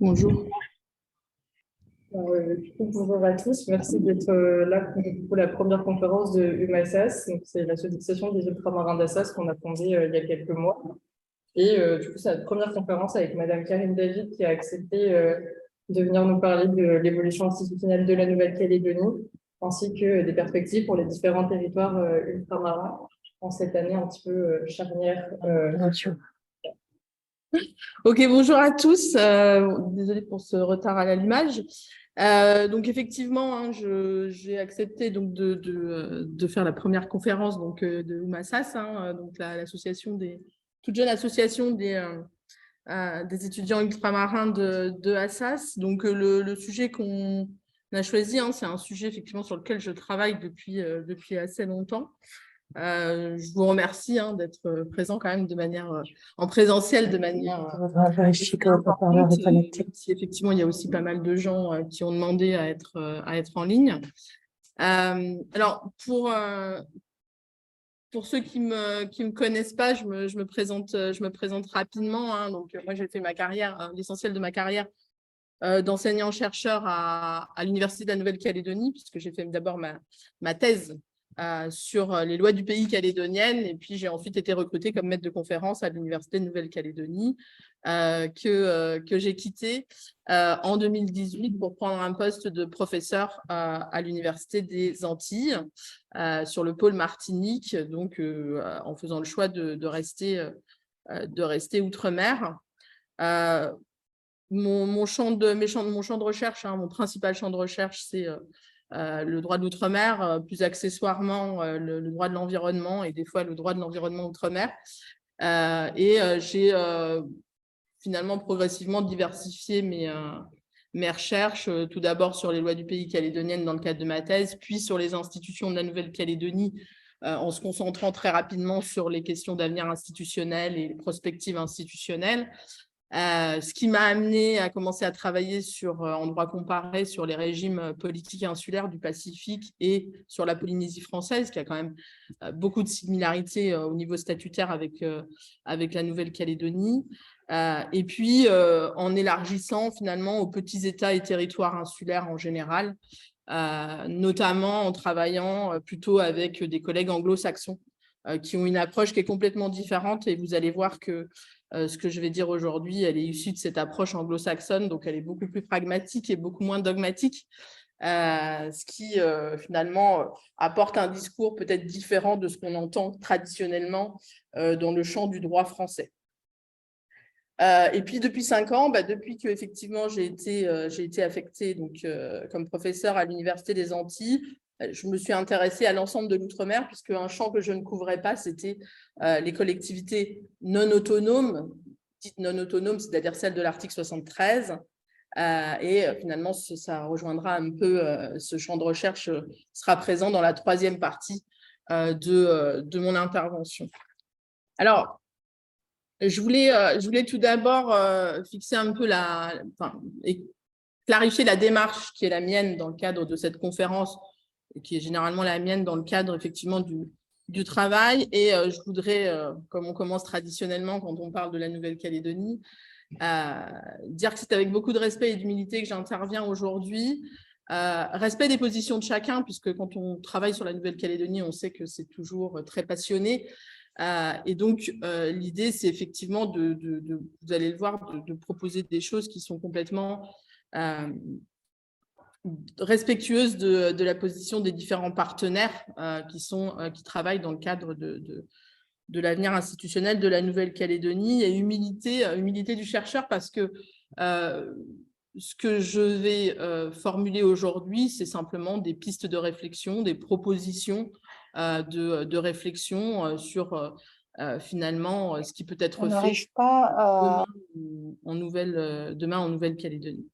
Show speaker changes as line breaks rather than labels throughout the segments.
Bonjour.
Bonjour à tous, merci d'être là pour la première conférence de UMASAS. C'est l'association des ultramarins d'Assas qu'on a fondée il y a quelques mois. Et du coup, c'est notre première conférence avec Madame Karine David qui a accepté de venir nous parler de l'évolution institutionnelle de la Nouvelle-Calédonie, ainsi que des perspectives pour les différents territoires ultramarins en cette année un petit peu charnière.
Ok, bonjour à tous. Désolée pour ce retard à l'allumage. Donc effectivement, hein, j'ai accepté donc de faire la première conférence de UMASAS, donc l'association toute jeune association des étudiants ultramarins de Assas. Donc le sujet qu'on a choisi, c'est un sujet effectivement sur lequel je travaille depuis assez longtemps. Je vous remercie d'être présent quand même de manière en présentiel, de manière si effectivement il y a aussi pas mal de gens qui ont demandé à être en ligne. Alors pour ceux qui me connaissent pas, je me présente rapidement. Donc moi j'ai fait ma carrière, l'essentiel de ma carrière d'enseignant-chercheur à l'Université de la Nouvelle-Calédonie, puisque j'ai fait d'abord ma thèse sur les lois du pays calédonienne, et puis j'ai ensuite été recrutée comme maître de conférence à l'Université de Nouvelle-Calédonie, que j'ai quitté en 2018 pour prendre un poste de professeur à l'Université des Antilles, sur le pôle Martinique, donc en faisant le choix de rester outre-mer. Mon champ de recherche, mon principal champ de recherche, c'est le droit de l'outre-mer, plus accessoirement le droit de l'environnement et des fois le droit de l'environnement outre-mer. J'ai finalement progressivement diversifié mes recherches, tout d'abord sur les lois du pays calédonienne dans le cadre de ma thèse, puis sur les institutions de la Nouvelle-Calédonie, en se concentrant très rapidement sur les questions d'avenir institutionnel et les prospectives institutionnelles. Ce qui m'a amené à commencer à travailler en droit comparé sur les régimes politiques insulaires du Pacifique et sur la Polynésie française, qui a quand même beaucoup de similarités au niveau statutaire avec la Nouvelle-Calédonie. Et puis, en élargissant finalement aux petits États et territoires insulaires en général, notamment en travaillant plutôt avec des collègues anglo-saxons qui ont une approche qui est complètement différente. Et vous allez voir que ce que je vais dire aujourd'hui, elle est issue de cette approche anglo-saxonne, donc elle est beaucoup plus pragmatique et beaucoup moins dogmatique, ce qui finalement apporte un discours peut-être différent de ce qu'on entend traditionnellement dans le champ du droit français. Et puis depuis 5 ans, depuis que effectivement j'ai été affectée comme professeur à l'Université des Antilles, je me suis intéressée à l'ensemble de l'outre-mer, puisque un champ que je ne couvrais pas, c'était les collectivités non autonomes, dites non autonomes, c'est-à-dire celles de l'article 73. Finalement, ça rejoindra un peu ce champ de recherche, sera présent dans la 3e partie de mon intervention. Alors, je voulais tout d'abord fixer un peu et clarifier la démarche qui est la mienne dans le cadre de cette conférence, et qui est généralement la mienne dans le cadre effectivement du travail. Et je voudrais, comme on commence traditionnellement quand on parle de la Nouvelle-Calédonie, dire que c'est avec beaucoup de respect et d'humilité que j'interviens aujourd'hui. Respect des positions de chacun, puisque quand on travaille sur la Nouvelle-Calédonie, on sait que c'est toujours très passionné. Et donc, l'idée, c'est effectivement vous allez le voir, de proposer des choses qui sont complètement respectueuses de la position des différents partenaires qui travaillent dans le cadre de l'avenir institutionnel de la Nouvelle-Calédonie, et humilité du chercheur, parce que ce que je vais formuler aujourd'hui, c'est simplement des pistes de réflexion, des propositions de réflexion sur finalement ce qui peut être fait demain en Nouvelle-Calédonie.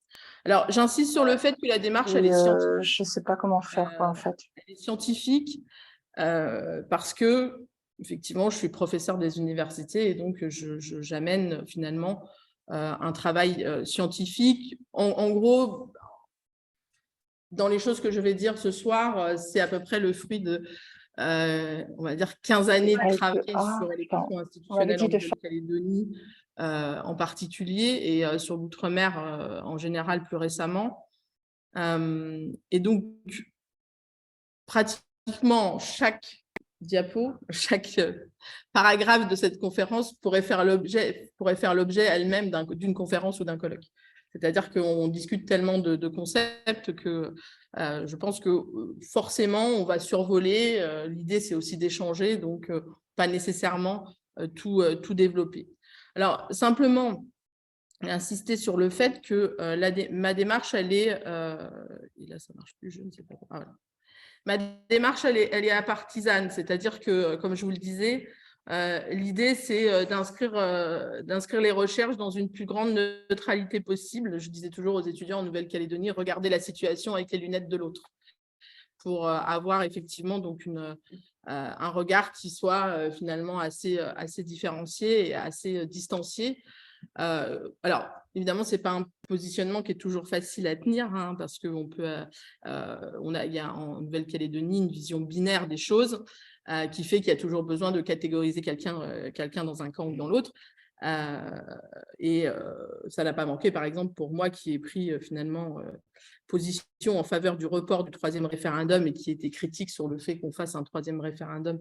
Alors, j'insiste sur le fait que la démarche, elle est scientifique.
Je ne sais pas comment faire, en fait.
Elle est scientifique parce que, effectivement, je suis professeure des universités, et donc j'amène finalement un travail scientifique. En gros, dans les choses que je vais dire ce soir, c'est à peu près le fruit on va dire, 15 années de travail sur les questions institutionnelles en Nouvelle-Calédonie en particulier, et sur l'outre-mer en général plus récemment. Et donc, pratiquement chaque diapo, chaque paragraphe de cette conférence pourrait faire l'objet elle-même d'une conférence ou d'un colloque. C'est-à-dire qu'on discute tellement de concepts que je pense que forcément, on va survoler. L'idée, c'est aussi d'échanger, donc pas nécessairement tout développer. Alors, simplement, insister sur le fait que ma démarche, elle est… et là, ça ne marche plus, je ne sais pas. Ah, voilà. Ma démarche, elle est apartisane, c'est-à-dire que, comme je vous le disais, l'idée, c'est d'inscrire les recherches dans une plus grande neutralité possible. Je disais toujours aux étudiants en Nouvelle-Calédonie, regardez la situation avec les lunettes de l'autre, pour avoir effectivement donc un regard qui soit finalement assez différencié et assez distancié. Alors, évidemment, ce n'est pas un positionnement qui est toujours facile à tenir, hein, parce qu'il y a en Nouvelle-Calédonie une vision binaire des choses qui fait qu'il y a toujours besoin de catégoriser quelqu'un dans un camp ou dans l'autre. Et ça n'a pas manqué, par exemple, pour moi qui ai pris finalement position en faveur du report du 3e référendum et qui était critique sur le fait qu'on fasse un 3e référendum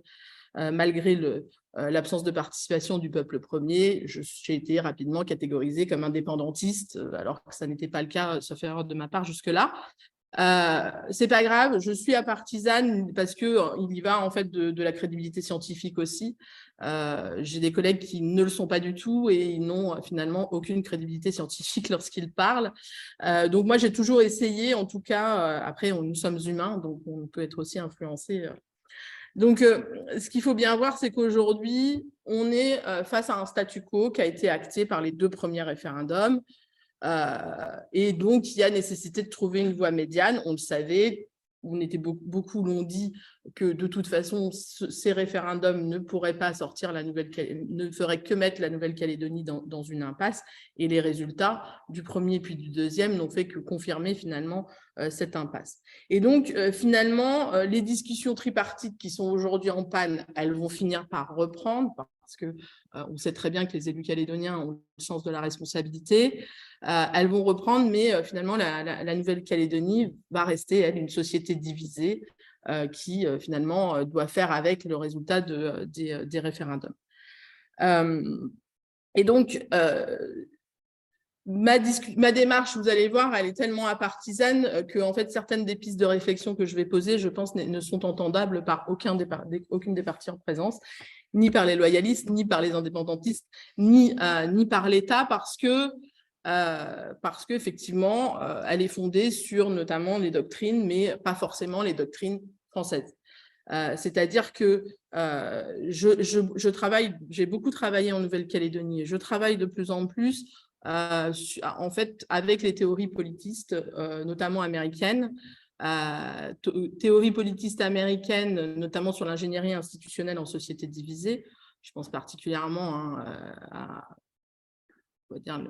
malgré l'absence de participation du peuple premier. J'ai été rapidement catégorisée comme indépendantiste, alors que ça n'était pas le cas, sauf erreur de ma part jusque-là. C'est pas grave, je suis apartisane parce qu'il y va en fait de la crédibilité scientifique aussi. J'ai des collègues qui ne le sont pas du tout et ils n'ont finalement aucune crédibilité scientifique lorsqu'ils parlent. Donc moi j'ai toujours essayé, en tout cas, après nous sommes humains, donc on peut être aussi influencé. Donc, ce qu'il faut bien voir, c'est qu'aujourd'hui, on est face à un statu quo qui a été acté par les 2 premiers référendums. Et donc, il y a nécessité de trouver une voie médiane. On le savait, beaucoup l'ont dit que de toute façon, ces référendums ne pourraient pas sortir ne feraient que mettre la Nouvelle-Calédonie dans une impasse. Et les résultats du premier puis du deuxième n'ont fait que confirmer finalement cette impasse. Et donc, finalement, les discussions tripartites qui sont aujourd'hui en panne, elles vont finir par reprendre parce qu'on sait très bien que les élus calédoniens ont le sens de la responsabilité. Elles vont reprendre, mais finalement, la Nouvelle-Calédonie va rester, elle, une société divisée qui, finalement, doit faire avec le résultat des référendums. Et donc, ma démarche, vous allez voir, elle est tellement apartisane que, en fait, certaines des pistes de réflexion que je vais poser, je pense, ne sont entendables par aucune des parties en présence, ni par les loyalistes, ni par les indépendantistes, ni par l'État, parce qu'effectivement, elle est fondée sur notamment les doctrines, mais pas forcément les doctrines françaises. C'est-à-dire que j'ai beaucoup travaillé en Nouvelle-Calédonie et je travaille de plus en plus en fait avec les théories politistes, notamment américaines. Théories politistes américaines, notamment sur l'ingénierie institutionnelle en société divisée. Je pense particulièrement à on va dire,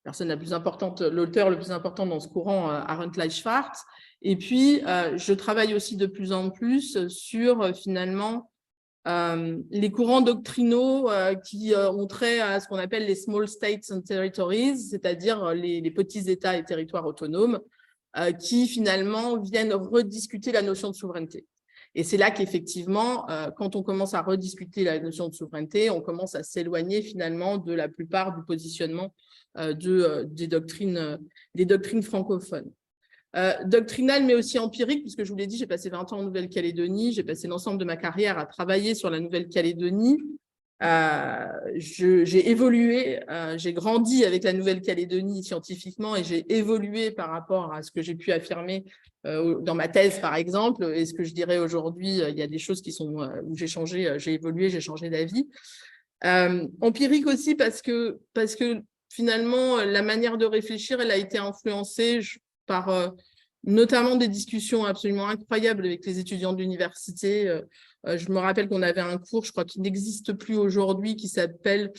personne la plus importante, l'auteur le plus important dans ce courant, Arendt Schwartz. Et puis, je travaille aussi de plus en plus sur, finalement, les courants doctrinaux qui ont trait à ce qu'on appelle les small states and territories, c'est-à-dire les petits États et territoires autonomes, qui, finalement, viennent rediscuter la notion de souveraineté. Et c'est là qu'effectivement, quand on commence à rediscuter la notion de souveraineté, on commence à s'éloigner, finalement, de la plupart du positionnement des doctrines francophones. Doctrinales, mais aussi empiriques, puisque je vous l'ai dit, j'ai passé 20 ans en Nouvelle-Calédonie, j'ai passé l'ensemble de ma carrière à travailler sur la Nouvelle-Calédonie. J'ai évolué, j'ai grandi avec la Nouvelle-Calédonie scientifiquement et j'ai évolué par rapport à ce que j'ai pu affirmer dans ma thèse, par exemple, et ce que je dirais aujourd'hui, il y a des choses qui sont où j'ai changé, j'ai évolué, j'ai changé d'avis. Empirique aussi parce que finalement, la manière de réfléchir, elle a été influencée par notamment des discussions absolument incroyables avec les étudiants de l'université. Je me rappelle qu'on avait un cours, je crois qu'il n'existe plus aujourd'hui, qui s'appelait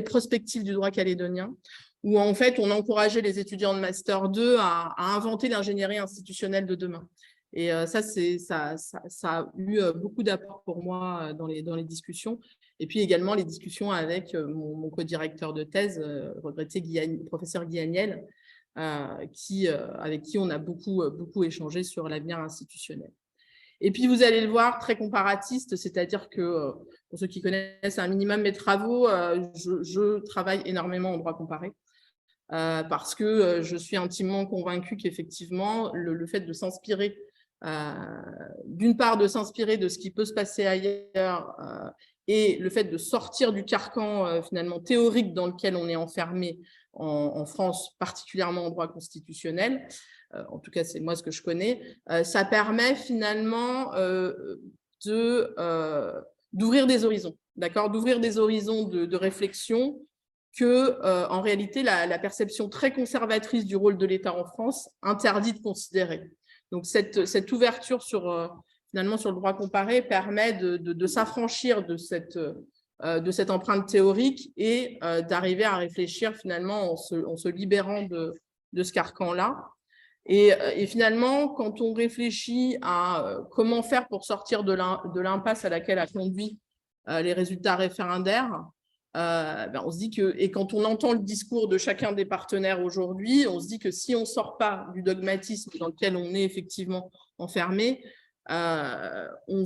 Prospective du droit calédonien, où en fait, on encourageait les étudiants de Master 2 à inventer l'ingénierie institutionnelle de demain. Et ça a eu beaucoup d'apports pour moi dans les discussions. Et puis également les discussions avec mon co-directeur de thèse, regretté professeur Guy Agnel, avec qui on a beaucoup échangé sur l'avenir institutionnel. Et puis, vous allez le voir, très comparatiste, c'est-à-dire que, pour ceux qui connaissent un minimum mes travaux, je travaille énormément en droit comparé parce que je suis intimement convaincue qu'effectivement, le fait de s'inspirer, d'une part, de s'inspirer de ce qui peut se passer ailleurs et le fait de sortir du carcan finalement théorique dans lequel on est enfermé en France, particulièrement en droit constitutionnel, en tout cas, c'est moi ce que je connais, ça permet finalement d'ouvrir des horizons, d'accord, d'ouvrir des horizons de réflexion que, en réalité, la perception très conservatrice du rôle de l'État en France interdit de considérer. Donc, cette ouverture finalement sur le droit comparé permet de s'affranchir de cette empreinte théorique et d'arriver à réfléchir finalement en se libérant de ce carcan-là. Et finalement, quand on réfléchit à comment faire pour sortir de l'impasse à laquelle a conduit les résultats référendaires, on se dit que, et quand on entend le discours de chacun des partenaires aujourd'hui, on se dit que si on ne sort pas du dogmatisme dans lequel on est effectivement enfermé, on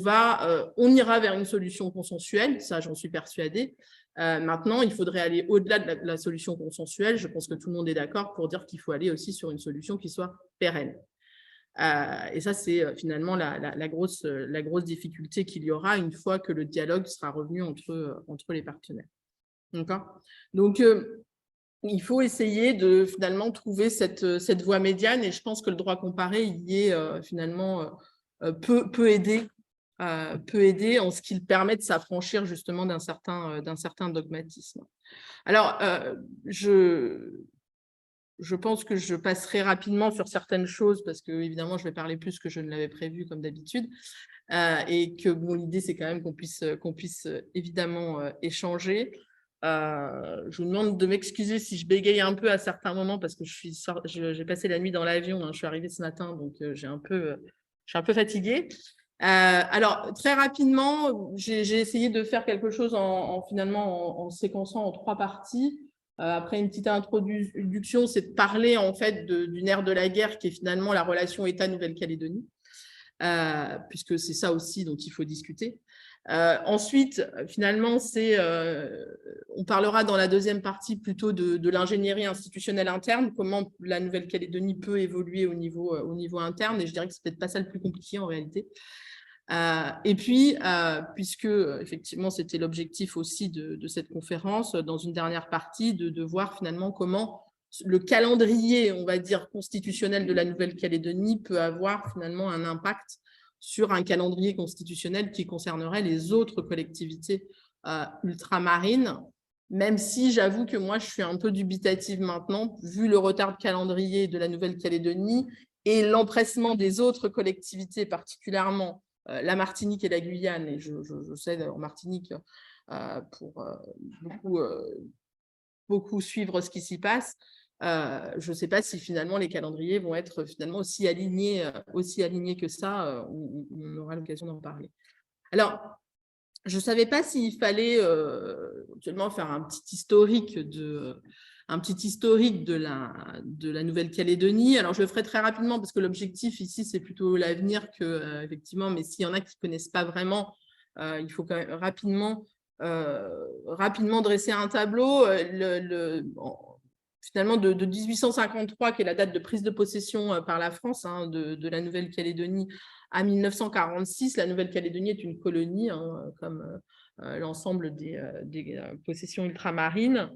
ira vers une solution consensuelle, ça j'en suis persuadée. Maintenant, il faudrait aller au-delà de la solution consensuelle. Je pense que tout le monde est d'accord pour dire qu'il faut aller aussi sur une solution qui soit pérenne. Et ça, c'est finalement la grosse difficulté qu'il y aura une fois que le dialogue sera revenu entre les partenaires. Donc, il faut essayer de finalement trouver cette voie médiane et je pense que le droit comparé y est finalement peut aider en ce qu'il permet de s'affranchir justement d'un certain dogmatisme. Alors, je pense que je passerai rapidement sur certaines choses parce que évidemment je vais parler plus que je ne l'avais prévu comme d'habitude et que bon, l'idée c'est quand même qu'on puisse évidemment échanger. Je vous demande de m'excuser si je bégaye un peu à certains moments parce que j'ai passé la nuit dans l'avion, hein, je suis arrivée ce matin donc je suis un peu fatiguée. Alors, très rapidement, j'ai essayé de faire quelque chose finalement en séquençant en 3 parties. Après une petite introduction, c'est de parler en fait d'une ère de la guerre qui est finalement la relation État-Nouvelle-Calédonie, puisque c'est ça aussi dont il faut discuter. Ensuite, finalement, on parlera dans la deuxième partie plutôt de l'ingénierie institutionnelle interne, comment la Nouvelle-Calédonie peut évoluer au niveau interne, et je dirais que c'est peut-être pas ça le plus compliqué en réalité. Et puis, puisque effectivement c'était l'objectif aussi de cette conférence, dans une dernière partie, de voir finalement comment le calendrier, on va dire, constitutionnel de la Nouvelle-Calédonie peut avoir finalement un impact sur un calendrier constitutionnel qui concernerait les autres collectivités ultramarines, même si j'avoue que moi je suis un peu dubitative maintenant, vu le retard de calendrier de la Nouvelle-Calédonie et l'empressement des autres collectivités, particulièrement la Martinique et la Guyane, et je sais en Martinique pour beaucoup suivre ce qui s'y passe. Je ne sais pas si finalement les calendriers vont être finalement aussi alignés que ça. On aura l'occasion d'en parler. Alors, je ne savais pas s'il fallait actuellement faire un petit historique de la Nouvelle-Calédonie. Alors, je le ferai très rapidement parce que l'objectif ici, c'est plutôt l'avenir que, effectivement, mais s'il y en a qui ne connaissent pas vraiment, il faut quand même rapidement dresser un tableau. Finalement, de 1853, qui est la date de prise de possession par la France de la Nouvelle-Calédonie, à 1946, la Nouvelle-Calédonie est une colonie, comme l'ensemble des possessions ultramarines.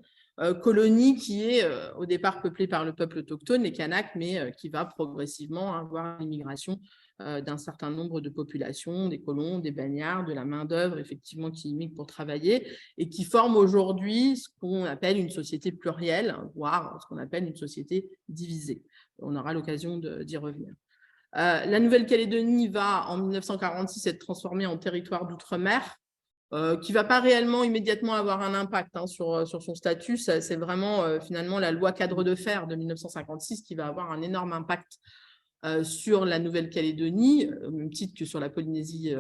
Colonie qui est au départ peuplée par le peuple autochtone, les Kanaks, mais qui va progressivement avoir l'immigration d'un certain nombre de populations, des colons, des bagnards, de la main-d'œuvre, effectivement, qui immigrent pour travailler et qui forment aujourd'hui ce qu'on appelle une société plurielle, voire ce qu'on appelle une société divisée. On aura l'occasion d'y revenir. La Nouvelle-Calédonie va, en 1946, être transformée en territoire d'outre-mer, qui ne va pas réellement immédiatement avoir un impact sur son statut. C'est vraiment finalement la loi cadre de fer de 1956 qui va avoir un énorme impact sur la Nouvelle-Calédonie, au même titre que sur la Polynésie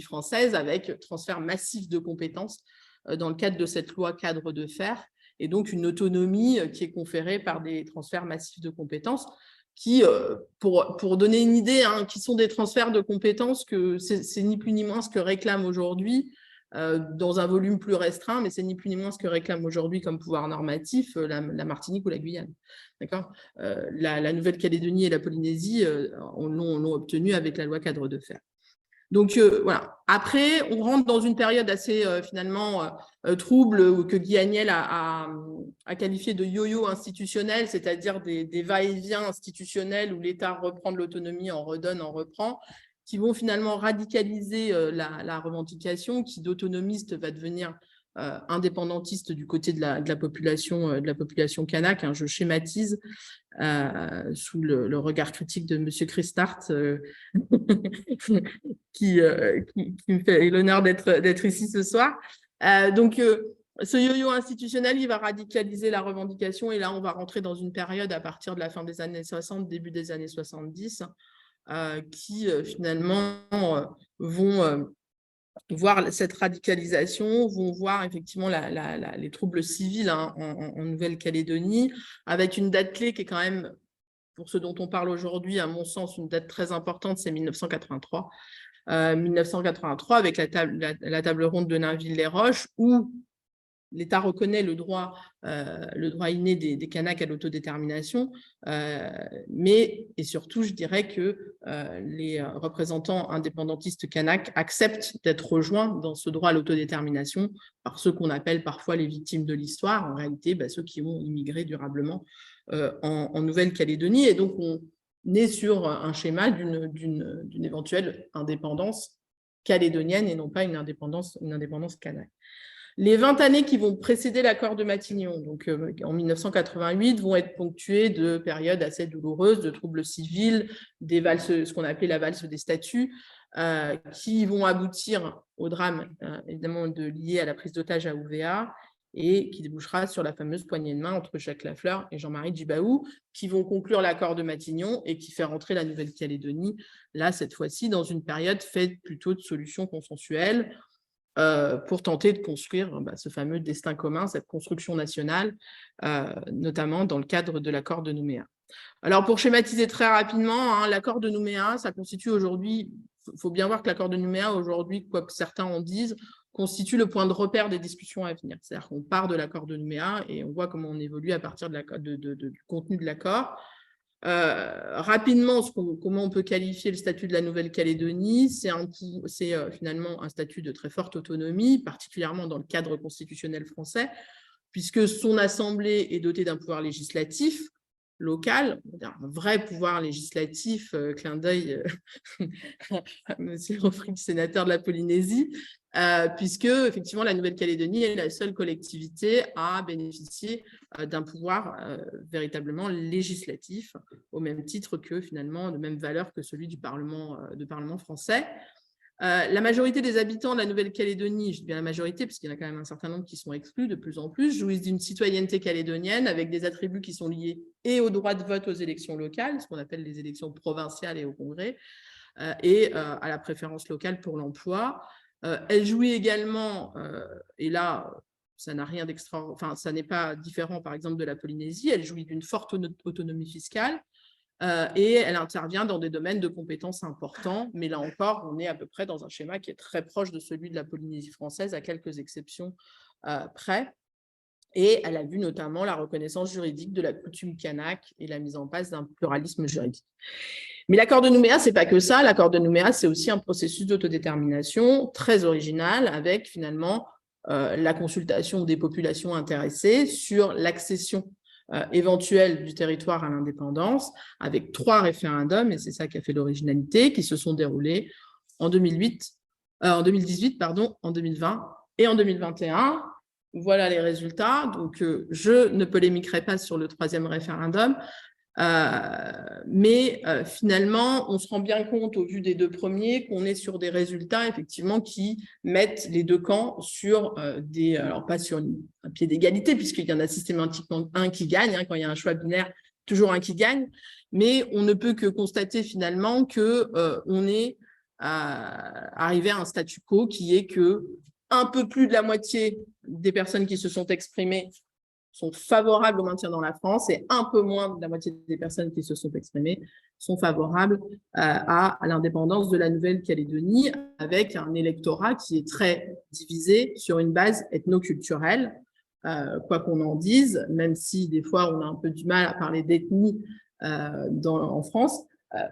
française, avec transfert massif de compétences dans le cadre de cette loi cadre de fer, et donc une autonomie qui est conférée par des transferts massifs de compétences qui, pour donner une idée, qui sont des transferts de compétences que c'est ni plus ni moins ce que réclame aujourd'hui, dans un volume plus restreint, mais c'est ni plus ni moins ce que réclame aujourd'hui comme pouvoir normatif la Martinique ou la Guyane. D'accord, la Nouvelle-Calédonie et la Polynésie l'ont obtenu avec la loi cadre de fer. Donc, voilà. Après, on rentre dans une période assez, finalement, trouble, que Guy Agnel a qualifié de yo-yo institutionnel, c'est-à-dire des va-et-vient institutionnels où l'État reprend de l'autonomie, en redonne, en reprend, qui vont finalement radicaliser la revendication, qui d'autonomiste va devenir indépendantiste du côté de la population kanak. Je schématise sous le regard critique de M. Christart, qui me fait l'honneur d'être ici ce soir. Donc, ce yo-yo institutionnel, il va radicaliser la revendication, et là, on va rentrer dans une période à partir de la fin des années 60, début des années 70, qui finalement vont voir cette radicalisation, vont voir effectivement les troubles civils en Nouvelle-Calédonie, avec une date clé qui est quand même, pour ce dont on parle aujourd'hui, à mon sens, une date très importante, c'est 1983. 1983, avec la table ronde de Nainville-les-Roches, où l'État reconnaît le droit inné des Kanaks à l'autodétermination, mais, et surtout, je dirais que les représentants indépendantistes kanaks acceptent d'être rejoints dans ce droit à l'autodétermination par ceux qu'on appelle parfois les victimes de l'histoire, en réalité ceux qui ont immigré durablement en Nouvelle-Calédonie. Et donc, on est sur un schéma d'une éventuelle indépendance calédonienne et non pas une indépendance kanak. Les 20 années qui vont précéder l'accord de Matignon, donc en 1988, vont être ponctuées de périodes assez douloureuses, de troubles civils, des valses, ce qu'on appelait la valse des statuts, qui vont aboutir au drame, évidemment, lié à la prise d'otage à Ouvéa, et qui débouchera sur la fameuse poignée de main entre Jacques Lafleur et Jean-Marie Djibaou, qui vont conclure l'accord de Matignon et qui fait rentrer la Nouvelle-Calédonie, là, cette fois-ci, dans une période faite plutôt de solutions consensuelles, pour tenter de construire ce fameux destin commun, cette construction nationale, notamment dans le cadre de l'accord de Nouméa. Alors, pour schématiser très rapidement, l'accord de Nouméa, ça constitue aujourd'hui, il faut bien voir que l'accord de Nouméa, aujourd'hui, quoi que certains en disent, constitue le point de repère des discussions à venir. C'est-à-dire qu'on part de l'accord de Nouméa et on voit comment on évolue à partir du contenu de l'accord. Rapidement, comment on peut qualifier le statut de la Nouvelle-Calédonie, c'est finalement un statut de très forte autonomie, particulièrement dans le cadre constitutionnel français, puisque son assemblée est dotée d'un pouvoir législatif local, un vrai pouvoir législatif, clin d'œil à M. Rofric, sénateur de la Polynésie, puisque effectivement la Nouvelle-Calédonie est la seule collectivité à bénéficier d'un pouvoir véritablement législatif, au même titre que finalement de même valeur que celui du Parlement français. La majorité des habitants de la Nouvelle-Calédonie, je dis bien la majorité, parce qu'il y en a quand même un certain nombre qui sont exclus de plus en plus, jouissent d'une citoyenneté calédonienne avec des attributs qui sont liés et au droit de vote aux élections locales, ce qu'on appelle les élections provinciales et au Congrès, et à la préférence locale pour l'emploi. Elle jouit également, et là, ça n'a rien d'extraordinaire, enfin, ça n'est pas différent par exemple de la Polynésie, elle jouit d'une forte autonomie fiscale, et elle intervient dans des domaines de compétences importants, mais là encore, on est à peu près dans un schéma qui est très proche de celui de la Polynésie française, à quelques exceptions près. Et elle a vu notamment la reconnaissance juridique de la coutume kanak et la mise en place d'un pluralisme juridique. Mais l'accord de Nouméa, ce n'est pas que ça. L'accord de Nouméa, c'est aussi un processus d'autodétermination très original, avec finalement la consultation des populations intéressées sur l'accession éventuelle du territoire à l'indépendance, avec 3 référendums, et c'est ça qui a fait l'originalité, qui se sont déroulés en 2018, en 2020 et en 2021. Voilà les résultats. Donc, je ne polémiquerai pas sur le 3e référendum, mais finalement, on se rend bien compte, au vu des 2 premiers, qu'on est sur des résultats, effectivement, qui mettent les 2 camps sur alors pas sur un pied d'égalité, puisqu'il y en a systématiquement un qui gagne, quand il y a un choix binaire, toujours un qui gagne, mais on ne peut que constater finalement qu'on est arrivé à un statu quo qui est que un peu plus de la moitié des personnes qui se sont exprimées sont favorables au maintien dans la France et un peu moins de la moitié des personnes qui se sont exprimées sont favorables à l'indépendance de la Nouvelle-Calédonie, avec un électorat qui est très divisé sur une base ethno-culturelle, quoi qu'on en dise, même si des fois on a un peu du mal à parler d'ethnie en France.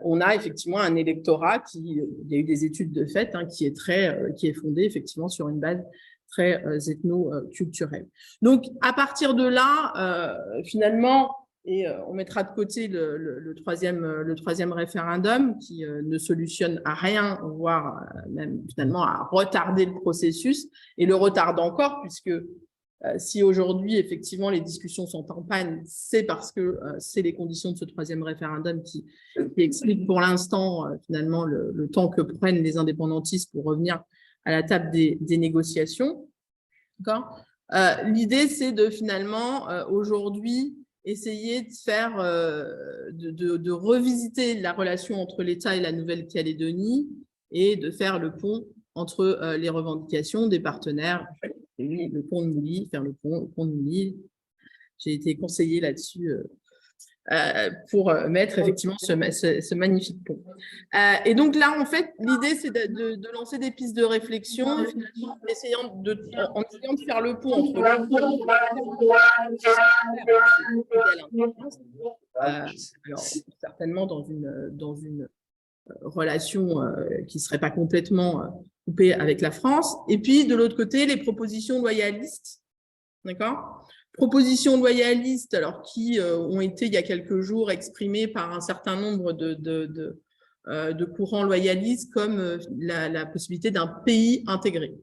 On a effectivement un électorat il y a eu des études de fait, hein, qui est fondé effectivement sur une base très ethno-culturelle. Donc, à partir de là, finalement, et on mettra de côté le troisième référendum qui ne solutionne à rien, voire même finalement à retarder le processus, et le retarde encore, puisque si aujourd'hui, effectivement, les discussions sont en panne, c'est parce que c'est les conditions de ce troisième référendum qui expliquent pour l'instant, finalement, le temps que prennent les indépendantistes pour revenir à la table des négociations. L'idée, c'est de finalement, aujourd'hui, essayer de faire, de revisiter la relation entre l'État et la Nouvelle-Calédonie et de faire le pont entre les revendications des partenaires. Le pont de Mouly, faire le pont de Mouly. J'ai été conseillée là-dessus pour mettre effectivement ce magnifique pont. Et donc là, en fait, l'idée, c'est de lancer des pistes de réflexion en essayant de faire le pont entre alors, certainement dans une relation qui ne serait pas complètement coupée avec la France. Et puis, de l'autre côté, les propositions loyalistes, d'accord ? Propositions loyalistes, alors qui ont été il y a quelques jours exprimées par un certain nombre de courants loyalistes, comme la possibilité d'un pays intégré,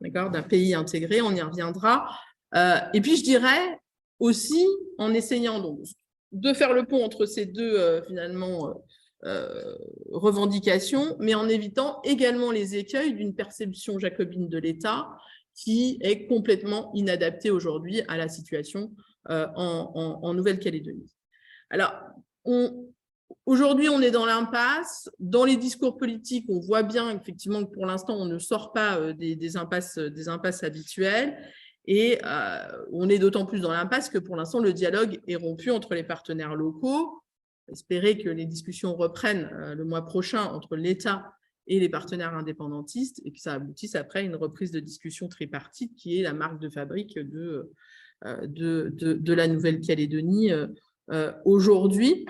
d'accord ? D'un pays intégré, on y reviendra. Et puis, je dirais aussi, en essayant donc de faire le pont entre ces deux, finalement, revendications, mais en évitant également les écueils d'une perception jacobine de l'État qui est complètement inadaptée aujourd'hui à la situation en Nouvelle-Calédonie. Alors, aujourd'hui, on est dans l'impasse. Dans les discours politiques, on voit bien effectivement que pour l'instant, on ne sort pas des impasses habituelles. Et on est d'autant plus dans l'impasse que pour l'instant, le dialogue est rompu entre les partenaires locaux. Espérer que les discussions reprennent le mois prochain entre l'État et les partenaires indépendantistes et que ça aboutisse après une reprise de discussion tripartite qui est la marque de fabrique de la Nouvelle-Calédonie aujourd'hui.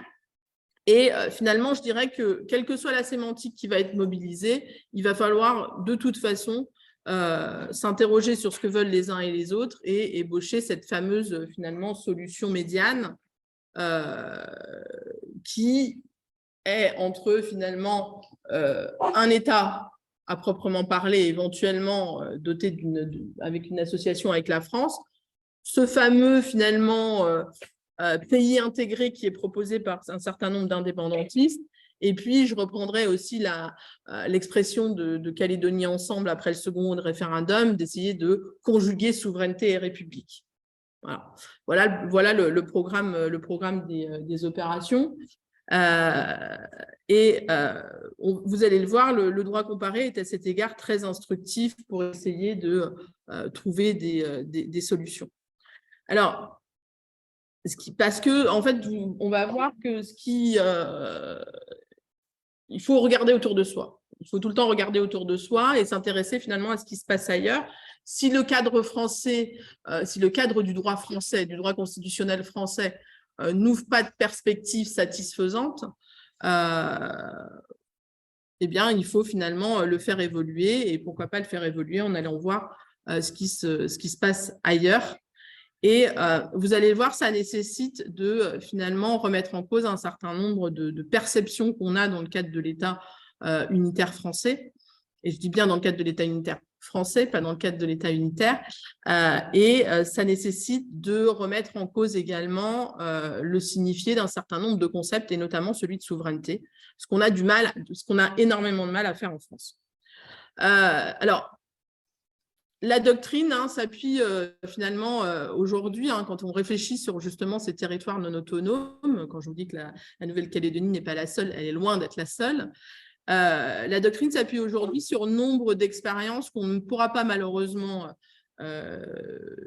Et finalement, je dirais que quelle que soit la sémantique qui va être mobilisée, il va falloir de toute façon s'interroger sur ce que veulent les uns et les autres et ébaucher cette fameuse finalement solution médiane qui est entre finalement un État à proprement parler, éventuellement doté avec une association avec la France, ce fameux finalement pays intégré qui est proposé par un certain nombre d'indépendantistes, et puis je reprendrai aussi l'expression de Calédonie ensemble après le second référendum, d'essayer de conjuguer souveraineté et république. Voilà le programme des opérations. Vous allez le voir, le droit comparé est à cet égard très instructif pour essayer de trouver des solutions. Alors, parce que en fait, on va voir que il faut regarder autour de soi. Il faut tout le temps regarder autour de soi et s'intéresser finalement à ce qui se passe ailleurs. Si le cadre français, si le cadre du droit français, du droit constitutionnel français n'ouvre pas de perspective satisfaisante, eh bien, il faut finalement le faire évoluer et pourquoi pas le faire évoluer en allant voir ce qui se passe ailleurs. Et vous allez voir, ça nécessite de finalement remettre en cause un certain nombre de perceptions qu'on a dans le cadre de l'État unitaire français. Et je dis bien dans le cadre de l'État unitaire français, pas dans le cadre de l'État unitaire. Ça nécessite de remettre en cause également le signifié d'un certain nombre de concepts, et notamment celui de souveraineté, ce qu'on a énormément de mal à faire en France. Alors, la doctrine s'appuie finalement aujourd'hui, quand on réfléchit sur justement ces territoires non autonomes, quand je vous dis que la Nouvelle-Calédonie n'est pas la seule, elle est loin d'être la seule. La doctrine s'appuie aujourd'hui sur nombre d'expériences qu'on ne pourra pas malheureusement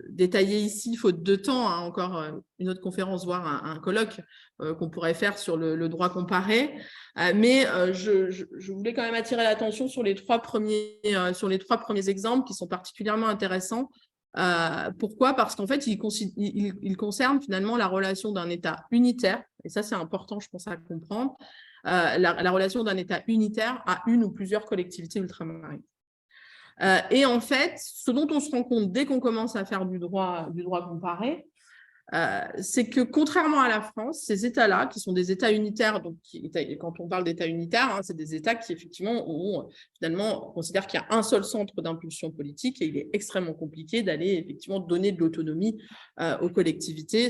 détailler ici, faute de temps, encore une autre conférence, voire un colloque qu'on pourrait faire sur le droit comparé. Mais je voulais quand même attirer l'attention sur les trois premiers exemples qui sont particulièrement intéressants. Pourquoi? Parce qu'en fait, ils concernent finalement la relation d'un État unitaire, et ça c'est important, je pense, à comprendre, la relation d'un État unitaire à une ou plusieurs collectivités ultramarines. Et en fait, ce dont on se rend compte dès qu'on commence à faire du droit comparé, c'est que contrairement à la France, ces États-là, qui sont des États unitaires, donc quand on parle d'États unitaires, c'est des États qui effectivement finalement considèrent qu'il y a un seul centre d'impulsion politique et il est extrêmement compliqué d'aller effectivement donner de l'autonomie aux collectivités,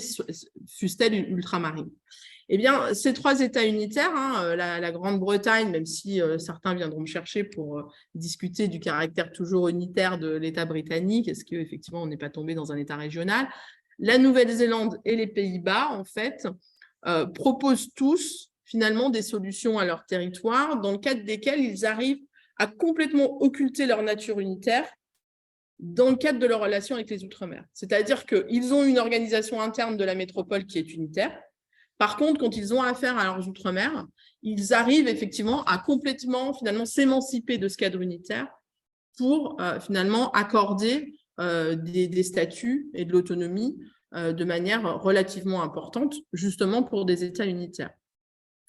fussent-elles ultramarines. Eh bien, ces trois États unitaires, la Grande-Bretagne, même si certains viendront me chercher pour discuter du caractère toujours unitaire de l'État britannique, est-ce qu'effectivement on n'est pas tombé dans un État régional, la Nouvelle-Zélande et les Pays-Bas, en fait, proposent tous finalement des solutions à leur territoire dans le cadre desquelles ils arrivent à complètement occulter leur nature unitaire dans le cadre de leur relation avec les Outre-mer. C'est-à-dire qu'ils ont une organisation interne de la métropole qui est unitaire. Par contre, quand ils ont affaire à leurs Outre-mer, ils arrivent effectivement à complètement finalement s'émanciper de ce cadre unitaire pour finalement accorder des statuts et de l'autonomie de manière relativement importante, justement pour des États unitaires.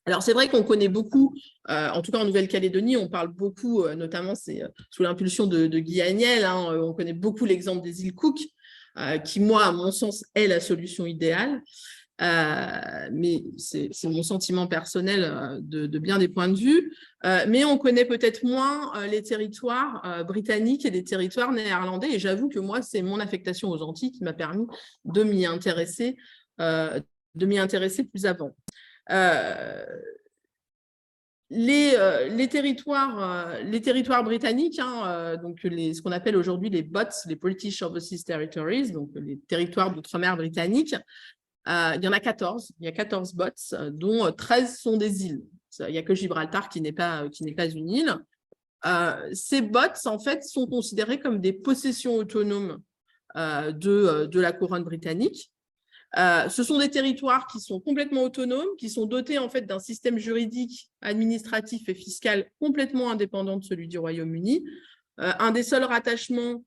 Alors, c'est vrai qu'on connaît beaucoup, en tout cas en Nouvelle-Calédonie, on parle beaucoup, notamment c'est sous l'impulsion de Guy Agnel, on connaît beaucoup l'exemple des îles Cook, qui, moi, à mon sens, est la solution idéale. Mais c'est mon sentiment personnel de bien des points de vue. Mais on connaît peut-être moins les territoires britanniques et les territoires néerlandais. Et j'avoue que moi, c'est mon affectation aux Antilles qui m'a permis de m'y intéresser plus avant. Les territoires britanniques, donc ce qu'on appelle aujourd'hui les BOTS, les British Overseas Territories, donc les territoires d'outre-mer britanniques, il y en a 14. Il y a 14 BOTS, dont 13 sont des îles. Il n'y a que Gibraltar qui n'est pas une île. Ces BOTS, en fait, sont considérés comme des possessions autonomes de la couronne britannique. Ce sont des territoires qui sont complètement autonomes, qui sont dotés en fait d'un système juridique, administratif et fiscal complètement indépendant de celui du Royaume-Uni. Un des seuls rattachements,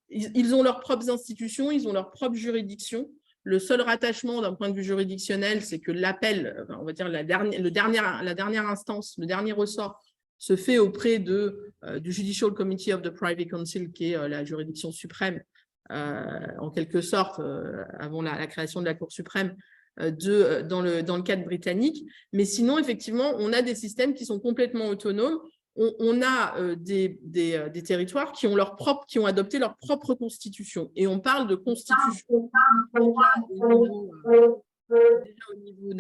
ils ont leurs propres institutions, ils ont leur propre juridiction. Le seul rattachement d'un point de vue juridictionnel, c'est que l'appel, on va dire la dernière instance, le dernier ressort, se fait auprès du Judicial Committee of the Privy Council, qui est la juridiction suprême, en quelque sorte, avant la création de la Cour suprême, dans le cadre britannique. Mais sinon, effectivement, on a des systèmes qui sont complètement autonomes. On a des territoires qui ont adopté leur propre constitution. Et on parle de constitution déjà au niveau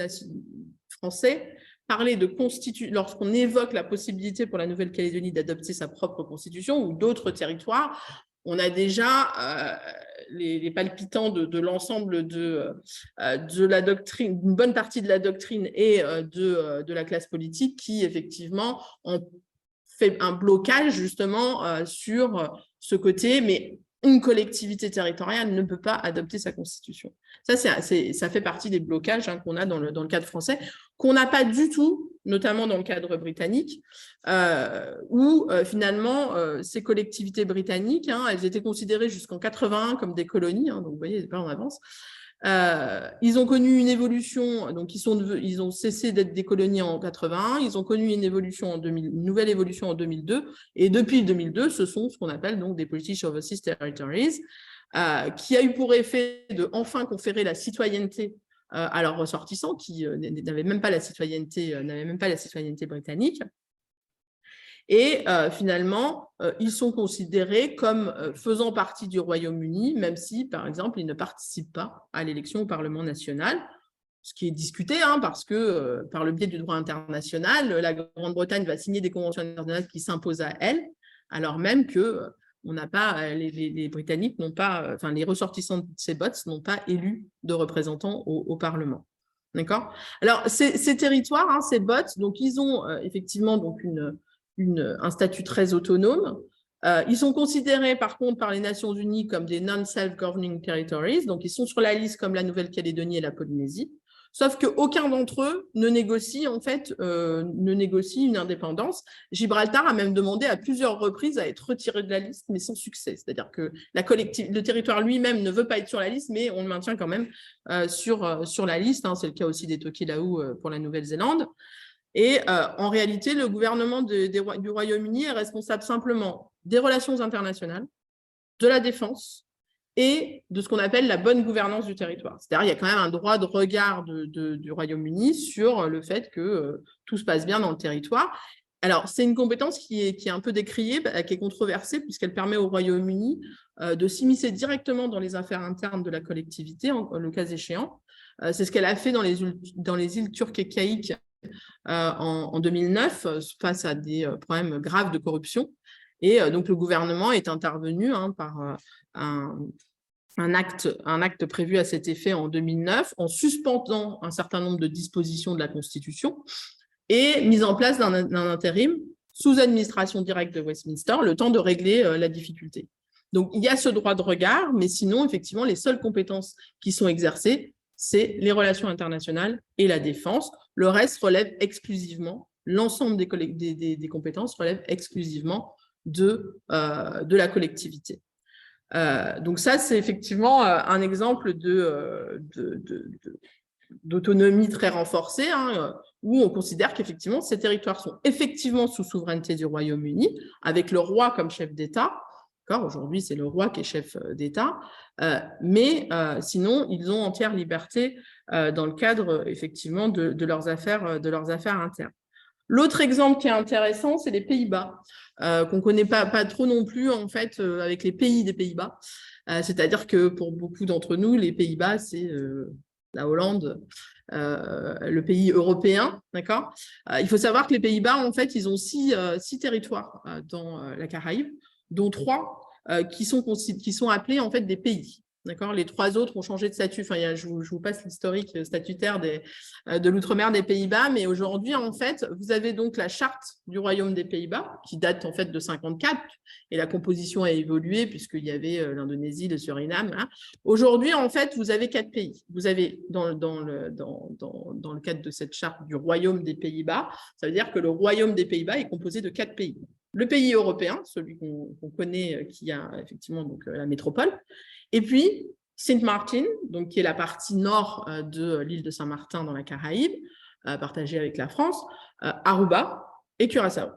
français. Parler de constitution, lorsqu'on évoque la possibilité pour la Nouvelle-Calédonie d'adopter sa propre constitution ou d'autres territoires, on a déjà les palpitants de l'ensemble de la doctrine, une bonne partie de la doctrine et de la classe politique qui, effectivement, ont fait un blocage justement sur ce côté, mais une collectivité territoriale ne peut pas adopter sa constitution. Ça fait partie des blocages qu'on a dans le cadre français, qu'on n'a pas du tout, notamment dans le cadre britannique, où finalement, ces collectivités britanniques, elles étaient considérées jusqu'en 81 comme des colonies, donc vous voyez, c'est pas en avance. Ils ont connu une évolution, donc ils ont cessé d'être des colonies en 81, ils ont connu une nouvelle évolution en 2002, et depuis 2002, ce sont ce qu'on appelle donc des British Overseas Territories, qui a eu pour effet de enfin conférer la citoyenneté à leurs ressortissants qui n'avaient même pas la citoyenneté britannique. Et finalement, ils sont considérés comme faisant partie du Royaume-Uni, même si, par exemple, ils ne participent pas à l'élection au Parlement national, ce qui est discuté, parce que par le biais du droit international, la Grande-Bretagne va signer des conventions internationales qui s'imposent à elle, alors même que On n'a pas, les Britanniques n'ont pas, enfin, les ressortissants de ces bots n'ont pas élu de représentants au Parlement. D'accord? Alors, ces territoires, hein, ces bots, donc ils ont effectivement donc un statut très autonome. Ils sont considérés, par contre, par les Nations Unies comme des non-self-governing territories, donc ils sont sur la liste comme la Nouvelle-Calédonie et la Polynésie, sauf qu'aucun d'entre eux ne négocie, en fait, une indépendance. Gibraltar a même demandé à plusieurs reprises à être retiré de la liste, mais sans succès. C'est-à-dire que le territoire lui-même ne veut pas être sur la liste, mais on le maintient quand même sur la liste. Hein. C'est le cas aussi des Tokelau pour la Nouvelle-Zélande. Et en réalité, le gouvernement du Royaume-Uni est responsable simplement des relations internationales, de la défense et de ce qu'on appelle la bonne gouvernance du territoire. C'est-à-dire qu'il y a quand même un droit de regard du Royaume-Uni sur le fait que tout se passe bien dans le territoire. Alors, c'est une compétence qui est un peu décriée, qui est controversée, puisqu'elle permet au Royaume-Uni de s'immiscer directement dans les affaires internes de la collectivité, le cas échéant. C'est ce qu'elle a fait dans les îles turques et caïques en 2009, face à des problèmes graves de corruption. Et donc, le gouvernement est intervenu par un acte prévu à cet effet en 2009, en suspendant un certain nombre de dispositions de la Constitution et mise en place d'un intérim sous administration directe de Westminster, le temps de régler la difficulté. Donc, il y a ce droit de regard, mais sinon, effectivement, les seules compétences qui sont exercées, c'est les relations internationales et la défense. Le reste relève exclusivement, l'ensemble des compétences relève exclusivement de la collectivité. Donc ça, c'est effectivement un exemple d'autonomie très renforcée, hein, où on considère qu'effectivement, ces territoires sont effectivement sous souveraineté du Royaume-Uni, avec le roi comme chef d'État. Aujourd'hui, c'est le roi qui est chef d'État, mais sinon, ils ont entière liberté dans le cadre, effectivement, de leurs affaires internes. L'autre exemple qui est intéressant, c'est les Pays-Bas, qu'on ne connaît pas trop non plus, en fait, avec les pays des Pays-Bas. C'est-à-dire que pour beaucoup d'entre nous, les Pays-Bas, c'est la Hollande, le pays européen, d'accord ? Il faut savoir que les Pays-Bas, en fait, ils ont six territoires dans la Caraïbe, dont 3 qui sont appelés, en fait, des pays. D'accord. Les 3 autres ont changé de statut. Enfin, je vous passe l'historique statutaire de l'outre-mer des Pays-Bas. Mais aujourd'hui, en fait, vous avez donc la charte du Royaume des Pays-Bas qui date en fait de 1954 et la composition a évolué puisqu'il y avait l'Indonésie, le Suriname. Hein. Aujourd'hui, en fait, vous avez 4 pays. Vous avez dans le cadre de cette charte du Royaume des Pays-Bas, ça veut dire que le Royaume des Pays-Bas est composé de 4 pays. Le pays européen, celui qu'on connaît, qui a effectivement donc, la métropole. Et puis, Sint Maarten, donc, qui est la partie nord de l'île de Saint-Martin dans la Caraïbe, partagée avec la France, Aruba et Curaçao.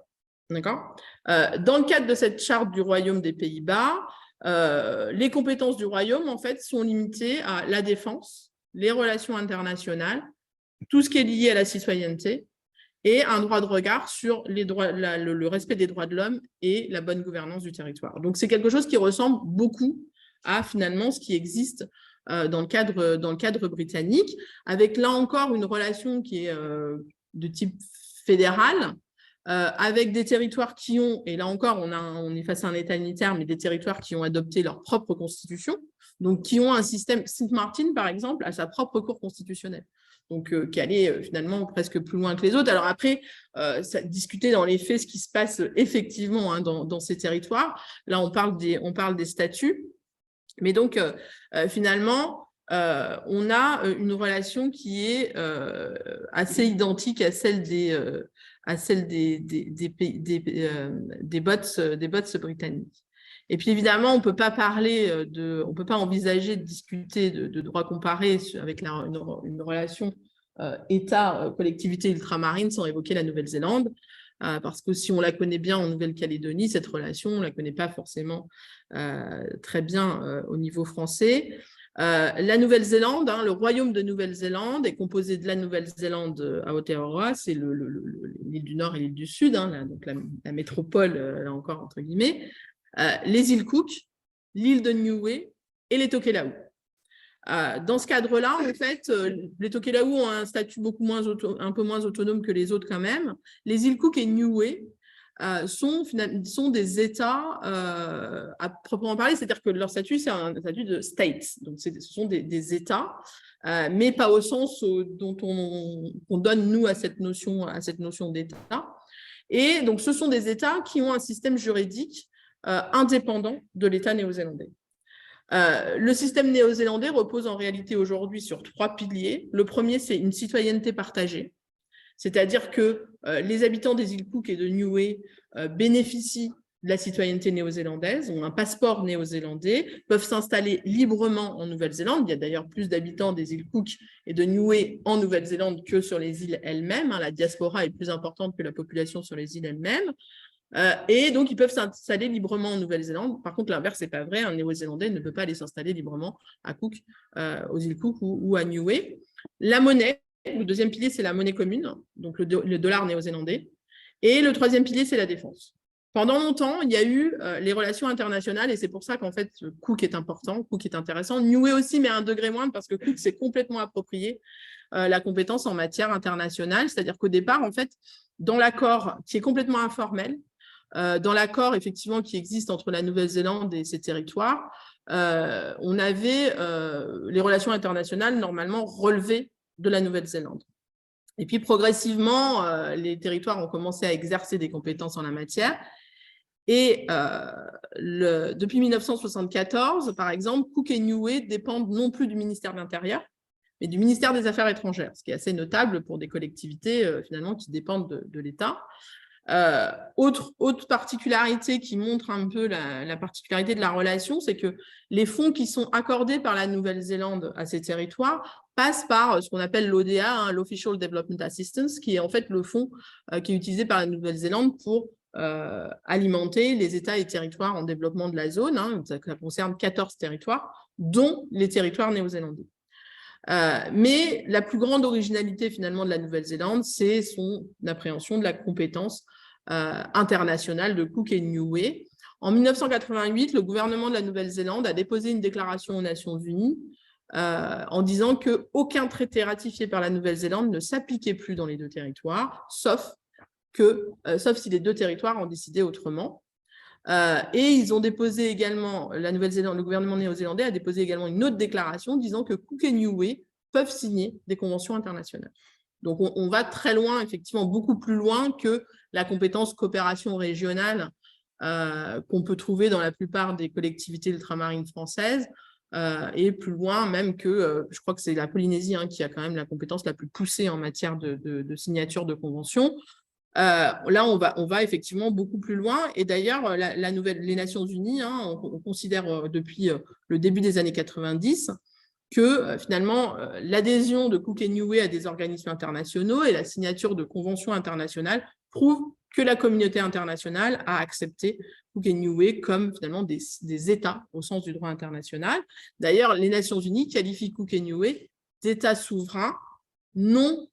D'accord ? Dans le cadre de cette charte du Royaume des Pays-Bas, les compétences du Royaume, en fait, sont limitées à la défense, les relations internationales, tout ce qui est lié à la citoyenneté, et un droit de regard sur le respect des droits de l'homme et la bonne gouvernance du territoire. Donc, c'est quelque chose qui ressemble beaucoup à finalement ce qui existe dans le cadre britannique, avec là encore une relation qui est de type fédéral, avec des territoires qui ont, et là encore on est face à un État unitaire, mais des territoires qui ont adopté leur propre constitution, donc qui ont un système. Sint Maarten, par exemple, a sa propre cour constitutionnelle. Donc, qui allait finalement presque plus loin que les autres. Alors après, discuter dans les faits ce qui se passe effectivement hein, dans ces territoires. Là, on parle des statuts. Mais donc, finalement, on a une relation qui est assez identique à celle des bots britanniques. Et puis évidemment, on peut pas envisager de discuter de droit comparé avec une relation État-collectivité ultramarine sans évoquer la Nouvelle-Zélande, parce que si on la connaît bien en Nouvelle-Calédonie, cette relation, on la connaît pas forcément très bien au niveau français. La Nouvelle-Zélande, hein, le royaume de Nouvelle-Zélande est composé de la Nouvelle-Zélande à Aotearoa, c'est l'île du Nord et l'île du Sud, hein, donc la métropole, là encore, entre guillemets, les îles Cook, l'île de Niue et les Tokelau. Dans ce cadre-là, en fait, les Tokelau ont un statut un peu moins autonome que les autres quand même. Les îles Cook et Niue sont des États à proprement parler, c'est-à-dire que leur statut, c'est un statut de states. Donc, ce sont des États, mais pas au sens dont on donne, nous, à cette notion d'État. Et donc, ce sont des États qui ont un système juridique indépendant de l'État néo-zélandais. Le système néo-zélandais repose en réalité aujourd'hui sur 3 piliers. Le premier, c'est une citoyenneté partagée, c'est-à-dire que les habitants des îles Cook et de Niue bénéficient de la citoyenneté néo-zélandaise, ont un passeport néo-zélandais, peuvent s'installer librement en Nouvelle-Zélande. Il y a d'ailleurs plus d'habitants des îles Cook et de Niue en Nouvelle-Zélande que sur les îles elles-mêmes. La diaspora est plus importante que la population sur les îles elles-mêmes. Et donc, ils peuvent s'installer librement en Nouvelle-Zélande. Par contre, l'inverse, ce n'est pas vrai. Un Néo-Zélandais ne peut pas aller s'installer librement à Cook, aux îles Cook ou à Niue. La monnaie, le deuxième pilier, c'est la monnaie commune, donc le dollar néo-zélandais. Et le troisième pilier, c'est la défense. Pendant longtemps, il y a eu les relations internationales, et c'est pour ça qu'en fait, Cook est important, Cook est intéressant. Niue aussi, mais à un degré moindre, parce que Cook s'est complètement approprié la compétence en matière internationale. C'est-à-dire qu'au départ, en fait, dans l'accord qui est complètement informel, dans l'accord effectivement qui existe entre la Nouvelle-Zélande et ses territoires, on avait les relations internationales normalement relevées de la Nouvelle-Zélande. Et puis progressivement, les territoires ont commencé à exercer des compétences en la matière. Et depuis 1974, par exemple, Cook et Niue dépendent non plus du ministère de l'Intérieur, mais du ministère des Affaires étrangères, ce qui est assez notable pour des collectivités finalement qui dépendent de l'État. Autre particularité qui montre un peu la particularité de la relation, c'est que les fonds qui sont accordés par la Nouvelle-Zélande à ces territoires passent par ce qu'on appelle l'ODA, l'Official Development Assistance, qui est en fait le fonds qui est utilisé par la Nouvelle-Zélande pour alimenter les États et territoires en développement de la zone. Ça concerne 14 territoires, dont les territoires néo-zélandais. Mais la plus grande originalité finalement de la Nouvelle-Zélande, c'est son appréhension de la compétence internationale de Cook et Niue. En 1988, le gouvernement de la Nouvelle-Zélande a déposé une déclaration aux Nations Unies en disant qu'aucun traité ratifié par la Nouvelle-Zélande ne s'appliquait plus dans les deux territoires, sauf si les deux territoires ont décidé autrement. Et ils ont déposé également, le gouvernement néo-zélandais a déposé également une autre déclaration disant que Cook et Niue peuvent signer des conventions internationales. Donc on va très loin, effectivement, beaucoup plus loin que la compétence coopération régionale qu'on peut trouver dans la plupart des collectivités ultramarines françaises, et plus loin même que, je crois que c'est la Polynésie qui a quand même la compétence la plus poussée en matière de signature de conventions. Là, on va effectivement beaucoup plus loin. Et d'ailleurs, les Nations Unies, on considère depuis le début des années 90 que finalement, l'adhésion de Cook et Niue à des organismes internationaux et la signature de conventions internationales prouvent que la communauté internationale a accepté Cook et Niue comme finalement des États au sens du droit international. D'ailleurs, les Nations Unies qualifient Cook et Niue d'États souverains non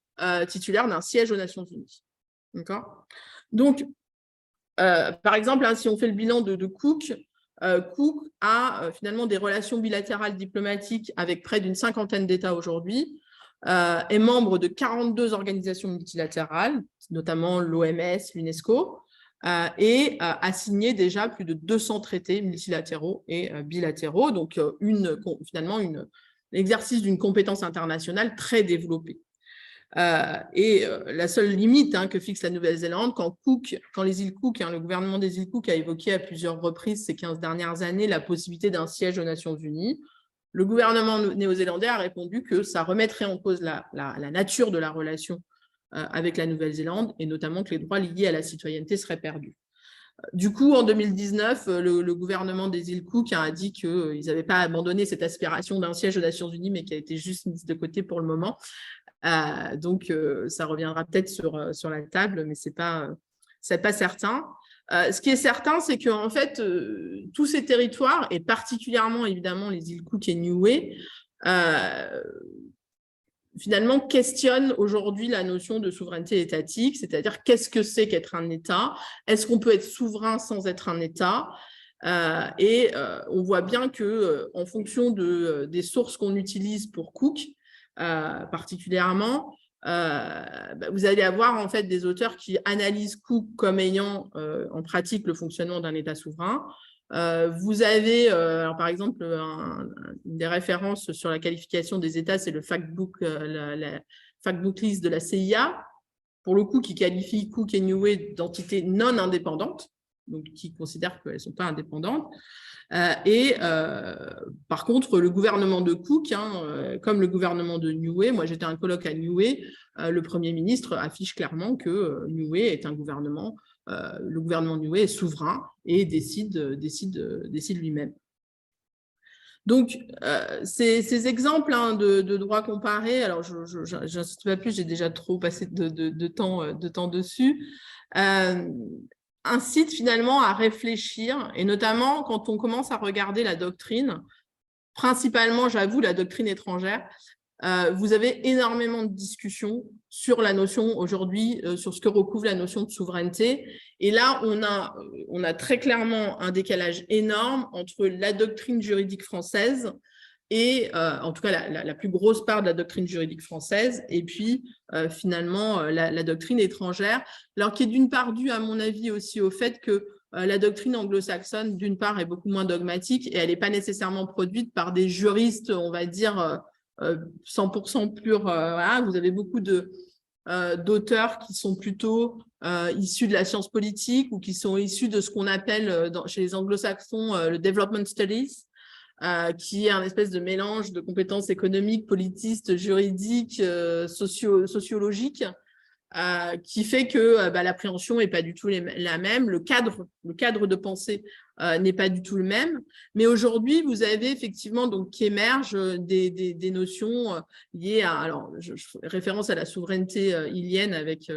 titulaires d'un siège aux Nations Unies. D'accord. Donc, par exemple, si on fait le bilan de Cook, Cook a finalement des relations bilatérales diplomatiques avec près d'une 50aine d'États aujourd'hui, est membre de 42 organisations multilatérales, notamment l'OMS, l'UNESCO, et a signé déjà plus de 200 traités multilatéraux et bilatéraux, donc finalement l'exercice d'une compétence internationale très développée. La seule limite que fixe la Nouvelle-Zélande, quand les îles Cook, le gouvernement des îles Cook a évoqué à plusieurs reprises ces 15 dernières années la possibilité d'un siège aux Nations Unies, le gouvernement néo-zélandais a répondu que ça remettrait en cause la nature de la relation avec la Nouvelle-Zélande et notamment que les droits liés à la citoyenneté seraient perdus. Du coup, en 2019, le gouvernement des îles Cook a dit qu'ils n'avaient pas abandonné cette aspiration d'un siège aux Nations Unies, mais qui a été juste mise de côté pour le moment. Donc, ça reviendra peut-être sur la table, mais c'est pas certain. Ce qui est certain, c'est qu'en fait, tous ces territoires, et particulièrement évidemment les îles Cook et Niue, finalement questionnent aujourd'hui la notion de souveraineté étatique, c'est-à-dire qu'est-ce que c'est qu'être un État? Est-ce qu'on peut être souverain sans être un État? On voit bien qu'en fonction des sources qu'on utilise pour Cook, particulièrement, vous allez avoir en fait des auteurs qui analysent Cook comme ayant en pratique le fonctionnement d'un État souverain. Vous avez, alors, par exemple, une des références sur la qualification des États, c'est le factbook, la factbook list de la CIA, pour le coup, qui qualifie Cook et Niue d'entités non indépendantes, donc qui considèrent qu'elles ne sont pas indépendantes. Par contre, le gouvernement de Cook, comme le gouvernement de Niue, moi j'étais à un colloque à Niue, le Premier ministre affiche clairement que Niue est un gouvernement, le gouvernement Niue est souverain et décide lui-même. Donc, ces exemples de droit comparé, alors je n'insiste pas plus, j'ai déjà trop passé de temps dessus, incite finalement à réfléchir, et notamment quand on commence à regarder la doctrine, principalement, j'avoue, la doctrine étrangère, vous avez énormément de discussions sur la notion aujourd'hui, sur ce que recouvre la notion de souveraineté. Et là, on a très clairement un décalage énorme entre la doctrine juridique française et, en tout cas, la plus grosse part de la doctrine juridique française, et puis, finalement, la doctrine étrangère, alors qui est d'une part due, à mon avis, aussi au fait que la doctrine anglo-saxonne, d'une part, est beaucoup moins dogmatique et elle n'est pas nécessairement produite par des juristes, on va dire, 100% pur. Voilà. Vous avez beaucoup d'auteurs qui sont plutôt issus de la science politique ou qui sont issus de ce qu'on appelle chez les anglo-saxons le development studies, qui est un espèce de mélange de compétences économiques, politistes, juridiques, sociologiques, qui fait que l'appréhension n'est pas du tout la même, le cadre de pensée n'est pas du tout le même. Mais aujourd'hui, vous avez effectivement donc, qui émergent des notions liées à, alors je fais référence à la souveraineté ilienne avec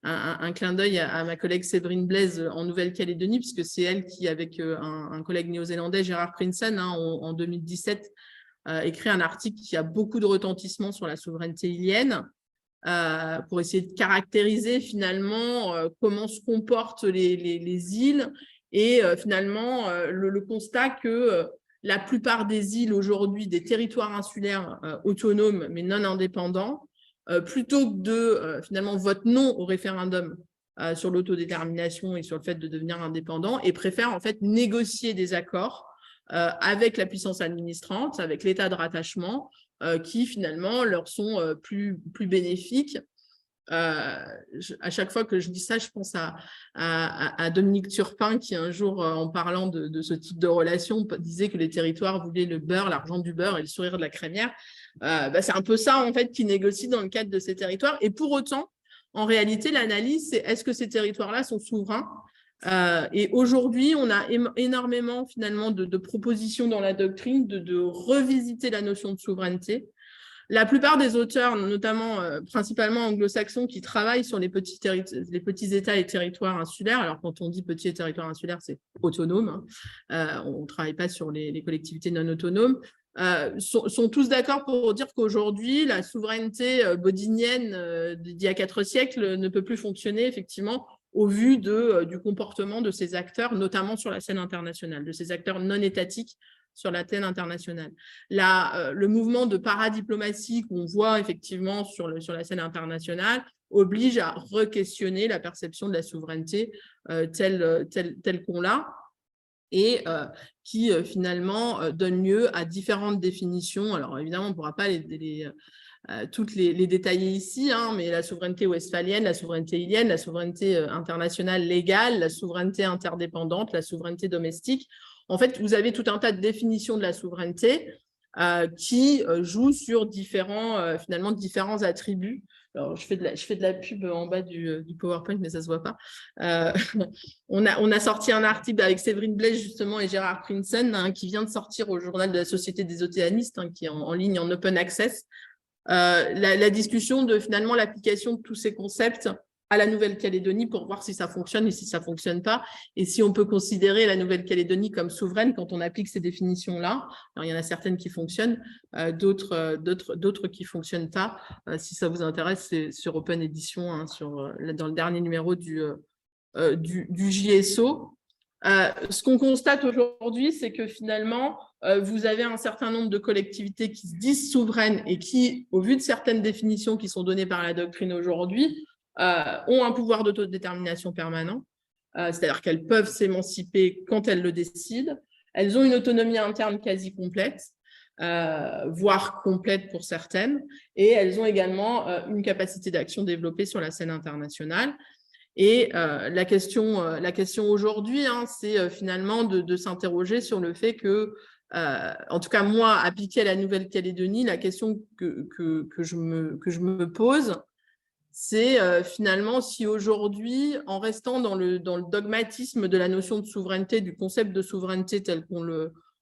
un clin d'œil à ma collègue Séverine Blaise en Nouvelle-Calédonie, puisque c'est elle qui, avec un collègue néo-zélandais, Gérard Prinsen, en 2017, écrit un article qui a beaucoup de retentissement sur la souveraineté ilienne, pour essayer de caractériser finalement comment se comportent les îles et finalement le constat que la plupart des îles aujourd'hui, des territoires insulaires autonomes mais non indépendants, plutôt que de finalement vote non au référendum sur l'autodétermination et sur le fait de devenir indépendant, et préfèrent en fait négocier des accords avec la puissance administrante, avec l'état de rattachement, qui finalement leur sont plus bénéfiques. À chaque fois que je dis ça, je pense à Dominique Turpin qui un jour, en parlant de ce type de relation, disait que les territoires voulaient le beurre, l'argent du beurre et le sourire de la crémière. C'est un peu ça en fait qui négocie dans le cadre de ces territoires. Et pour autant, en réalité, l'analyse, c'est est-ce que ces territoires-là sont souverains ? Et aujourd'hui, on a énormément finalement de propositions dans la doctrine de revisiter la notion de souveraineté. La plupart des auteurs, notamment principalement anglo-saxons, qui travaillent sur les petits États et territoires insulaires, alors quand on dit petits territoires insulaires, c'est autonome, on ne travaille pas sur les collectivités non autonomes, sont tous d'accord pour dire qu'aujourd'hui, la souveraineté bodinienne d'il y a 4 siècles ne peut plus fonctionner, effectivement, au vu du comportement de ces acteurs, notamment sur la scène internationale, de ces acteurs non étatiques sur la scène internationale. Le mouvement de paradiplomatie qu'on voit effectivement sur la scène internationale oblige à re-questionner la perception de la souveraineté telle qu'on l'a, et qui finalement donne lieu à différentes définitions. Alors évidemment, on ne pourra pas toutes les détailler ici, mais la souveraineté westphalienne, la souveraineté ilienne, la souveraineté internationale légale, la souveraineté interdépendante, la souveraineté domestique. En fait, vous avez tout un tas de définitions de la souveraineté qui jouent sur différents attributs. Alors, je fais de la pub en bas du PowerPoint, mais ça ne se voit pas. On a sorti un article avec Séverine Blaise, justement, et Gérard Prinsen, qui vient de sortir au journal de la Société des Océanistes, qui est en ligne en open access. La discussion de finalement l'application de tous ces concepts à la Nouvelle-Calédonie pour voir si ça fonctionne et si ça ne fonctionne pas, et si on peut considérer la Nouvelle-Calédonie comme souveraine quand on applique ces définitions-là. Alors, il y en a certaines qui fonctionnent, d'autres qui ne fonctionnent pas. Si ça vous intéresse, c'est sur Open Edition, dans le dernier numéro du JSO. Ce qu'on constate aujourd'hui, c'est que finalement, vous avez un certain nombre de collectivités qui se disent souveraines et qui, au vu de certaines définitions qui sont données par la doctrine aujourd'hui, ont un pouvoir d'autodétermination permanent, c'est-à-dire qu'elles peuvent s'émanciper quand elles le décident. Elles ont une autonomie interne quasi complète, voire complète pour certaines, et elles ont également une capacité d'action développée sur la scène internationale. Et la question aujourd'hui, c'est finalement de s'interroger sur le fait que, en tout cas moi, appliquée à la Nouvelle-Calédonie, la question que je me pose, c'est finalement si aujourd'hui, en restant dans le dogmatisme de la notion de souveraineté, du concept de souveraineté tel qu'on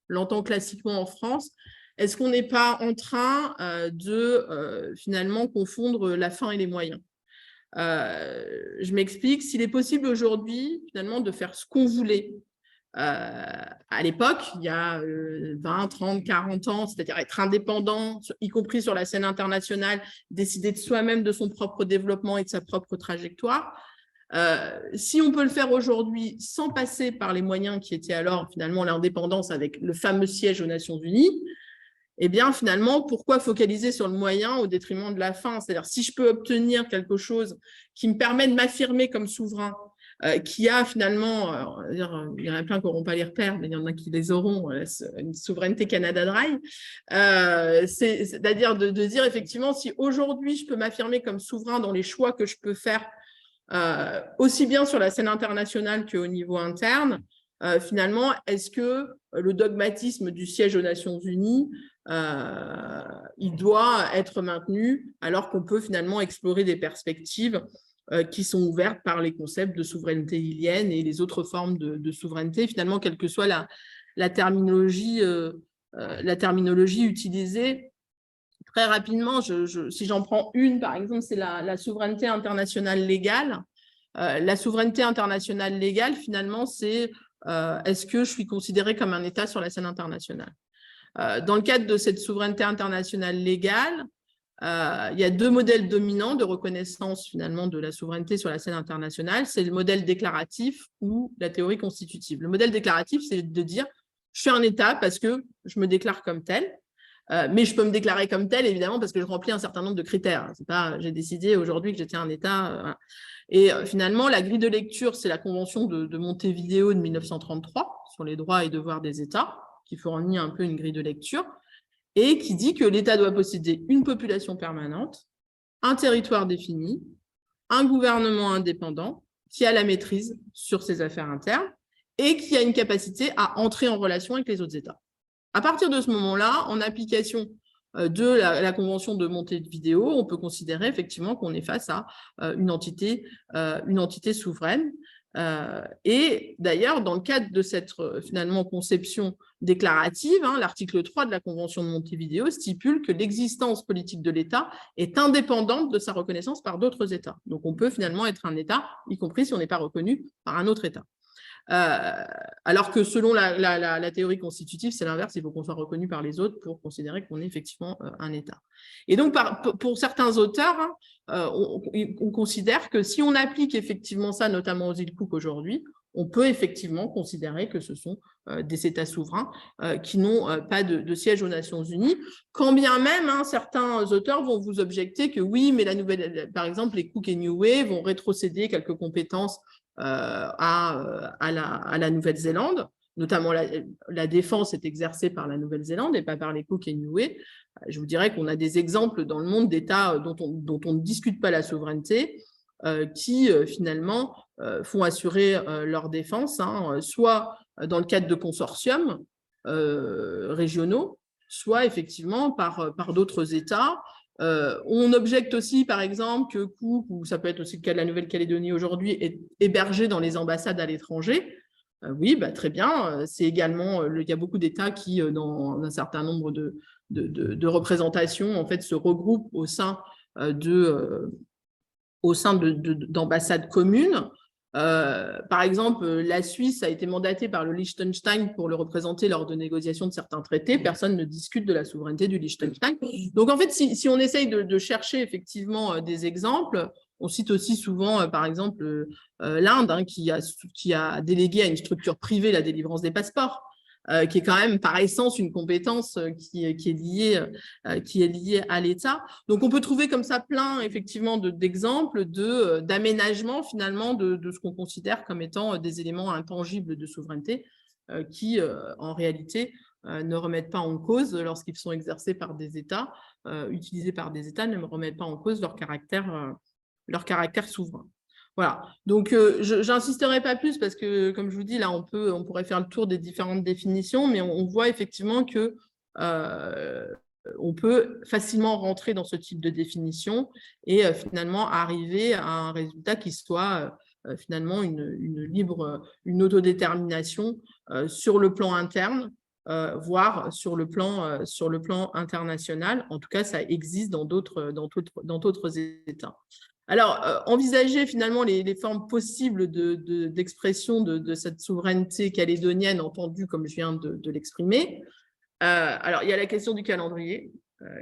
l'entend classiquement en France, est-ce qu'on n'est pas en train de finalement confondre la fin et les moyens? Je m'explique, s'il est possible aujourd'hui finalement de faire ce qu'on voulait à l'époque, il y a 20, 30, 40 ans, c'est-à-dire être indépendant, y compris sur la scène internationale, décider de soi-même de son propre développement et de sa propre trajectoire. Si on peut le faire aujourd'hui sans passer par les moyens qui étaient alors finalement l'indépendance avec le fameux siège aux Nations Unies, eh bien finalement, pourquoi focaliser sur le moyen au détriment de la fin? C'est-à-dire si je peux obtenir quelque chose qui me permet de m'affirmer comme souverain, qui a finalement, il y en a plein qui n'auront pas les repères, mais il y en a qui les auront, une souveraineté Canada Dry, c'est-à-dire de dire effectivement, si aujourd'hui je peux m'affirmer comme souverain dans les choix que je peux faire, aussi bien sur la scène internationale qu'au niveau interne, finalement, est-ce que le dogmatisme du siège aux Nations Unies, il doit être maintenu alors qu'on peut finalement explorer des perspectives qui sont ouvertes par les concepts de souveraineté ilienne et les autres formes de souveraineté, finalement, quelle que soit la terminologie utilisée. Très rapidement, si j'en prends une, par exemple, c'est la souveraineté internationale légale. La souveraineté internationale légale, finalement, c'est est-ce que je suis considérée comme un État sur la scène internationale? Dans le cadre de cette souveraineté internationale légale, il y a deux modèles dominants de reconnaissance finalement de la souveraineté sur la scène internationale. C'est le modèle déclaratif ou la théorie constitutive. Le modèle déclaratif, c'est de dire je suis un État parce que je me déclare comme tel, mais je peux me déclarer comme tel évidemment parce que je remplis un certain nombre de critères. C'est pas j'ai décidé aujourd'hui que j'étais un État. Voilà. Et finalement, la grille de lecture, c'est la convention de Montevideo de 1933 sur les droits et devoirs des États, qui fournit un peu une grille de lecture, et qui dit que l'État doit posséder une population permanente, un territoire défini, un gouvernement indépendant qui a la maîtrise sur ses affaires internes et qui a une capacité à entrer en relation avec les autres États. À partir de ce moment-là, en application de la convention de Montevideo, on peut considérer effectivement qu'on est face à une entité souveraine. Et d'ailleurs, dans le cadre de cette finalement conception déclarative, l'article 3 de la Convention de Montevideo stipule que l'existence politique de l'État est indépendante de sa reconnaissance par d'autres États. Donc on peut finalement être un État, y compris si on n'est pas reconnu par un autre État. Alors que selon la théorie constitutive, c'est l'inverse, il faut qu'on soit reconnu par les autres pour considérer qu'on est effectivement un État. Et donc, pour certains auteurs, on considère que si on applique effectivement ça, notamment aux îles Cook aujourd'hui, on peut effectivement considérer que ce sont des États souverains qui n'ont pas de siège aux Nations Unies, quand bien même certains auteurs vont vous objecter que oui, mais par exemple, les Cook et Niue vont rétrocéder quelques compétences à la Nouvelle-Zélande, notamment la défense est exercée par la Nouvelle-Zélande et pas par les Cook et Niue. Je vous dirais qu'on a des exemples dans le monde d'États dont on ne discute pas la souveraineté, qui finalement font assurer leur défense, soit dans le cadre de consortiums régionaux, soit effectivement par d'autres États. On objecte aussi, par exemple, que Cook, ou ça peut être aussi le cas de la Nouvelle-Calédonie aujourd'hui, est hébergé dans les ambassades à l'étranger. Oui, très bien. C'est également, il y a beaucoup d'États qui, dans un certain nombre de représentations, en fait, se regroupent au sein d'ambassades communes. Par exemple, la Suisse a été mandatée par le Liechtenstein pour le représenter lors de négociations de certains traités. Personne ne discute de la souveraineté du Liechtenstein. Donc, en fait, si on essaye de chercher effectivement des exemples, on cite aussi souvent, par exemple, l'Inde, qui a délégué à une structure privée la délivrance des passeports. qui est quand même par essence une compétence qui est liée à l'État. Donc, on peut trouver comme ça plein, effectivement, d'exemples d'aménagement, finalement, de ce qu'on considère comme étant des éléments intangibles de souveraineté qui, en réalité, ne remettent pas en cause, lorsqu'ils sont exercés par des États, utilisés par des États, ne remettent pas en cause leur caractère souverain. Voilà, donc je n'insisterai pas plus parce que, comme je vous dis, là, on pourrait faire le tour des différentes définitions, mais on voit effectivement que on peut facilement rentrer dans ce type de définition et finalement arriver à un résultat qui soit finalement une autodétermination sur le plan interne, voire sur le plan international. En tout cas, ça existe dans d'autres États. Alors, envisager finalement les formes possibles d'expression de cette souveraineté calédonienne entendue comme je viens de l'exprimer. Alors, il y a la question du calendrier,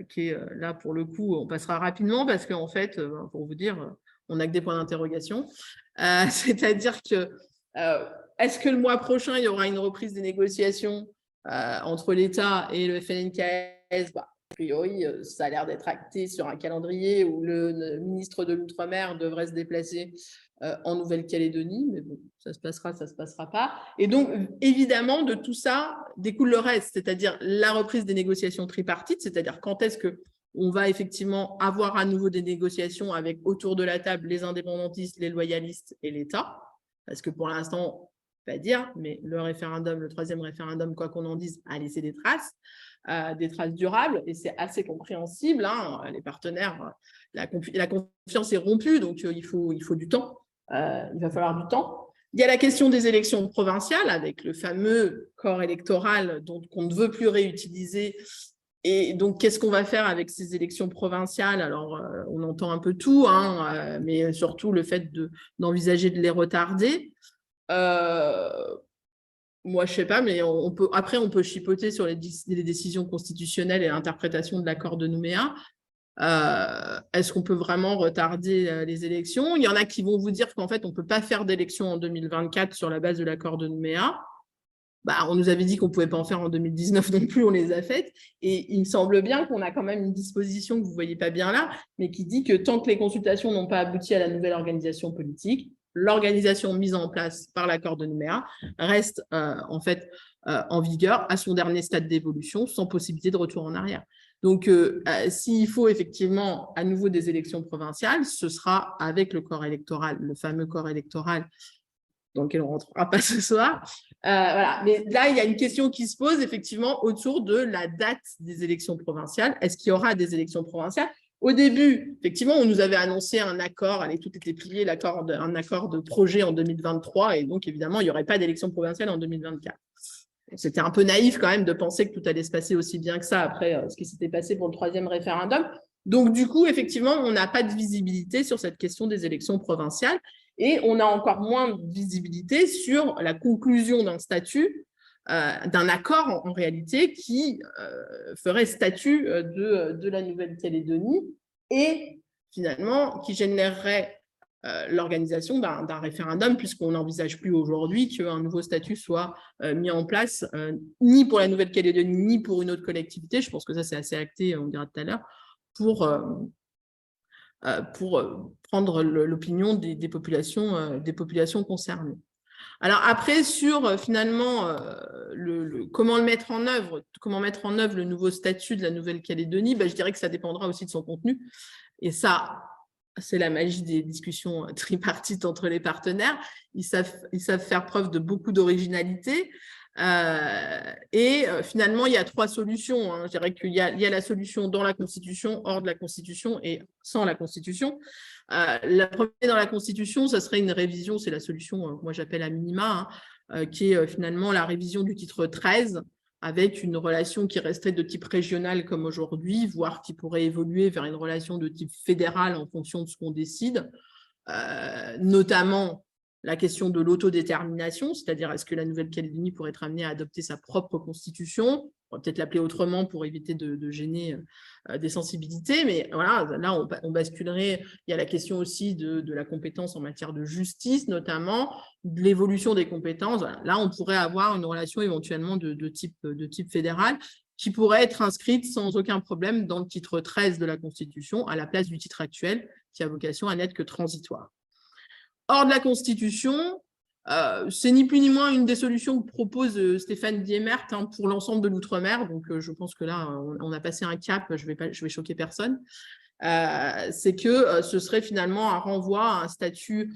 qui est là, pour le coup, on passera rapidement parce qu'en fait, pour vous dire, on n'a que des points d'interrogation. C'est-à-dire que, est-ce que le mois prochain, il y aura une reprise des négociations entre l'État et le FLNKS? A priori, ça a l'air d'être acté sur un calendrier où le ministre de l'Outre-mer devrait se déplacer en Nouvelle-Calédonie, mais bon, ça se passera pas. Et donc, évidemment, de tout ça découle le reste, c'est-à-dire la reprise des négociations tripartites, c'est-à-dire quand est-ce qu'on va effectivement avoir à nouveau des négociations avec autour de la table les indépendantistes, les loyalistes et l'État, parce que pour l'instant, pas dire, mais le troisième référendum, quoi qu'on en dise, a laissé des traces durables, et c'est assez compréhensible. Hein, les partenaires, la confiance est rompue, donc il faut du temps. Il va falloir du temps. Il y a la question des élections provinciales, avec le fameux corps électoral qu'on ne veut plus réutiliser. Et donc, qu'est-ce qu'on va faire avec ces élections provinciales? Alors, on entend un peu tout, hein, mais surtout le fait d'envisager de les retarder. Moi, je ne sais pas, mais après, on peut chipoter sur les décisions constitutionnelles et l'interprétation de l'accord de Nouméa. Est-ce qu'on peut vraiment retarder les élections? Il y en a qui vont vous dire qu'en fait, on ne peut pas faire d'élections en 2024 sur la base de l'accord de Nouméa. On nous avait dit qu'on ne pouvait pas en faire en 2019 non plus, on les a faites. Et il me semble bien qu'on a quand même une disposition que vous ne voyez pas bien là, mais qui dit que tant que les consultations n'ont pas abouti à la nouvelle organisation politique, l'organisation mise en place par l'accord de Nouméa reste en fait en vigueur à son dernier stade d'évolution, sans possibilité de retour en arrière. Donc, s'il faut effectivement à nouveau des élections provinciales, ce sera avec le corps électoral, le fameux corps électoral dans lequel on ne rentrera pas ce soir. Voilà. Mais là, il y a une question qui se pose effectivement autour de la date des élections provinciales. Est-ce qu'il y aura des élections provinciales? Au début, effectivement, on nous avait annoncé un accord, tout était plié, un accord de projet en 2023, et donc évidemment, il n'y aurait pas d'élections provinciales en 2024. C'était un peu naïf quand même de penser que tout allait se passer aussi bien que ça après ce qui s'était passé pour le troisième référendum. Donc du coup, effectivement, on n'a pas de visibilité sur cette question des élections provinciales, et on a encore moins de visibilité sur la conclusion d'un statut, d'un accord en réalité qui ferait statut de la Nouvelle-Calédonie et finalement qui générerait l'organisation d'un référendum, puisqu'on n'envisage plus aujourd'hui qu'un nouveau statut soit mis en place, ni pour la Nouvelle-Calédonie, ni pour une autre collectivité. Je pense que ça, c'est assez acté, on dira tout à l'heure, pour prendre l'opinion des populations concernées. Alors après, sur finalement comment mettre en œuvre le nouveau statut de la Nouvelle-Calédonie, je dirais que ça dépendra aussi de son contenu. Et ça, c'est la magie des discussions tripartites entre les partenaires. Ils savent faire preuve de beaucoup d'originalité. Finalement, il y a trois solutions. Hein. Je dirais qu'il y a la solution dans la Constitution, hors de la Constitution et sans la Constitution. La première dans la Constitution, ça serait une révision, c'est la solution, moi j'appelle à minima, qui est finalement la révision du titre 13, avec une relation qui resterait de type régional comme aujourd'hui, voire qui pourrait évoluer vers une relation de type fédéral en fonction de ce qu'on décide, notamment la question de l'autodétermination, c'est-à-dire est-ce que la Nouvelle-Calédonie pourrait être amenée à adopter sa propre constitution? On va peut-être l'appeler autrement pour éviter de gêner des sensibilités, mais voilà, là, on basculerait. Il y a la question aussi de la compétence en matière de justice, notamment, de l'évolution des compétences. Voilà. Là, on pourrait avoir une relation éventuellement de type fédéral qui pourrait être inscrite sans aucun problème dans le titre 13 de la Constitution, à la place du titre actuel, qui a vocation à n'être que transitoire. Hors de la Constitution, c'est ni plus ni moins une des solutions que propose Stéphane Diemert pour l'ensemble de l'outre-mer. Donc, je pense que là, on a passé un cap, je vais choquer personne. C'est que ce serait finalement un renvoi à un statut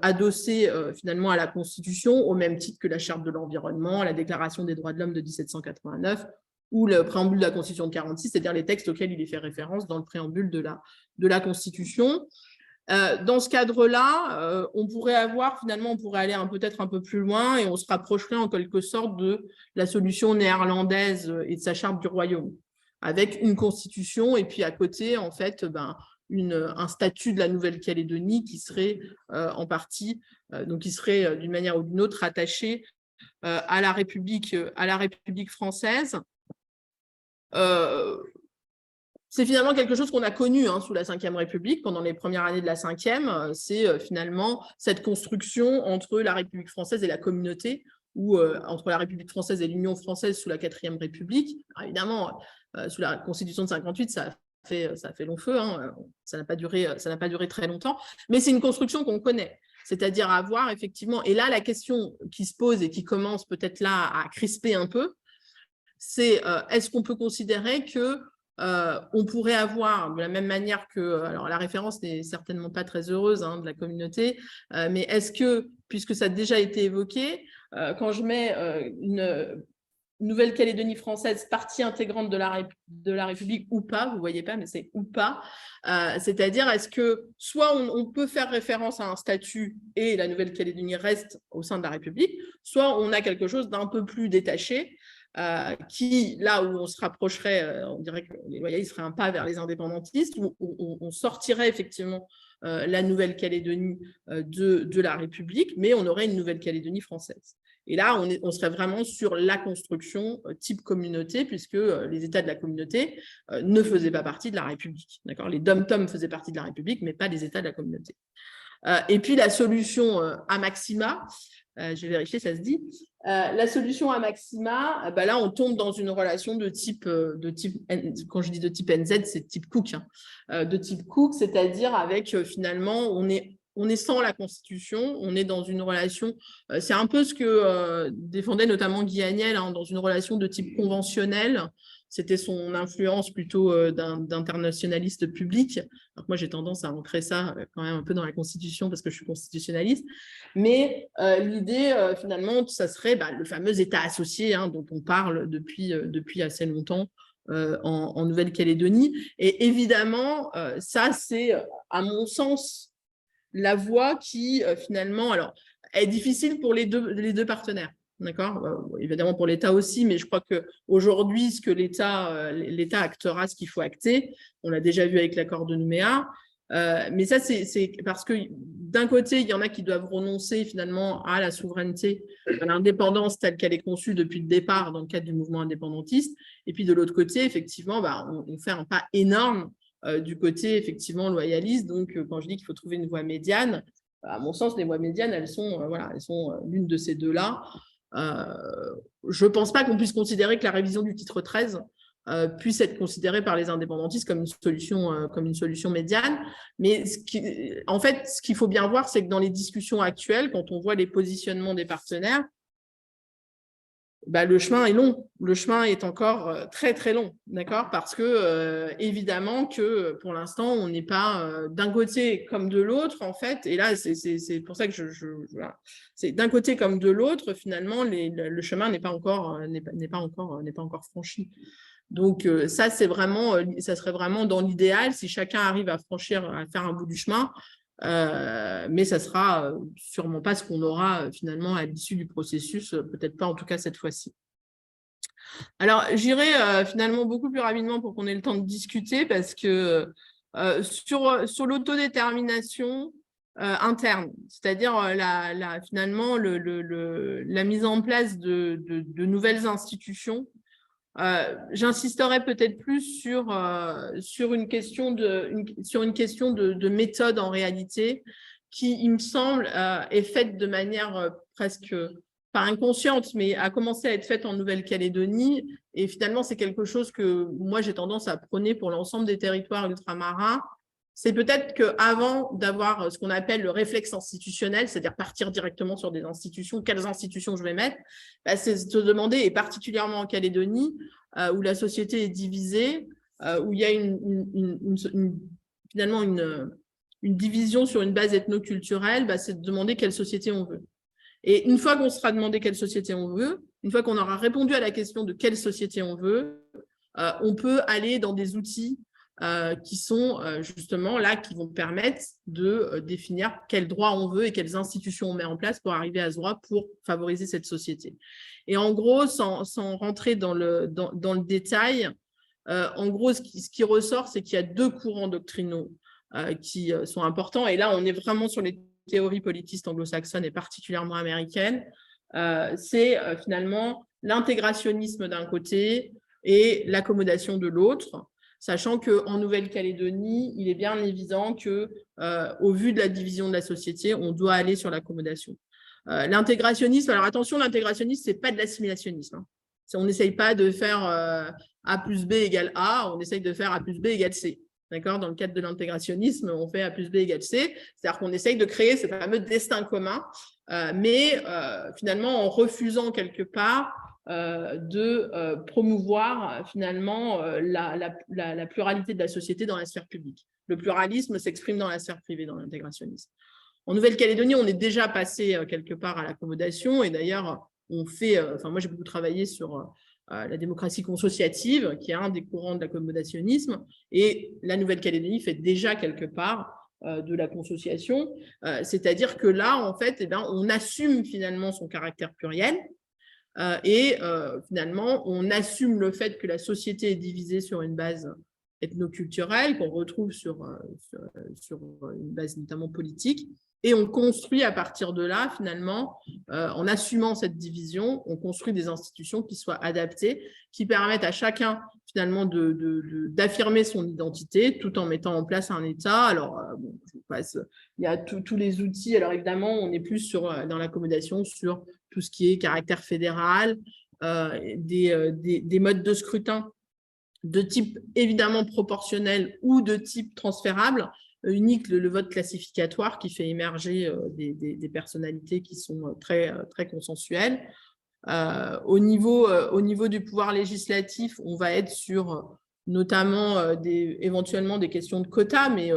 adossé finalement à la Constitution, au même titre que la Charte de l'environnement, la Déclaration des droits de l'homme de 1789 ou le préambule de la Constitution de 46, c'est-à-dire les textes auxquels il est fait référence dans le préambule de la Constitution. Dans ce cadre-là, on pourrait aller peut-être un peu plus loin et on se rapprocherait en quelque sorte de la solution néerlandaise et de sa charte du royaume, avec une constitution et puis à côté, en fait, un statut de la Nouvelle-Calédonie qui serait en partie, donc qui serait d'une manière ou d'une autre attaché à la République française. C'est finalement quelque chose qu'on a connu sous la Ve République, pendant les premières années de la Ve, c'est finalement cette construction entre la République française et la communauté, ou entre la République française et l'Union française sous la 4e République. Alors, évidemment, sous la Constitution de 58, ça a fait long feu, ça n'a pas duré très longtemps, mais c'est une construction qu'on connaît, c'est-à-dire avoir effectivement, et là la question qui se pose et qui commence peut-être là à crisper un peu, c'est est-ce qu'on peut considérer que on pourrait avoir, de la même manière que, alors la référence n'est certainement pas très heureuse de la communauté, mais est-ce que, puisque ça a déjà été évoqué, quand je mets une Nouvelle-Calédonie française partie intégrante de la République ou pas, vous ne voyez pas, mais c'est ou pas, c'est-à-dire est-ce que soit on peut faire référence à un statut et la Nouvelle-Calédonie reste au sein de la République, soit on a quelque chose d'un peu plus détaché, qui, là où on se rapprocherait, on dirait que les loyalistes seraient un pas vers les indépendantistes, où on sortirait effectivement la Nouvelle-Calédonie de la République, mais on aurait une Nouvelle-Calédonie française. Et là, on serait vraiment sur la construction type communauté, puisque les États de la communauté ne faisaient pas partie de la République. Les dom-tom faisaient partie de la République, mais pas les États de la communauté. Et puis la solution à maxima, je vais vérifier, ça se dit. La solution à maxima, là, on tombe dans une relation de type, quand je dis de type NZ, c'est de type Cook. De type Cook, c'est-à-dire avec, finalement, on est sans la Constitution, on est dans une relation, c'est un peu ce que défendait notamment Guy Haniel, dans une relation de type conventionnel. C'était son influence plutôt d'internationaliste public. Alors moi, j'ai tendance à ancrer ça quand même un peu dans la Constitution parce que je suis constitutionnaliste. Mais l'idée, finalement, ça serait le fameux État associé dont on parle depuis assez longtemps en Nouvelle-Calédonie. Et évidemment, ça, c'est, à mon sens, la voie qui, finalement, alors, est difficile pour les deux partenaires. D'accord, évidemment pour l'État aussi, mais je crois qu'aujourd'hui, ce que l'État actera ce qu'il faut acter, on l'a déjà vu avec l'accord de Nouméa, mais ça, c'est parce que d'un côté, il y en a qui doivent renoncer finalement à la souveraineté, à l'indépendance telle qu'elle est conçue depuis le départ dans le cadre du mouvement indépendantiste, et puis de l'autre côté, effectivement, on fait un pas énorme du côté effectivement loyaliste. Donc, quand je dis qu'il faut trouver une voie médiane, à mon sens, les voies médianes, elles sont l'une de ces deux-là. Je ne pense pas qu'on puisse considérer que la révision du titre 13 puisse être considérée par les indépendantistes comme une solution médiane. Mais en fait, ce qu'il faut bien voir, c'est que dans les discussions actuelles, quand on voit les positionnements des partenaires, le chemin est long. Le chemin est encore très, très long, d'accord ? Parce que, évidemment, que pour l'instant, on n'est pas d'un côté comme de l'autre, en fait. Et là, c'est pour ça que voilà. C'est d'un côté comme de l'autre, finalement, le chemin n'est pas encore franchi. Donc, ça serait vraiment dans l'idéal, si chacun arrive à faire un bout du chemin. Mais ça sera sûrement pas ce qu'on aura finalement à l'issue du processus, peut-être pas en tout cas cette fois-ci. Alors, j'irai finalement beaucoup plus rapidement pour qu'on ait le temps de discuter, parce que sur l'autodétermination, interne, c'est-à-dire finalement la mise en place de nouvelles institutions. J'insisterai peut-être plus sur une question de méthode en réalité qui, il me semble, est faite de manière presque pas inconsciente, mais a commencé à être faite en Nouvelle-Calédonie. Et finalement, c'est quelque chose que moi, j'ai tendance à prôner pour l'ensemble des territoires ultramarins. C'est peut-être qu'avant d'avoir ce qu'on appelle le réflexe institutionnel, c'est-à-dire partir directement sur des institutions, quelles institutions je vais mettre, c'est se demander, et particulièrement en Calédonie, où la société est divisée, où il y a finalement une division sur une base ethnoculturelle, c'est de demander quelle société on veut. Et une fois qu'on sera demandé quelle société on veut, une fois qu'on aura répondu à la question de quelle société on veut, on peut aller dans des outils qui sont justement là, qui vont permettre de définir quels droits on veut et quelles institutions on met en place pour arriver à ce droit pour favoriser cette société. Et en gros, sans rentrer dans le détail, en gros, ce qui ressort, c'est qu'il y a deux courants doctrinaux qui sont importants. Et là, on est vraiment sur les théories politistes anglo-saxonnes et particulièrement américaines. C'est finalement l'intégrationnisme d'un côté et l'accommodation de l'autre, sachant qu'en Nouvelle-Calédonie, il est bien évident qu'au vu de la division de la société, on doit aller sur l'accommodation. L'intégrationnisme, alors attention, l'intégrationnisme, ce n'est pas de l'assimilationnisme. Hein. On n'essaye pas de faire A plus B égale A, on essaye de faire A plus B égale C. Dans le cadre de l'intégrationnisme, on fait A plus B égale C, c'est-à-dire qu'on essaye de créer ce fameux destin commun, mais finalement en refusant quelque part de promouvoir finalement la pluralité de la société dans la sphère publique. Le pluralisme s'exprime dans la sphère privée, dans l'intégrationnisme. En Nouvelle-Calédonie, on est déjà passé quelque part à l'accommodation, et d'ailleurs, on fait, moi j'ai beaucoup travaillé sur la démocratie consociative, qui est un des courants de l'accommodationnisme, et la Nouvelle-Calédonie fait déjà quelque part de la consociation, c'est-à-dire que là, en fait, on assume finalement son caractère pluriel, et finalement, on assume le fait que la société est divisée sur une base ethnoculturelle, qu'on retrouve sur une base notamment politique, et on construit à partir de là, finalement, en assumant cette division, on construit des institutions qui soient adaptées, qui permettent à chacun, finalement, d'affirmer son identité, tout en mettant en place un État. Alors, il y a tous les outils. Alors, évidemment, on est plus dans l'accommodation sur tout ce qui est caractère fédéral, des modes de scrutin de type évidemment proportionnel ou de type transférable, unique le vote classificatoire qui fait émerger des personnalités qui sont très, très consensuelles. Au niveau du pouvoir législatif, on va être sur notamment éventuellement des questions de quotas, mais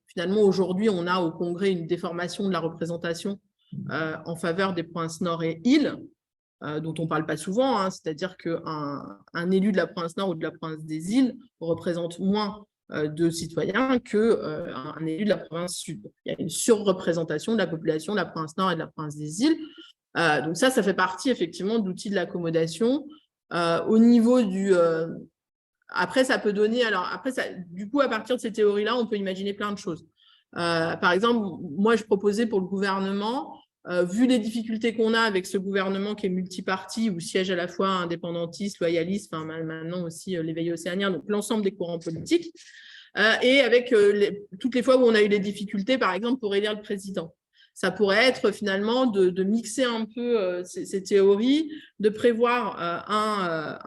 finalement aujourd'hui on a au Congrès une déformation de la représentation en faveur des provinces Nord et Îles, dont on ne parle pas souvent, hein, c'est-à-dire qu'un élu de la province Nord ou de la province des Îles représente moins de citoyens qu'un élu de la province Sud. Il y a une surreprésentation de la population de la province Nord et de la province des Îles. Donc ça fait partie effectivement d'outils de l'accommodation. Au niveau du... après, ça peut donner... Alors, après, du coup, à partir de ces théories-là, on peut imaginer plein de choses. Par exemple, moi, je proposais pour le gouvernement... vu les difficultés qu'on a avec ce gouvernement qui est multiparti, où siègent à la fois indépendantistes, loyalistes, maintenant aussi l'éveil océanien, donc l'ensemble des courants politiques, et avec toutes les fois où on a eu des difficultés, par exemple, pour élire le président. Ça pourrait être finalement de mixer un peu ces théories, de prévoir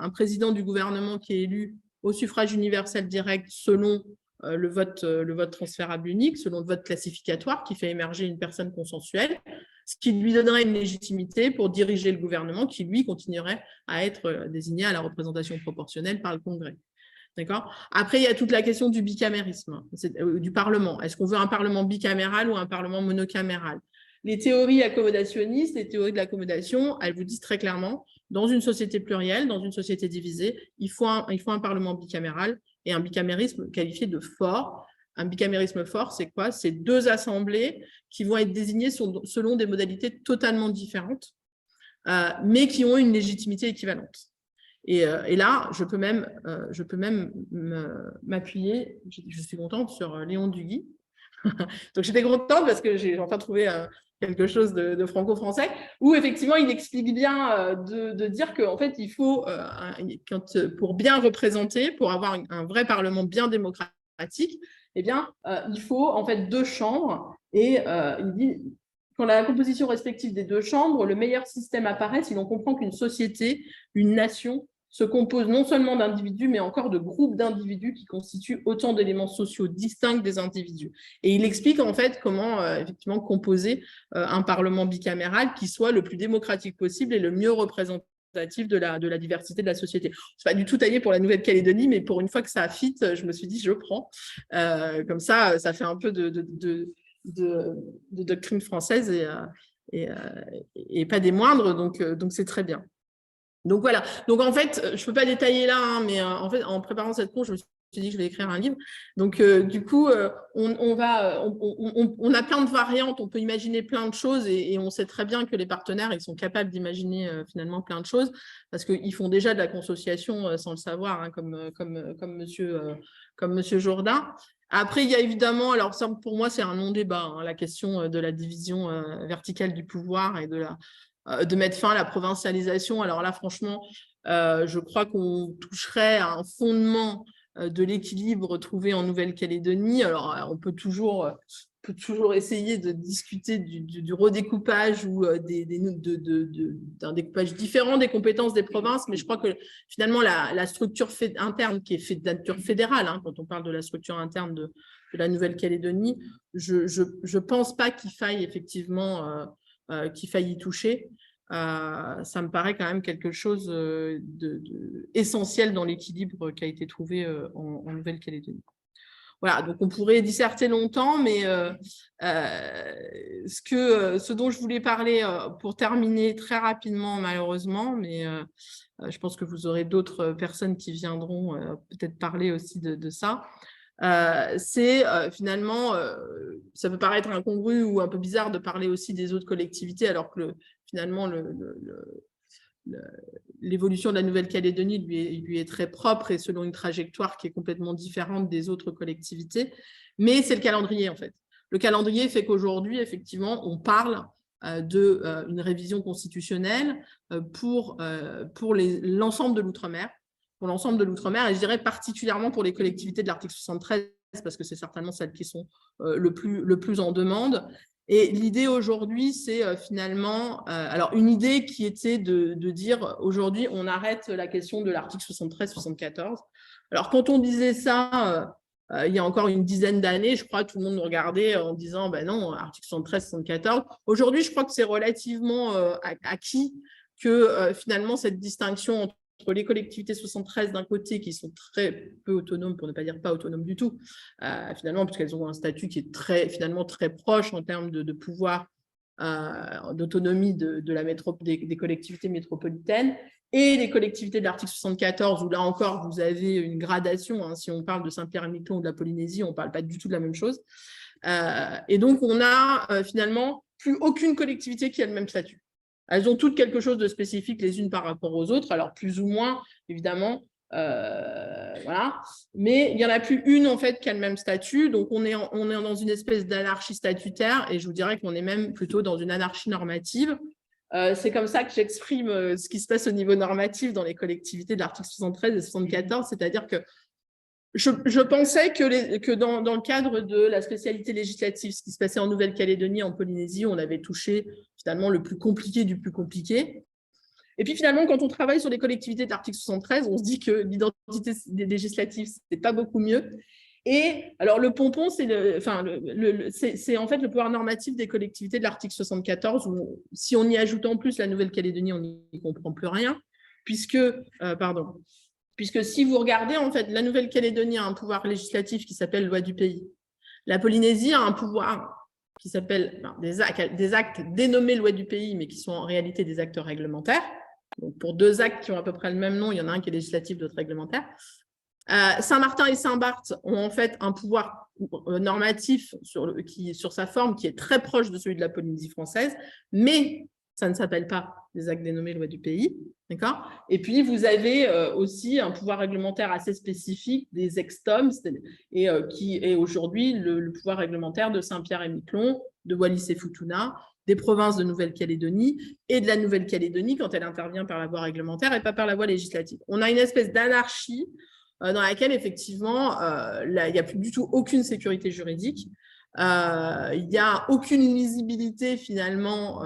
un président du gouvernement qui est élu au suffrage universel direct selon le vote transférable unique, selon le vote classificatoire qui fait émerger une personne consensuelle, ce qui lui donnerait une légitimité pour diriger le gouvernement qui, lui, continuerait à être désigné à la représentation proportionnelle par le Congrès. D'accord ? Après, il y a toute la question du bicamérisme, du Parlement. Est-ce qu'on veut un Parlement bicaméral ou un Parlement monocaméral ? Les théories accommodationnistes, les théories de l'accommodation, elles vous disent très clairement, dans une société plurielle, dans une société divisée, il faut un Parlement bicaméral et un bicamérisme qualifié de fort. Un bicamérisme fort, c'est quoi? C'est deux assemblées qui vont être désignées selon des modalités totalement différentes, mais qui ont une légitimité équivalente. Et là, je peux même m'appuyer, je suis contente, sur Léon Duguy, Donc, j'étais contente parce que j'ai enfin trouvé quelque chose de franco-français où, effectivement, il explique bien de dire qu'en fait, il faut, pour bien représenter, pour avoir un vrai Parlement bien démocratique, eh bien, il faut en fait 2 chambres. Et il dit, quand la composition respective des 2 chambres, le meilleur système apparaît si l'on comprend qu'une société, une nation, se compose non seulement d'individus, mais encore de groupes d'individus qui constituent autant d'éléments sociaux distincts des individus. Et il explique en fait comment effectivement composer un parlement bicaméral qui soit le plus démocratique possible et le mieux représentatif de la diversité de la société. C'est pas du tout taillé pour la Nouvelle-Calédonie, mais pour une fois que ça fit, je me suis dit je prends. Comme ça fait un peu de doctrine française et pas des moindres, donc c'est très bien. Donc voilà, donc en fait, je ne peux pas détailler là, hein, mais en fait, en préparant cette cour, je me suis dit que je vais écrire un livre. Donc du coup, on a plein de variantes, on peut imaginer plein de choses et on sait très bien que les partenaires, ils sont capables d'imaginer finalement plein de choses parce qu'ils font déjà de la consociation sans le savoir, hein, comme monsieur Jourdain. Après, il y a évidemment, alors ça, pour moi, c'est un non-débat, hein, la question de la division verticale du pouvoir et de mettre fin à la provincialisation. Alors là, franchement, je crois qu'on toucherait à un fondement de l'équilibre trouvé en Nouvelle-Calédonie. Alors, on peut toujours essayer de discuter du redécoupage ou d'un découpage différent des compétences des provinces, mais je crois que finalement, la structure interne qui est de nature fédérale, hein, quand on parle de la structure interne de la Nouvelle-Calédonie, je ne pense pas qu'il faille effectivement qu'il faille y toucher. Ça me paraît quand même quelque chose d'essentiel dans l'équilibre qui a été trouvé en Nouvelle-Calédonie. Voilà, donc on pourrait disserter longtemps, mais ce dont je voulais parler pour terminer très rapidement, malheureusement, mais je pense que vous aurez d'autres personnes qui viendront peut-être parler aussi de ça. C'est finalement, ça peut paraître incongru ou un peu bizarre de parler aussi des autres collectivités, alors que finalement, l'évolution de la Nouvelle-Calédonie lui est très propre et selon une trajectoire qui est complètement différente des autres collectivités. Mais c'est le calendrier, en fait. Le calendrier fait qu'aujourd'hui, effectivement, on parle d'une révision constitutionnelle pour l'ensemble de l'outre-mer. Pour l'ensemble de l'outre-mer, et je dirais particulièrement pour les collectivités de l'article 73, parce que c'est certainement celles qui sont le plus en demande. Et l'idée aujourd'hui, c'est finalement, alors une idée qui était de dire aujourd'hui, on arrête la question de l'article 73-74. Alors quand on disait ça, il y a encore une dizaine d'années, je crois que tout le monde nous regardait en disant, ben non, article 73-74. Aujourd'hui, je crois que c'est relativement acquis que finalement cette distinction entre les collectivités 73 d'un côté qui sont très peu autonomes, pour ne pas dire pas autonomes du tout, finalement, puisqu'elles ont un statut qui est finalement très proche en termes de pouvoir d'autonomie des collectivités métropolitaines, et les collectivités de l'article 74, où là encore, vous avez une gradation, hein, si on parle de Saint-Pierre-et-Miquelon ou de la Polynésie, on ne parle pas du tout de la même chose. Et donc, on a finalement plus aucune collectivité qui a le même statut. Elles ont toutes quelque chose de spécifique les unes par rapport aux autres, alors plus ou moins, évidemment, voilà. Mais il n'y en a plus une, en fait, qui a le même statut. Donc, on est dans une espèce d'anarchie statutaire et je vous dirais qu'on est même plutôt dans une anarchie normative. C'est comme ça que j'exprime ce qui se passe au niveau normatif dans les collectivités de l'article 73 et 74, c'est-à-dire que je pensais que dans le cadre de la spécialité législative, ce qui se passait en Nouvelle-Calédonie, en Polynésie, on avait touché finalement le plus compliqué du plus compliqué. Et puis finalement, quand on travaille sur les collectivités de l'article 73, on se dit que l'identité législative, ce n'est pas beaucoup mieux. Et alors le pompon, c'est en fait le pouvoir normatif des collectivités de l'article 74, où si on y ajoute en plus la Nouvelle-Calédonie, on n'y comprend plus rien, puisque si vous regardez, en fait, la Nouvelle-Calédonie a un pouvoir législatif qui s'appelle loi du pays. La Polynésie a un pouvoir qui s'appelle des actes dénommés loi du pays, mais qui sont en réalité des actes réglementaires. Donc, pour 2 actes qui ont à peu près le même nom, il y en a un qui est législatif, l'autre réglementaire. Saint-Martin et Saint-Barth ont en fait un pouvoir normatif sur sa forme qui est très proche de celui de la Polynésie française, mais Ça ne s'appelle pas des actes dénommés loi du pays. D'accord ? Et puis, vous avez aussi un pouvoir réglementaire assez spécifique des ex-TOM, qui est aujourd'hui le pouvoir réglementaire de Saint-Pierre-et-Miquelon, de Wallis-et-Futuna, des provinces de Nouvelle-Calédonie et de la Nouvelle-Calédonie quand elle intervient par la voie réglementaire et pas par la voie législative. On a une espèce d'anarchie dans laquelle, effectivement, il n'y a plus du tout aucune sécurité juridique. Il n'y a aucune lisibilité, finalement,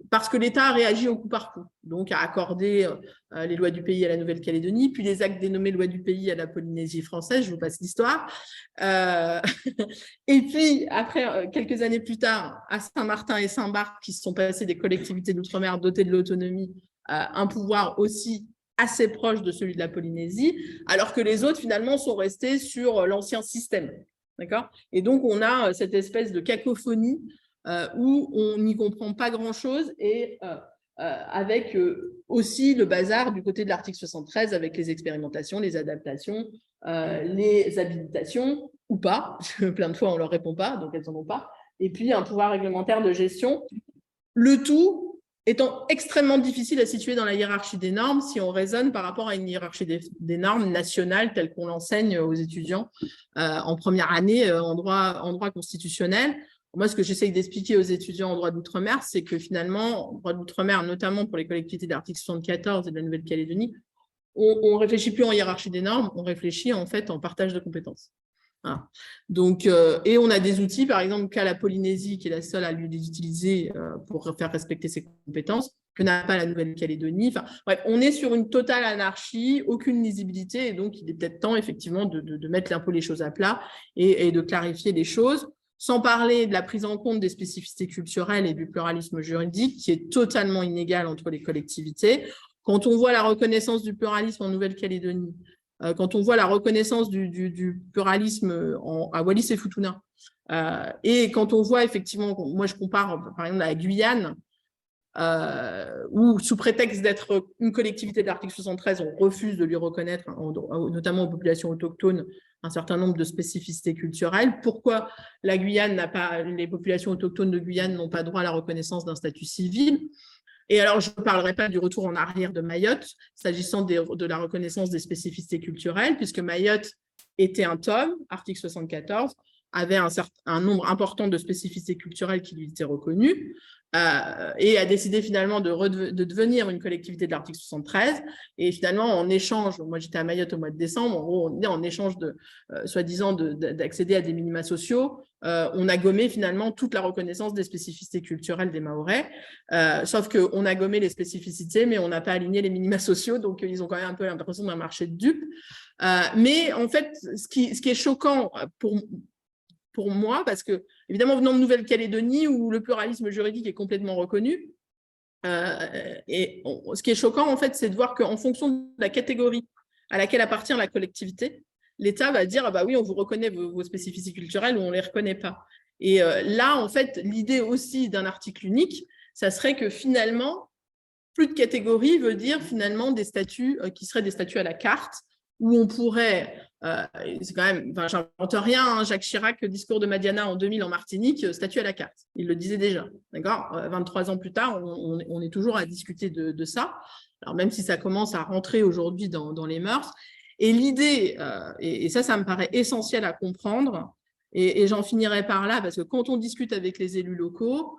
parce que l'État a réagi au coup par coup, donc a accordé les lois du pays à la Nouvelle-Calédonie, puis les actes dénommés lois du pays à la Polynésie française, je vous passe l'histoire. Et puis, après, quelques années plus tard, à Saint-Martin et Saint-Barth, qui se sont passées des collectivités d'outre-mer dotées de l'autonomie, un pouvoir aussi assez proche de celui de la Polynésie, alors que les autres, finalement, sont restés sur l'ancien système. D'accord ? Et donc, on a cette espèce de cacophonie où on n'y comprend pas grand-chose et avec aussi le bazar du côté de l'article 73 avec les expérimentations, les adaptations, les habilitations ou pas. Plein de fois, on ne leur répond pas, donc elles n'en ont pas. Et puis, un pouvoir réglementaire de gestion. Le tout étant extrêmement difficile à situer dans la hiérarchie des normes si on raisonne par rapport à une hiérarchie des normes nationales telle qu'on l'enseigne aux étudiants en première année en droit constitutionnel. Moi, ce que j'essaye d'expliquer aux étudiants en droit d'outre-mer, c'est que finalement, en droit d'outre-mer, notamment pour les collectivités de l'article 74 et de la Nouvelle-Calédonie, on ne réfléchit plus en hiérarchie des normes, on réfléchit en fait en partage de compétences. Voilà. Donc, et on a des outils, par exemple, qu'à la Polynésie, qui est la seule à les utiliser pour faire respecter ses compétences, que n'a pas la Nouvelle-Calédonie. Enfin, bref, on est sur une totale anarchie, aucune lisibilité, et donc il est peut-être temps, effectivement, de mettre un peu les choses à plat et de clarifier les choses. Sans parler de la prise en compte des spécificités culturelles et du pluralisme juridique qui est totalement inégal entre les collectivités. Quand on voit la reconnaissance du pluralisme en Nouvelle-Calédonie, quand on voit la reconnaissance du pluralisme à Wallis-et-Futuna, et quand on voit effectivement, moi je compare par exemple à la Guyane, où sous prétexte d'être une collectivité de l'article 73, on refuse de lui reconnaître, notamment aux populations autochtones, un certain nombre de spécificités culturelles. Pourquoi la Guyane n'a pas, les populations autochtones de Guyane n'ont pas droit à la reconnaissance d'un statut civil? Et alors, je ne parlerai pas du retour en arrière de Mayotte, s'agissant de la reconnaissance des spécificités culturelles, puisque Mayotte était un TOM, article 74, avait un nombre important de spécificités culturelles qui lui étaient reconnues, et a décidé finalement de devenir une collectivité de l'article 73. Et finalement, en échange, moi j'étais à Mayotte au mois de décembre, en gros, en échange soi-disant d'accéder à des minima sociaux, on a gommé finalement toute la reconnaissance des spécificités culturelles des Mahorais, sauf qu'on a gommé les spécificités, mais on n'a pas aligné les minima sociaux, donc ils ont quand même un peu l'impression d'un marché de dupes. Mais en fait, ce qui est choquant pour moi, parce que, évidemment, venant de Nouvelle-Calédonie, où le pluralisme juridique est complètement reconnu, ce qui est choquant, en fait, c'est de voir qu'en fonction de la catégorie à laquelle appartient la collectivité, l'État va dire, ah bah oui, on vous reconnaît vos spécificités culturelles ou on ne les reconnaît pas. Et là, en fait, l'idée aussi d'un article unique, ça serait que finalement, plus de catégories veut dire finalement des statuts qui seraient des statuts à la carte, où on pourrait, c'est quand même, enfin, j'invente rien, hein, Jacques Chirac, discours de Madiana en 2000 en Martinique, statut à la carte. Il le disait déjà, d'accord ? 23 ans plus tard, on est toujours à discuter de ça, alors même si ça commence à rentrer aujourd'hui dans les mœurs. Et l'idée, et ça me paraît essentiel à comprendre, et j'en finirai par là, parce que quand on discute avec les élus locaux,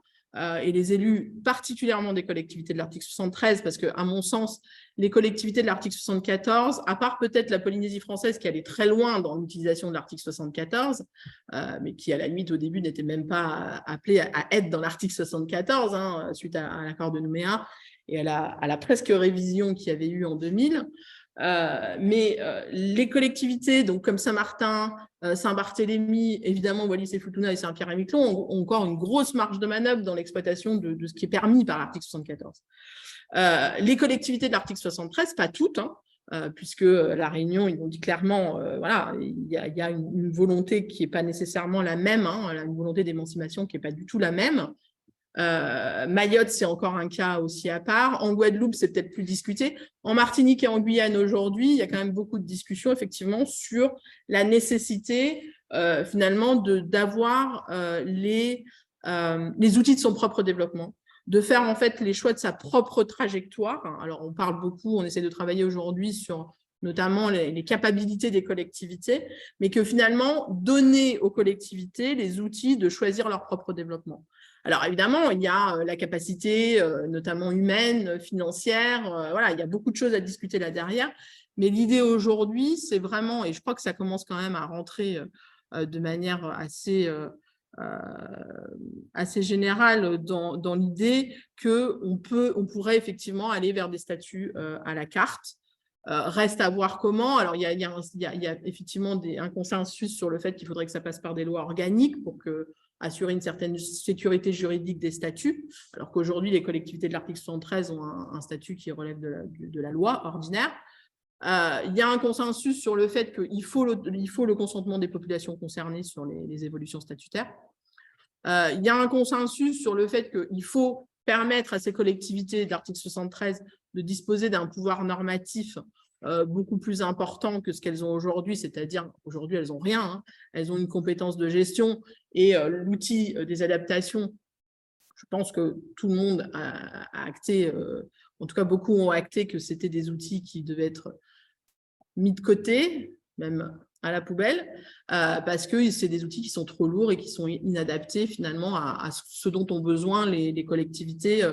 et les élus particulièrement des collectivités de l'article 73, parce qu'à mon sens, les collectivités de l'article 74, à part peut-être la Polynésie française qui allait très loin dans l'utilisation de l'article 74, mais qui à la limite au début n'était même pas appelée à être dans l'article 74, hein, suite à l'accord de Nouméa et à la presque révision qu'il y avait eu en 2000. Mais les collectivités, donc comme Saint-Martin, Saint-Barthélemy, évidemment Wallis-et-Futuna et Saint-Pierre-et-Miquelon, ont encore une grosse marge de manœuvre dans l'exploitation de ce qui est permis par l'article 74. Les collectivités de l'article 73, pas toutes, hein, puisque la Réunion, ils ont dit clairement, voilà, il y a une volonté qui n'est pas nécessairement la même, hein, une volonté d'émancipation qui n'est pas du tout la même. Mayotte, c'est encore un cas aussi à part. En Guadeloupe, c'est peut-être plus discuté. En Martinique et en Guyane aujourd'hui, il y a quand même beaucoup de discussions effectivement sur la nécessité finalement d'avoir les outils de son propre développement, de faire en fait les choix de sa propre trajectoire. Alors, on parle beaucoup, on essaie de travailler aujourd'hui sur notamment les capacités des collectivités, mais que finalement, donner aux collectivités les outils de choisir leur propre développement. Alors, évidemment, il y a la capacité, notamment humaine, financière, voilà, il y a beaucoup de choses à discuter là derrière, mais l'idée aujourd'hui, c'est vraiment, et je crois que ça commence quand même à rentrer de manière assez générale dans l'idée qu'on pourrait effectivement aller vers des statuts à la carte. Reste à voir comment. Alors, il y a effectivement un consensus sur le fait qu'il faudrait que ça passe par des lois organiques pour assurer une certaine sécurité juridique des statuts, alors qu'aujourd'hui, les collectivités de l'article 73 ont un statut qui relève de la loi ordinaire. Il y a un consensus sur le fait qu'il faut le consentement des populations concernées sur les évolutions statutaires. Il y a un consensus sur le fait qu'il faut permettre à ces collectivités de l'article 73 de disposer d'un pouvoir normatif beaucoup plus important que ce qu'elles ont aujourd'hui, c'est-à-dire aujourd'hui elles n'ont rien, hein. Elles ont une compétence de gestion et l'outil des adaptations. Je pense que tout le monde a acté, en tout cas beaucoup ont acté que c'était des outils qui devaient être mis de côté, même à la poubelle, parce que c'est des outils qui sont trop lourds et qui sont inadaptés finalement à ce dont ont besoin les collectivités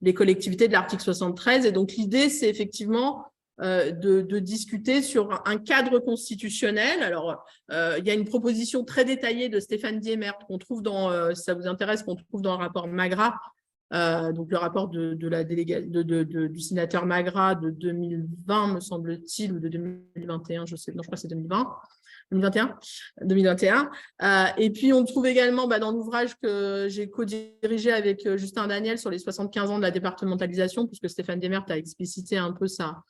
de l'article 73. Et donc l'idée, c'est effectivement de discuter sur un cadre constitutionnel. Alors, il y a une proposition très détaillée de Stéphane Diemert qu'on trouve si ça vous intéresse, qu'on trouve dans le rapport Magras, donc le rapport du sénateur Magras de 2020, me semble-t-il, ou de 2021, je sais, non, je crois que c'est 2021. Et puis, on trouve également dans l'ouvrage que j'ai co-dirigé avec Justin Daniel sur les 75 ans de la départementalisation, puisque Stéphane Diemert a explicité un peu sa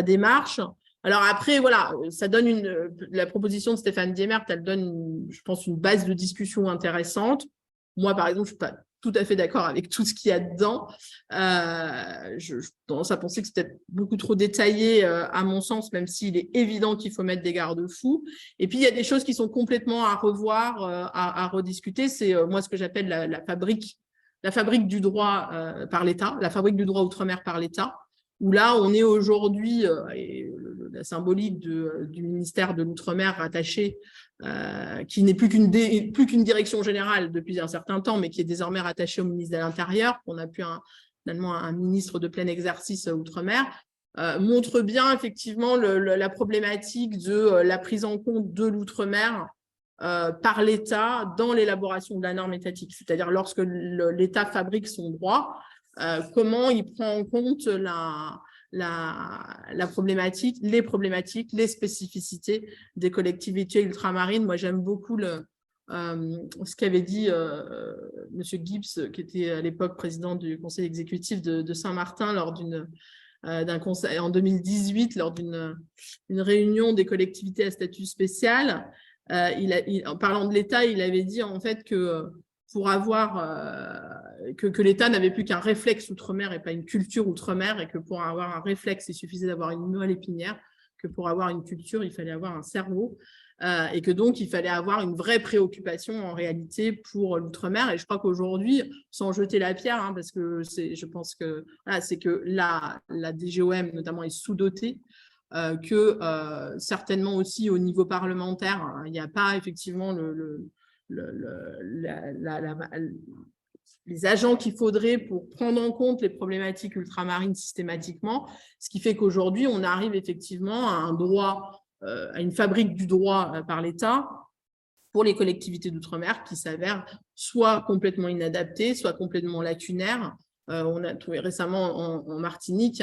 démarche. Alors après, voilà, ça donne la proposition de Stéphane Diemert, elle donne, je pense, une base de discussion intéressante. Moi, par exemple, je ne suis pas tout à fait d'accord avec tout ce qu'il y a dedans. Je tendance à penser que c'est peut-être beaucoup trop détaillé à mon sens, même s'il est évident qu'il faut mettre des garde-fous. Et puis, il y a des choses qui sont complètement à revoir, à rediscuter. C'est moi ce que j'appelle la fabrique du droit par l'État, la fabrique du droit outre-mer par l'État, où là, on est aujourd'hui, la symbolique du ministère de l'Outre-mer rattaché, qui n'est plus qu'une direction générale depuis un certain temps, mais qui est désormais rattachée au ministre de l'Intérieur, qu'on a pu finalement un ministre de plein exercice Outre-mer, montre bien effectivement la problématique de la prise en compte de l'Outre-mer par l'État dans l'élaboration de la norme étatique. C'est-à-dire lorsque l'État fabrique son droit, comment il prend en compte les problématiques, les spécificités des collectivités ultramarines. Moi, j'aime beaucoup ce qu'avait dit M. Gibbs, qui était à l'époque président du conseil exécutif de Saint-Martin lors d'un conseil en 2018, lors d'une réunion des collectivités à statut spécial. En parlant de l'État, il avait dit en fait que pour que l'État n'avait plus qu'un réflexe outre-mer et pas une culture outre-mer, et que pour avoir un réflexe, il suffisait d'avoir une moelle épinière, que pour avoir une culture, il fallait avoir un cerveau, et que donc il fallait avoir une vraie préoccupation en réalité pour l'outre-mer. Et je crois qu'aujourd'hui, sans jeter la pierre, hein, parce que je pense que c'est que la DGOM notamment est sous-dotée, que certainement aussi au niveau parlementaire, hein, il n'y a pas effectivement les agents qu'il faudrait pour prendre en compte les problématiques ultramarines systématiquement, ce qui fait qu'aujourd'hui, on arrive effectivement à un droit, à une fabrique du droit par l'État pour les collectivités d'outre-mer qui s'avère soit complètement inadaptée, soit complètement lacunaire. On a trouvé récemment en Martinique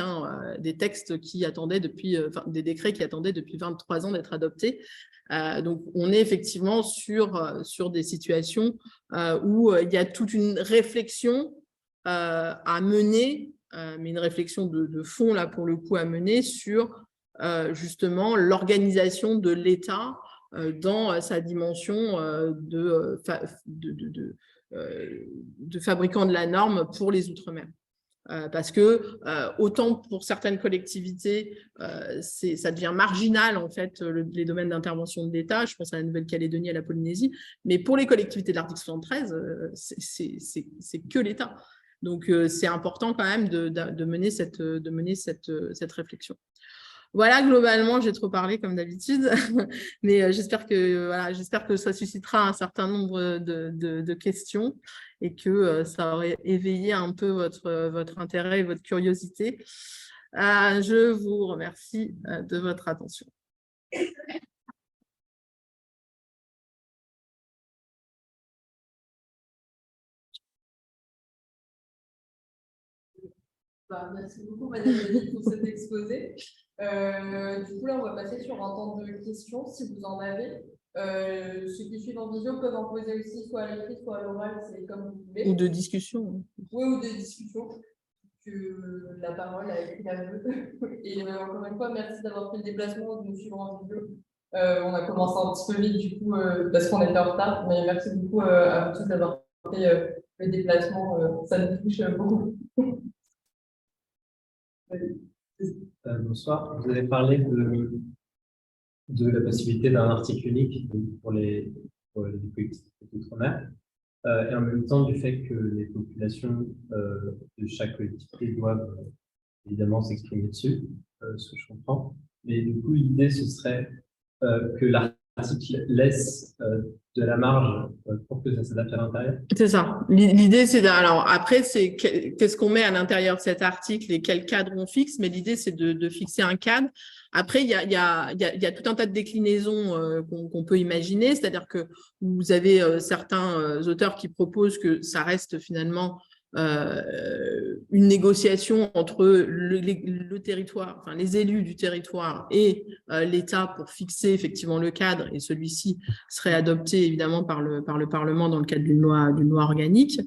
des textes qui attendaient des décrets qui attendaient depuis 23 ans d'être adoptés. Donc, on est effectivement sur des situations où il y a toute une réflexion à mener, mais une réflexion de fond, là, pour le coup, à mener sur justement l'organisation de l'État dans sa dimension de fabricant de la norme pour les Outre-mer. Parce que autant pour certaines collectivités, ça devient marginal en fait les domaines d'intervention de l'État, je pense à la Nouvelle-Calédonie, à la Polynésie, mais pour les collectivités de l'article 73, c'est que l'État. Donc, c'est important quand même de mener cette réflexion. Voilà, globalement, j'ai trop parlé comme d'habitude, mais j'espère que ça suscitera un certain nombre de questions et que ça aurait éveillé un peu votre intérêt et votre curiosité. Je vous remercie de votre attention.
Merci beaucoup, Madame David, pour cet exposé. Du coup, là, on va passer sur un temps de questions, si vous en avez. Ceux qui suivent en visio peuvent en poser aussi, soit à l'écrit, soit à l'oral, c'est comme vous voulez.
Ou de discussion.
Oui, ou de discussion. Que la parole a été à vous. Et encore une fois, merci d'avoir fait le déplacement, de nous suivre en vidéo. On a commencé un petit peu vite, du coup, parce qu'on était en retard. Mais merci beaucoup à vous tous d'avoir fait le déplacement. Ça nous touche beaucoup.
Bonsoir. Vous avez parlé de la possibilité d'un article unique pour les collectivités d'outre-mer. Et en même temps du fait que les populations de chaque collectivité doivent évidemment s'exprimer dessus, ce que je comprends. Mais du coup, l'idée, ce serait que l'article laisse de la marge pour que ça s'adapte à l'intérieur.
C'est ça. L'idée, c'est alors après, c'est qu'est-ce qu'on met à l'intérieur de cet article et quel cadre on fixe, mais l'idée, c'est de fixer un cadre. Après, il y a tout un tas de déclinaisons qu'on peut imaginer, c'est-à-dire que vous avez certains auteurs qui proposent que ça reste finalement une négociation entre le territoire, enfin les élus du territoire et l'État pour fixer effectivement le cadre, et celui-ci serait adopté évidemment par le Parlement dans le cadre d'une loi organique.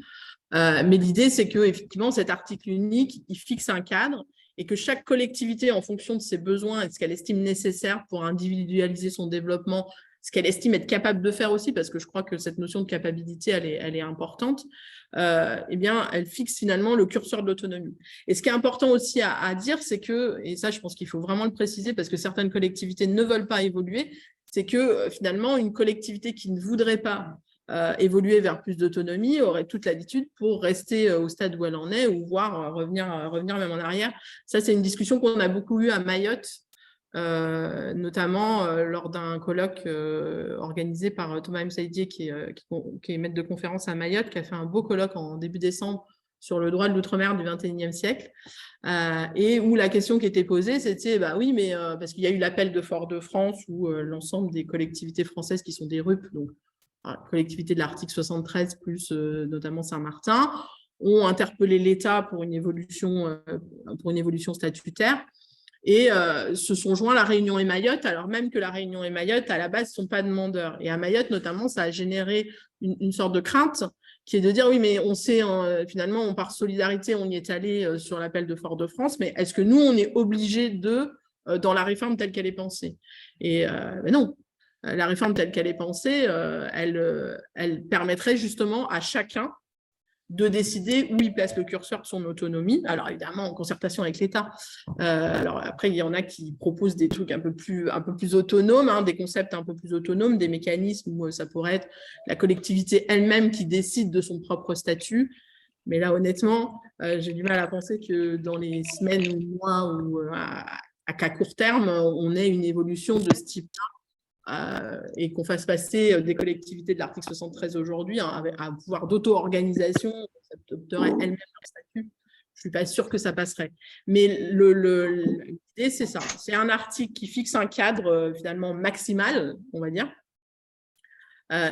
Mais l'idée, c'est que effectivement cet article unique, il fixe un cadre et que chaque collectivité, en fonction de ses besoins et de ce qu'elle estime nécessaire pour individualiser son développement, ce qu'elle estime être capable de faire aussi, parce que je crois que cette notion de capacité, elle est importante, eh bien, elle fixe finalement le curseur de l'autonomie. Et ce qui est important aussi à dire, c'est que, et ça, je pense qu'il faut vraiment le préciser, parce que certaines collectivités ne veulent pas évoluer, c'est que finalement, une collectivité qui ne voudrait pas évoluer vers plus d'autonomie aurait toute latitude pour rester au stade où elle en est, ou voire revenir même en arrière. Ça, c'est une discussion qu'on a beaucoup eue à Mayotte, notamment lors d'un colloque organisé par Thomas M. Saïdier, qui est maître de conférence à Mayotte, qui a fait un beau colloque en début décembre sur le droit de l'outre-mer du XXIe siècle, et où la question qui était posée, c'était, bah oui, mais parce qu'il y a eu l'appel de Fort-de-France, où l'ensemble des collectivités françaises qui sont des RUP, donc collectivités de l'article 73, plus notamment Saint-Martin, ont interpellé l'État pour une évolution statutaire, et se sont joints à la Réunion et Mayotte, alors même que la Réunion et Mayotte, à la base, ne sont pas demandeurs. Et à Mayotte, notamment, ça a généré une sorte de crainte qui est de dire, oui, mais on sait, finalement, par solidarité, on y est allé sur l'appel de Fort-de-France, mais est-ce que nous, on est obligé dans la réforme telle qu'elle est pensée? Et mais non, la réforme telle qu'elle est pensée, elle permettrait justement à chacun de décider où il place le curseur de son autonomie. Alors évidemment, en concertation avec l'État. Alors après, il y en a qui proposent des trucs un peu plus autonomes, des concepts un peu plus autonomes, des mécanismes où ça pourrait être la collectivité elle-même qui décide de son propre statut. Mais là, honnêtement, j'ai du mal à penser que dans les semaines ou mois ou qu'à court terme, on ait une évolution de ce type-là. Et qu'on fasse passer des collectivités de l'article 73 aujourd'hui à un pouvoir d'auto-organisation, ça adopterait elle-même leur statut. Je ne suis pas sûre que ça passerait. Mais l'idée, c'est ça. C'est un article qui fixe un cadre finalement maximal, on va dire,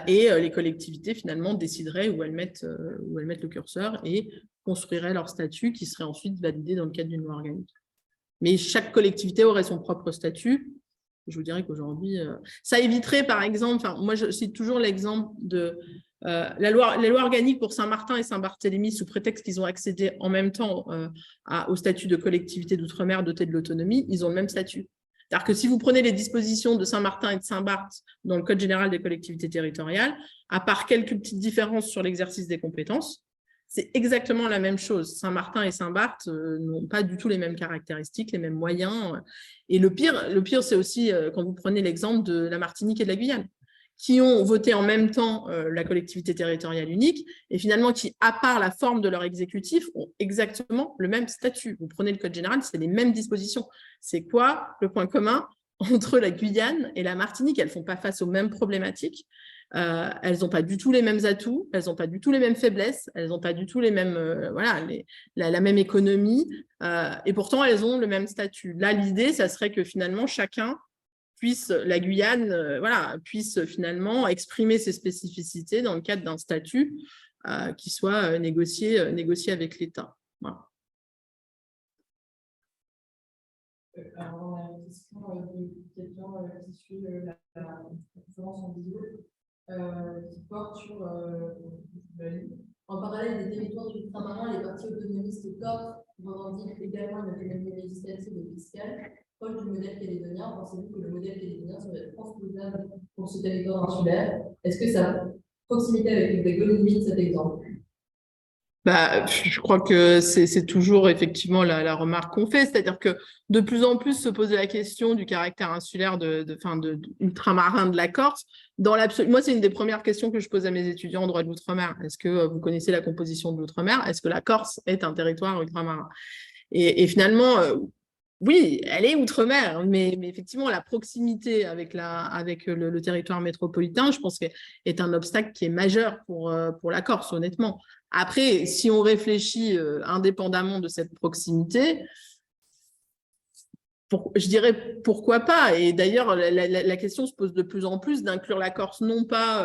et les collectivités finalement décideraient où elles mettent le curseur et construiraient leur statut qui serait ensuite validé dans le cadre d'une loi organique. Mais chaque collectivité aurait son propre statut. Je vous dirais qu'aujourd'hui, ça éviterait, par exemple, moi je cite toujours l'exemple de les lois organiques pour Saint-Martin et Saint-Barthélemy, sous prétexte qu'ils ont accédé en même temps au statut de collectivité d'outre-mer dotée de l'autonomie, ils ont le même statut. C'est-à-dire que si vous prenez les dispositions de Saint-Martin et de Saint-Barth dans le Code général des collectivités territoriales, à part quelques petites différences sur l'exercice des compétences, c'est exactement la même chose. Saint-Martin et Saint-Barth n'ont pas du tout les mêmes caractéristiques, les mêmes moyens. Et le pire, c'est aussi quand vous prenez l'exemple de la Martinique et de la Guyane, qui ont voté en même temps la collectivité territoriale unique et finalement qui, à part la forme de leur exécutif, ont exactement le même statut. Vous prenez le Code général, c'est les mêmes dispositions. C'est quoi le point commun entre la Guyane et la Martinique? Elles ne font pas face aux mêmes problématiques. Elles n'ont pas du tout les mêmes atouts, elles n'ont pas du tout les mêmes faiblesses, elles n'ont pas du tout les mêmes, la même économie, et pourtant elles ont le même statut. Là, l'idée, ça serait que finalement chacun puisse, la Guyane, puisse finalement exprimer ses spécificités dans le cadre d'un statut qui soit négocié avec l'État. Voilà.
Alors, on a une question de quelqu'un qui suit la conférence en vidéo qui porte sur en parallèle des territoires ultramarins, les partis autonomistes corses revendiquent également une autonomie législative et fiscale proche du modèle calédonien. Pensez-vous que le modèle calédonien serait transposable pour ce territoire insulaire? Est-ce que sa proximité avec le Gabon limite cet exemple?
Je crois que c'est toujours effectivement la remarque qu'on fait, c'est-à-dire que de plus en plus se poser la question du caractère insulaire ultramarin de la Corse. Moi, c'est une des premières questions que je pose à mes étudiants en droit de l'outre-mer. Est-ce que vous connaissez la composition de l'outre-mer? Est-ce que la Corse est un territoire ultramarin? Et finalement, oui, elle est outre-mer, mais effectivement, la proximité avec le territoire métropolitain, je pense est un obstacle qui est majeur pour la Corse, honnêtement. Après, si on réfléchit indépendamment de cette proximité, je dirais pourquoi pas. Et d'ailleurs, la question se pose de plus en plus d'inclure la Corse, non pas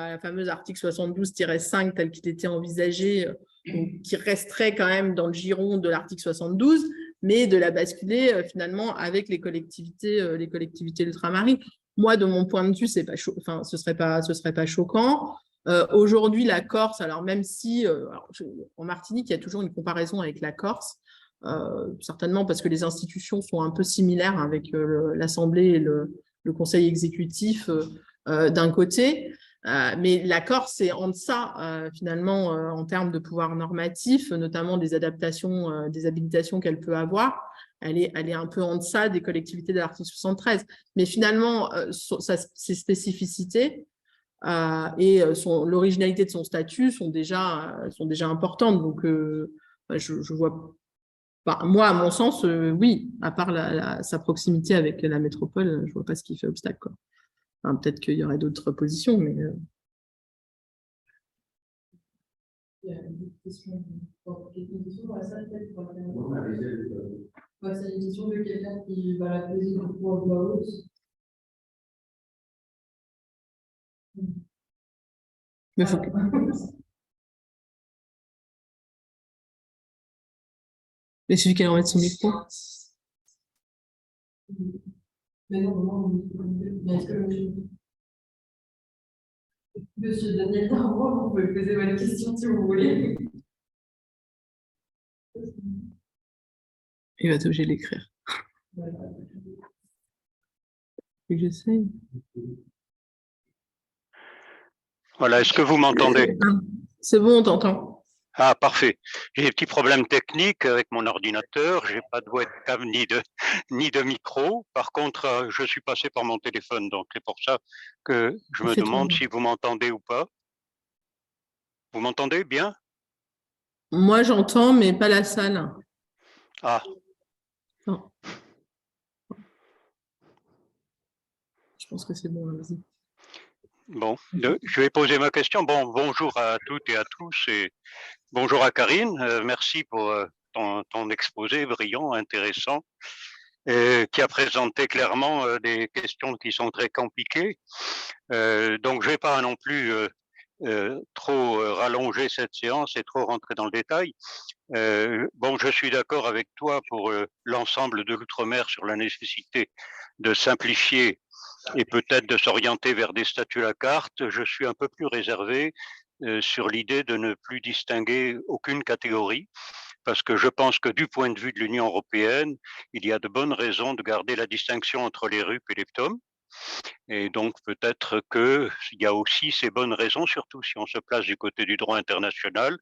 à la fameuse article 72-5 tel qu'il était envisagé, qui resterait quand même dans le giron de l'article 72, mais de la basculer finalement avec les collectivités ultramarines. Moi, de mon point de vue, ce serait pas choquant. Aujourd'hui, la Corse, alors même si en Martinique, il y a toujours une comparaison avec la Corse, certainement parce que les institutions sont un peu similaires avec l'Assemblée et le Conseil exécutif d'un côté, mais la Corse est en deçà finalement en termes de pouvoir normatif, notamment des adaptations, des habilitations qu'elle peut avoir. Elle est un peu en deçà des collectivités de l'article 73. Mais finalement, ses spécificités et l'originalité de son statut sont déjà importantes. Donc, je vois pas. Moi, à mon sens, oui, à part sa proximité avec la métropole, je ne vois pas ce qui fait obstacle, quoi. Enfin, peut-être qu'il y aurait d'autres positions, mais...
Il y a une question c'est une question de quelqu'un qui va la poser du coup en voix haute.
Mais faut il suffit qu'elle remette son micro.
Mais non, mais est-ce que Monsieur Daniel Darbois, vous pouvez poser votre question si vous voulez.
Il va être obligé de l'écrire. J'essaye.
Voilà, est-ce que vous m'entendez?
C'est bon, on t'entend.
Ah, parfait. J'ai des petits problèmes techniques avec mon ordinateur. J'ai pas de webcam ni de micro. Par contre, je suis passé par mon téléphone, donc c'est pour ça que je me demande si vous m'entendez ou pas. Vous m'entendez bien?
Moi, j'entends, mais pas la salle.
Ah.
Non. Je pense que c'est bon, vas-y.
Bon, je vais poser ma question. Bon, bonjour à toutes et à tous et bonjour à Karine. Merci pour ton exposé brillant, intéressant, qui a présenté clairement des questions qui sont très compliquées. Donc, je ne vais pas non plus trop rallonger cette séance et trop rentrer dans le détail. Bon, je suis d'accord avec toi pour l'ensemble de l'outre-mer sur la nécessité de simplifier et peut-être de s'orienter vers des statuts à la carte. Je suis un peu plus réservé sur l'idée de ne plus distinguer aucune catégorie, parce que je pense que du point de vue de l'Union européenne, il y a de bonnes raisons de garder la distinction entre les RUP et les PTOM. Et donc peut-être qu'il y a aussi ces bonnes raisons, surtout si on se place du côté du droit international,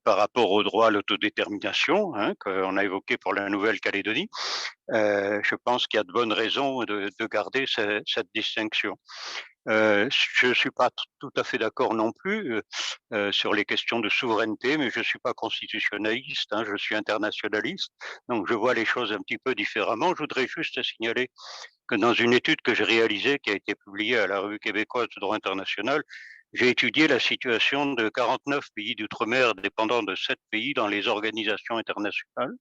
par rapport au droit à l'autodétermination, hein, qu'on a évoqué pour la Nouvelle-Calédonie. Je pense qu'il y a de bonnes raisons de garder cette distinction. Je ne suis pas tout à fait d'accord non plus sur les questions de souveraineté, mais je ne suis pas constitutionnaliste, hein, je suis internationaliste, donc je vois les choses un petit peu différemment. Je voudrais juste signaler que dans une étude que j'ai réalisée, qui a été publiée à la Revue québécoise de droit international, j'ai étudié la situation de 49 pays d'outre-mer dépendant de 7 pays dans les organisations internationales.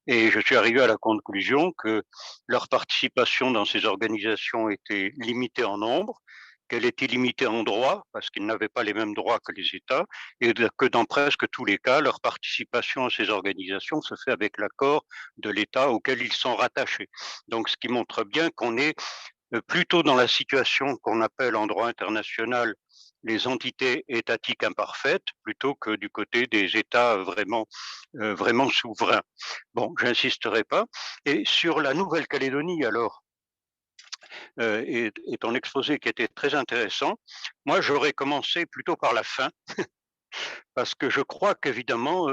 Et je suis arrivé à la conclusion que leur participation dans ces organisations était limitée en nombre, qu'elle était limitée en droit, parce qu'ils n'avaient pas les mêmes droits que les États, et que dans presque tous les cas, leur participation à ces organisations se fait avec l'accord de l'État auquel ils sont rattachés. Donc, ce qui montre bien qu'on est plutôt dans la situation qu'on appelle en droit international les entités étatiques imparfaites, plutôt que du côté des États vraiment souverains. Bon, j'insisterai pas. Et sur la Nouvelle-Calédonie, alors, et ton exposé qui était très intéressant, moi j'aurais commencé plutôt par la fin, parce que je crois qu'évidemment,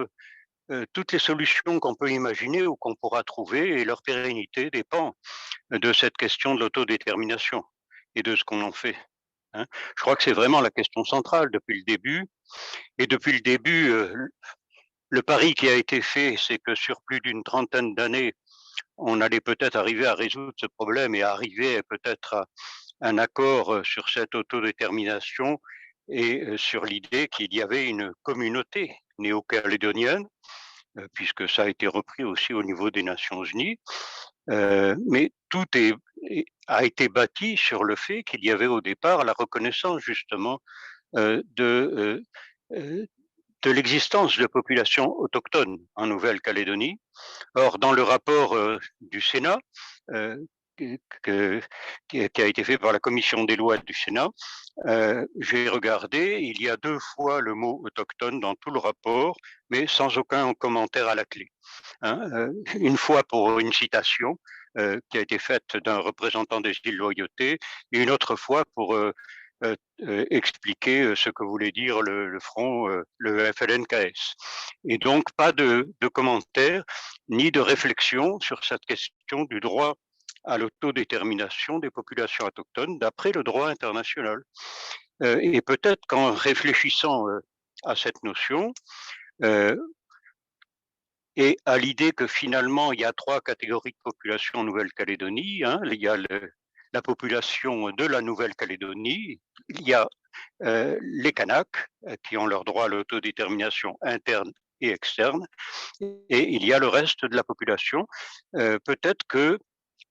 toutes les solutions qu'on peut imaginer ou qu'on pourra trouver et leur pérennité dépend de cette question de l'autodétermination et de ce qu'on en fait. Hein. Je crois que c'est vraiment la question centrale depuis le début. Et depuis le début, le pari qui a été fait, c'est que sur plus d'une trentaine d'années, on allait peut-être arriver à résoudre ce problème et arriver peut-être à un accord sur cette autodétermination et sur l'idée qu'il y avait une communauté néo-calédonienne, puisque ça a été repris aussi au niveau des Nations Unies. Mais tout a été bâti sur le fait qu'il y avait au départ la reconnaissance justement de l'existence de populations autochtones en Nouvelle-Calédonie. Or, dans le rapport du Sénat, euh, qui a été fait par la commission des lois du Sénat, j'ai regardé, il y a 2 fois le mot autochtone dans tout le rapport, mais sans aucun commentaire à la clé. Hein, une fois pour une citation qui a été faite d'un représentant des îles Loyauté, et une autre fois pour expliquer ce que voulait dire le front, le FLNKS. Et donc, pas de commentaires ni de réflexion sur cette question du droit à l'autodétermination des populations autochtones d'après le droit international. Et peut-être qu'en réfléchissant à cette notion, et à l'idée que finalement, il y a 3 catégories de population en Nouvelle-Calédonie. Hein. Il y a la population de la Nouvelle-Calédonie, il y a les Kanaks, qui ont leur droit à l'autodétermination interne et externe, et il y a le reste de la population. Peut-être que,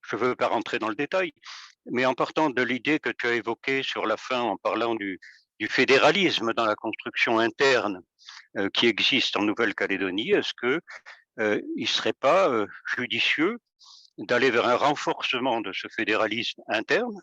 je ne veux pas rentrer dans le détail, mais en partant de l'idée que tu as évoquée sur la fin en parlant du fédéralisme dans la construction interne qui existe en Nouvelle-Calédonie, est-ce que il ne serait pas judicieux d'aller vers un renforcement de ce fédéralisme interne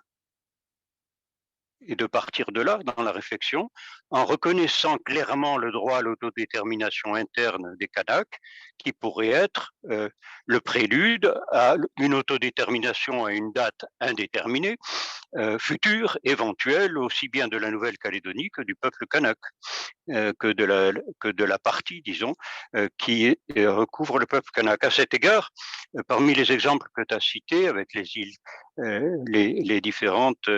et de partir de là dans la réflexion, en reconnaissant clairement le droit à l'autodétermination interne des Kanaks, qui pourrait être le prélude à une autodétermination à une date indéterminée, future, éventuelle, aussi bien de la Nouvelle-Calédonie que du peuple kanak, que de la partie, disons, qui recouvre le peuple kanak. À cet égard, parmi les exemples que tu as cités avec les îles, les différentes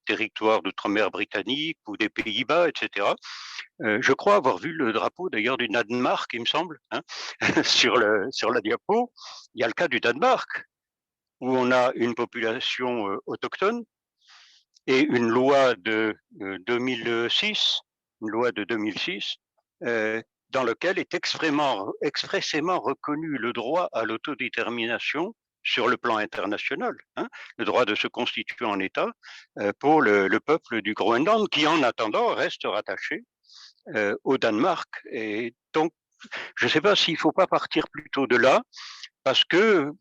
territoires d'outre-mer britanniques ou des Pays-Bas, etc., je crois avoir vu le drapeau d'ailleurs du Danemark, il me semble, hein, sur la diapo. Il y a le cas du Danemark, où on a une population autochtone et une loi de 2006, dans lequel est expressément reconnu le droit à l'autodétermination sur le plan international, hein, le droit de se constituer en État pour le peuple du Groenland, qui en attendant reste rattaché au Danemark. Et donc, je ne sais pas s'il ne faut pas partir plutôt de là, parce que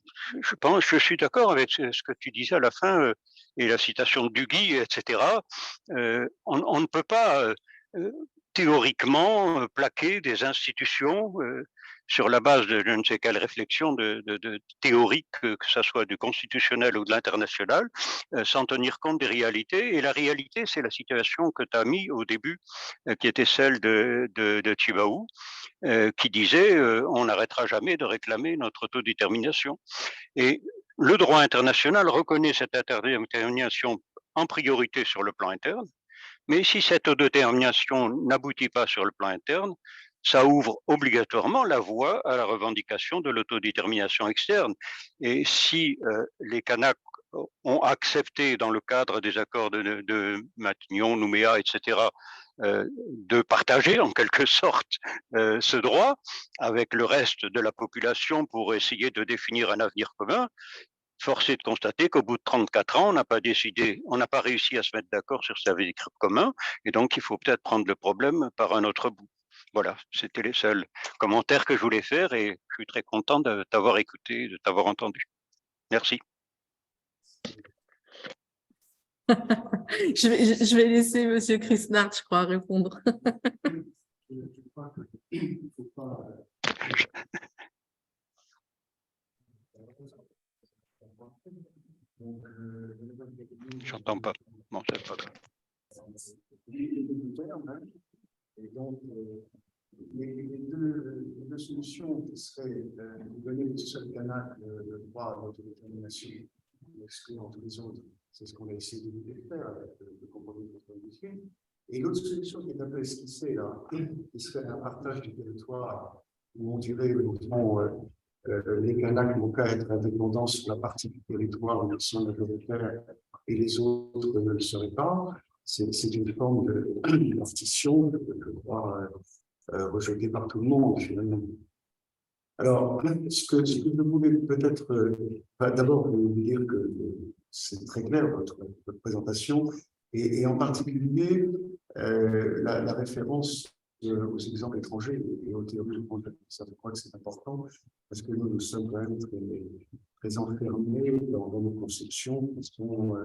je suis d'accord avec ce que tu disais à la fin, et la citation de Duguy, etc. On ne peut pas théoriquement plaquer des institutions sur la base de je ne sais quelle réflexion théorique, que ce soit du constitutionnel ou de l'international, sans tenir compte des réalités. Et la réalité, c'est la situation que tu as mis au début, qui était celle de Chibaou, qui disait on n'arrêtera jamais de réclamer notre autodétermination. Et le droit international reconnaît cette autodétermination en priorité sur le plan interne. Mais si cette autodétermination n'aboutit pas sur le plan interne, ça ouvre obligatoirement la voie à la revendication de l'autodétermination externe. Et si les Kanaks ont accepté dans le cadre des accords de Matignon, Nouméa, etc., de partager en quelque sorte ce droit avec le reste de la population pour essayer de définir un avenir commun, force est de constater qu'au bout de 34 ans, on n'a pas réussi à se mettre d'accord sur cet avenir commun, et donc il faut peut-être prendre le problème par un autre bout. Voilà, c'était les seuls commentaires que je voulais faire et je suis très content de t'avoir écouté, de t'avoir entendu. Merci.
Je vais laisser Monsieur Krisnard, je crois, répondre.
J'entends pas. Bon, c'est pas grave.
Et donc, les deux solutions qui seraient de donner au seul Kanak le droit à l'autodétermination, excluant tous les autres, c'est ce qu'on a essayé de faire avec le compromis contre l'industrie. Et l'autre solution qui est un peu esquissée là, qui serait un partage du territoire où on dirait les Kanaks vont pas être indépendants sur la partie du territoire où ils sont majoritaires et les autres ne le seraient pas. C'est une forme de partition, je crois, rejetée par tout le monde, finalement. Alors, ce que je voulais peut-être, d'abord vous dire que c'est très clair, votre présentation, et en particulier la référence aux exemples étrangers et aux théories de contact. Ça, je crois que c'est important, parce que nous sommes quand même très enfermés dans nos conceptions qui sont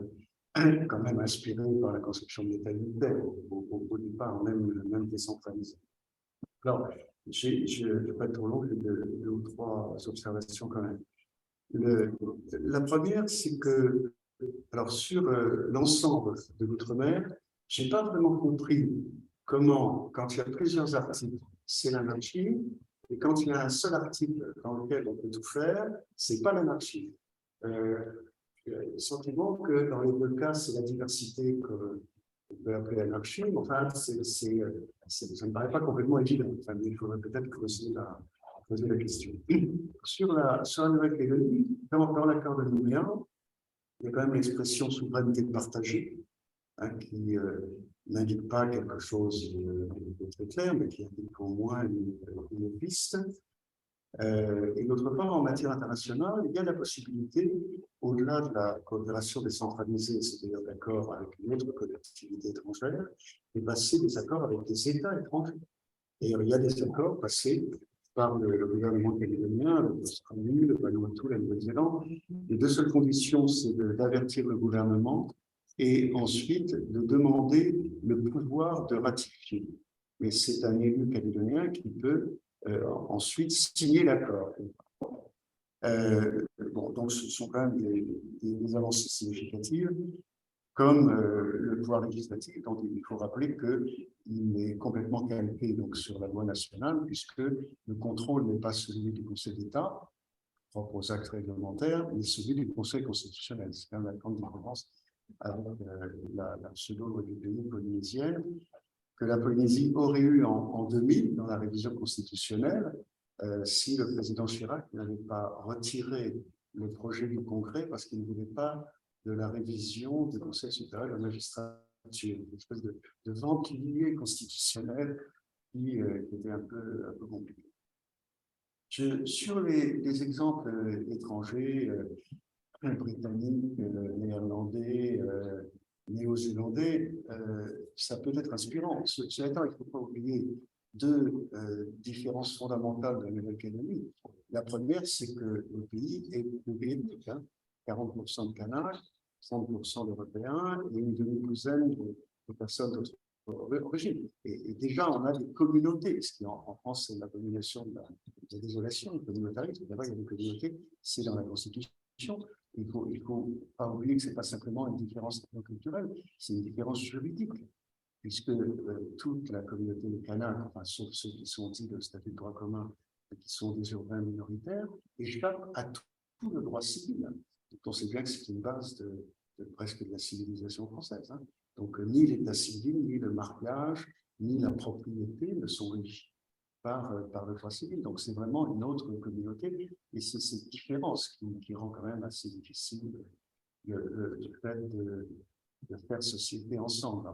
quand même inspiré par la conception de l'État unitaire, au départ même décentralisé. Alors, je ne vais pas être trop long, j'ai deux ou trois observations quand même. La première, c'est que, alors sur l'ensemble de l'outre-mer, je n'ai pas vraiment compris comment, quand il y a plusieurs articles, c'est l'anarchie, et quand il y a un seul article dans lequel on peut tout faire, ce n'est pas l'anarchie. Le sentiment que dans les deux cas, c'est la diversité qu'on peut appeler l'anarchie, mais enfin, ça ne me paraît pas complètement évident. Enfin, mais il faudrait peut-être poser la question. Sur la Nouvelle-Calédonie, dans l'accord de Nouméa, il y a quand même l'expression souveraineté partagée, qui n'indique pas quelque chose de très clair, mais qui indique au moins une piste. Et d'autre part, en matière internationale, il y a la possibilité, au-delà de la coopération décentralisée, c'est-à-dire d'accords avec une autre collectivité étrangère, de passer des accords avec des États étrangers. Et il y a des accords passés par le gouvernement calédonien, l'Australie, le Vanuatu, la Nouvelle-Zélande. Les deux seules conditions, c'est d'avertir le gouvernement et ensuite de demander le pouvoir de ratifier. Mais c'est un élu calédonien qui peut ensuite signer l'accord. Bon, donc ce sont quand même des avancées significatives, comme le pouvoir législatif, dont il faut rappeler qu'il est complètement calqué donc, sur la loi nationale, puisque le contrôle n'est pas celui du Conseil d'État, propre aux actes réglementaires, mais celui du Conseil constitutionnel. C'est quand même la grande différence avec la pseudo-loi du pays polynésienne, que la Polynésie aurait eu en 2000 dans la révision constitutionnelle si le président Chirac n'avait pas retiré le projet du Congrès parce qu'il ne voulait pas de la révision du Conseil supérieur de la magistrature, une espèce de ventillier constitutionnel qui était un peu compliqué. Sur les exemples étrangers, britanniques, néerlandais, néo-zélandais, ça peut être inspirant. Cela étant, il ne faut pas oublier deux différences fondamentales de la Nouvelle-Calédonie. La première, c'est que le pays est peuplé de 40% de Kanaks, 30% d'Européens et une demi-douzaine de personnes d'autres origines. Et déjà, on a des communautés, ce qui en France, c'est l'abomination de la désolation, le communautarisme. D'abord, il y a des communautés, c'est dans la Constitution. Il faut pas oublier que ce n'est pas simplement une différence culturelle, c'est une différence juridique, puisque toute la communauté des Kanaks, enfin, sauf ceux qui sont dits de statut de droit commun, et qui sont des urbains minoritaires, échappent à tout le droit civil. Donc on sait bien que c'est une base presque de la civilisation française. Hein. Donc, ni l'état civil, ni le mariage, ni la propriété ne sont régis par le droit civil. Donc, c'est vraiment une autre communauté. Et c'est cette différence qui rend quand même assez difficile le fait de faire société ensemble.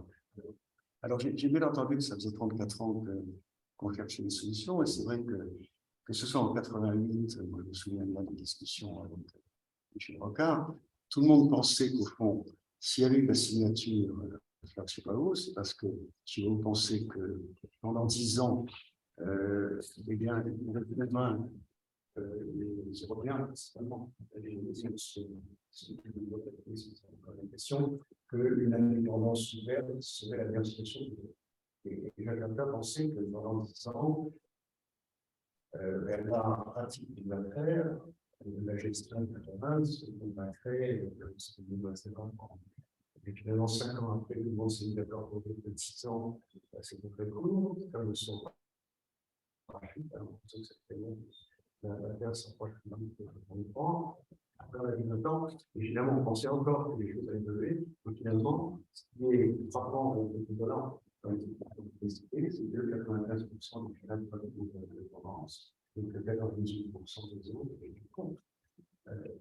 Alors, j'ai bien entendu que ça faisait 34 ans qu'on cherchait des solutions. Et c'est vrai que ce soit en 88, moi je me souviens bien des discussions avec Michel Rocard, tout le monde pensait qu'au fond, s'il y avait eu la signature de Fleur Chipaou, c'est parce que Chipaou pensait que pendant 10 ans, eh bien, les Européens, principalement, la question qu'une indépendance ouverte serait la meilleure solution. Et Jacques Lacan pensait que pendant 10 ans, elle va pratiquer l'affaire de la gestion de la province, on a fait ce que nous avons. Et finalement, 5 ans après, tout le monde s'est mis d'accord pour de 6 ans, c'était très court, comme le sont l'affaire s'approche de temps. Après, on a vu le temps, évidemment, on pensait encore que les choses allaient évoluer, mais finalement, ce qui est frappant avec le dollar, c'est que 95% du final de l'indépendance, et que 98% des autres et du compte,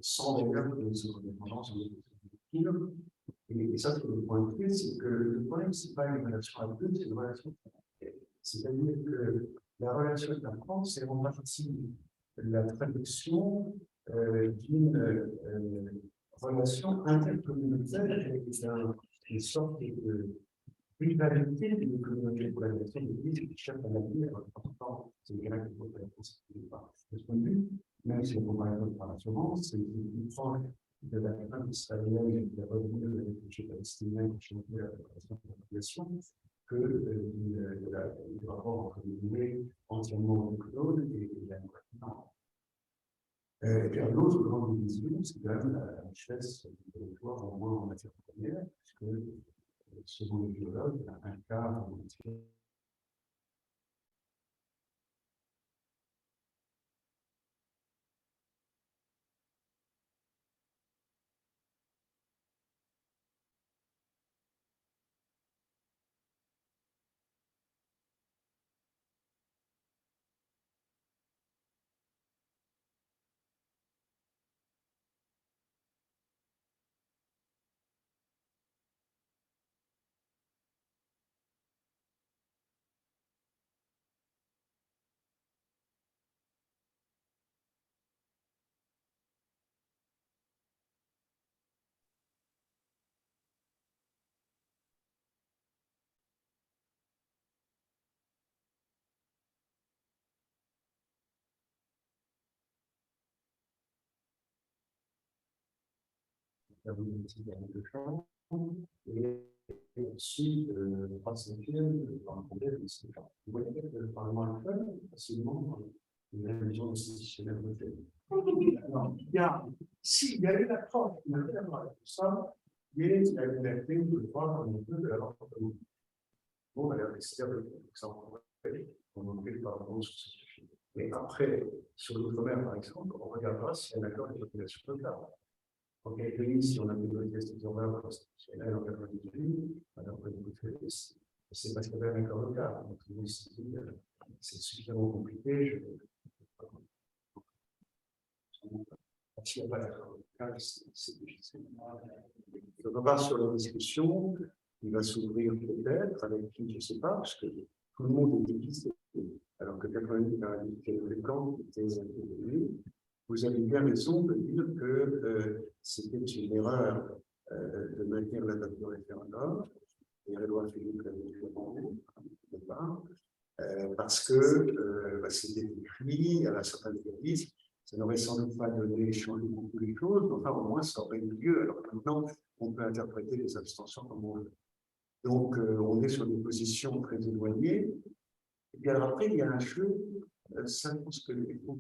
sans d'ailleurs que les autres indépendances ont été et ça, c'est le point clé, c'est que le problème, ce n'est pas une relation à deux, c'est une relation à deux. C'est-à-dire que la relation avec la France, c'est en partie la traduction d'une relation intercommunautaire avec une sorte de rivalité d'une communauté pour la nation de l'Église qui cherche à l'avenir. C'est bien qu'il faut que la France ne pas de ce point de vue, même si on va par l'assurance, c'est une proche de la crainte israélienne qui est revenue de réfugiés palestiniens qui ont fait la population que du rapport entre les guillemets entièrement clone et la non. Et puis un autre grande division, c'est quand même la richesse du territoire, au moins en matière première, puisque selon les géologues, un quart en matière la volonté de champ, et aussi 3/5 par rapport à vous voyez que le Parlement actuel, facilement, une révision institutionnelle de alors, s'il y a eu la preuve, il y a eu la preuve, ça, il y a eu la liberté de voir un peu de la vente. Bon, alors, c'est l'exemple qu'on a fait par rapport sur ce sujet. Et après, sur l'outre-mer, par exemple, on regardera s'il y a un accord de population locale. En Calédonie, si on a des tests d'horreur constitutionnels en 98, alors c'est parce qu'il y avait un accord local. Donc, c'est suffisamment compliqué. S'il n'y a pas d'accord local, c'est difficile. Je repars sur la discussion. Il va s'ouvrir peut-être avec qui, je ne sais pas, parce que tout le monde est divisé. Alors que 88 a dit que les camps étaient intégrés. Vous avez bien raison de dire que c'était une erreur de maintenir la date de référendum, et Édouard Philippe l'avait demandé au départ, parce que c'était écrit à la certaine église, ça n'aurait sans doute pas donné changé beaucoup les choses, mais enfin au moins ça aurait eu lieu, alors que maintenant on peut interpréter les abstentions comme on veut. Donc on est sur des positions très éloignées, et puis alors après il y a un jeu. Ça, je pense qu'il faut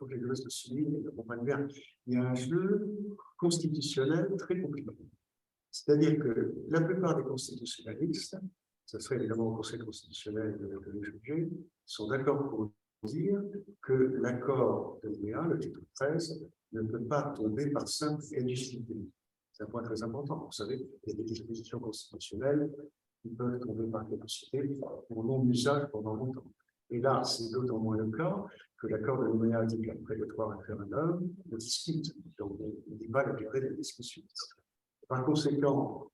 que les choses se soulignent, il y a un jeu constitutionnel très compliqué. C'est-à-dire que la plupart des constitutionnalistes, ce serait évidemment au Conseil constitutionnel de les juger, sont d'accord pour dire que l'accord de Nouméa, le titre 13, ne peut pas tomber par simple éligibilité. C'est un point très important. Vous savez, il y a des dispositions constitutionnelles qui peuvent tomber par capacité pour non-usage pendant longtemps. Et là, c'est d'autant moins le cas que l'accord de Nouméa dit qu'après les 3 référendums, on discute. Donc, on dit pas la durée des discussions. Par conséquent,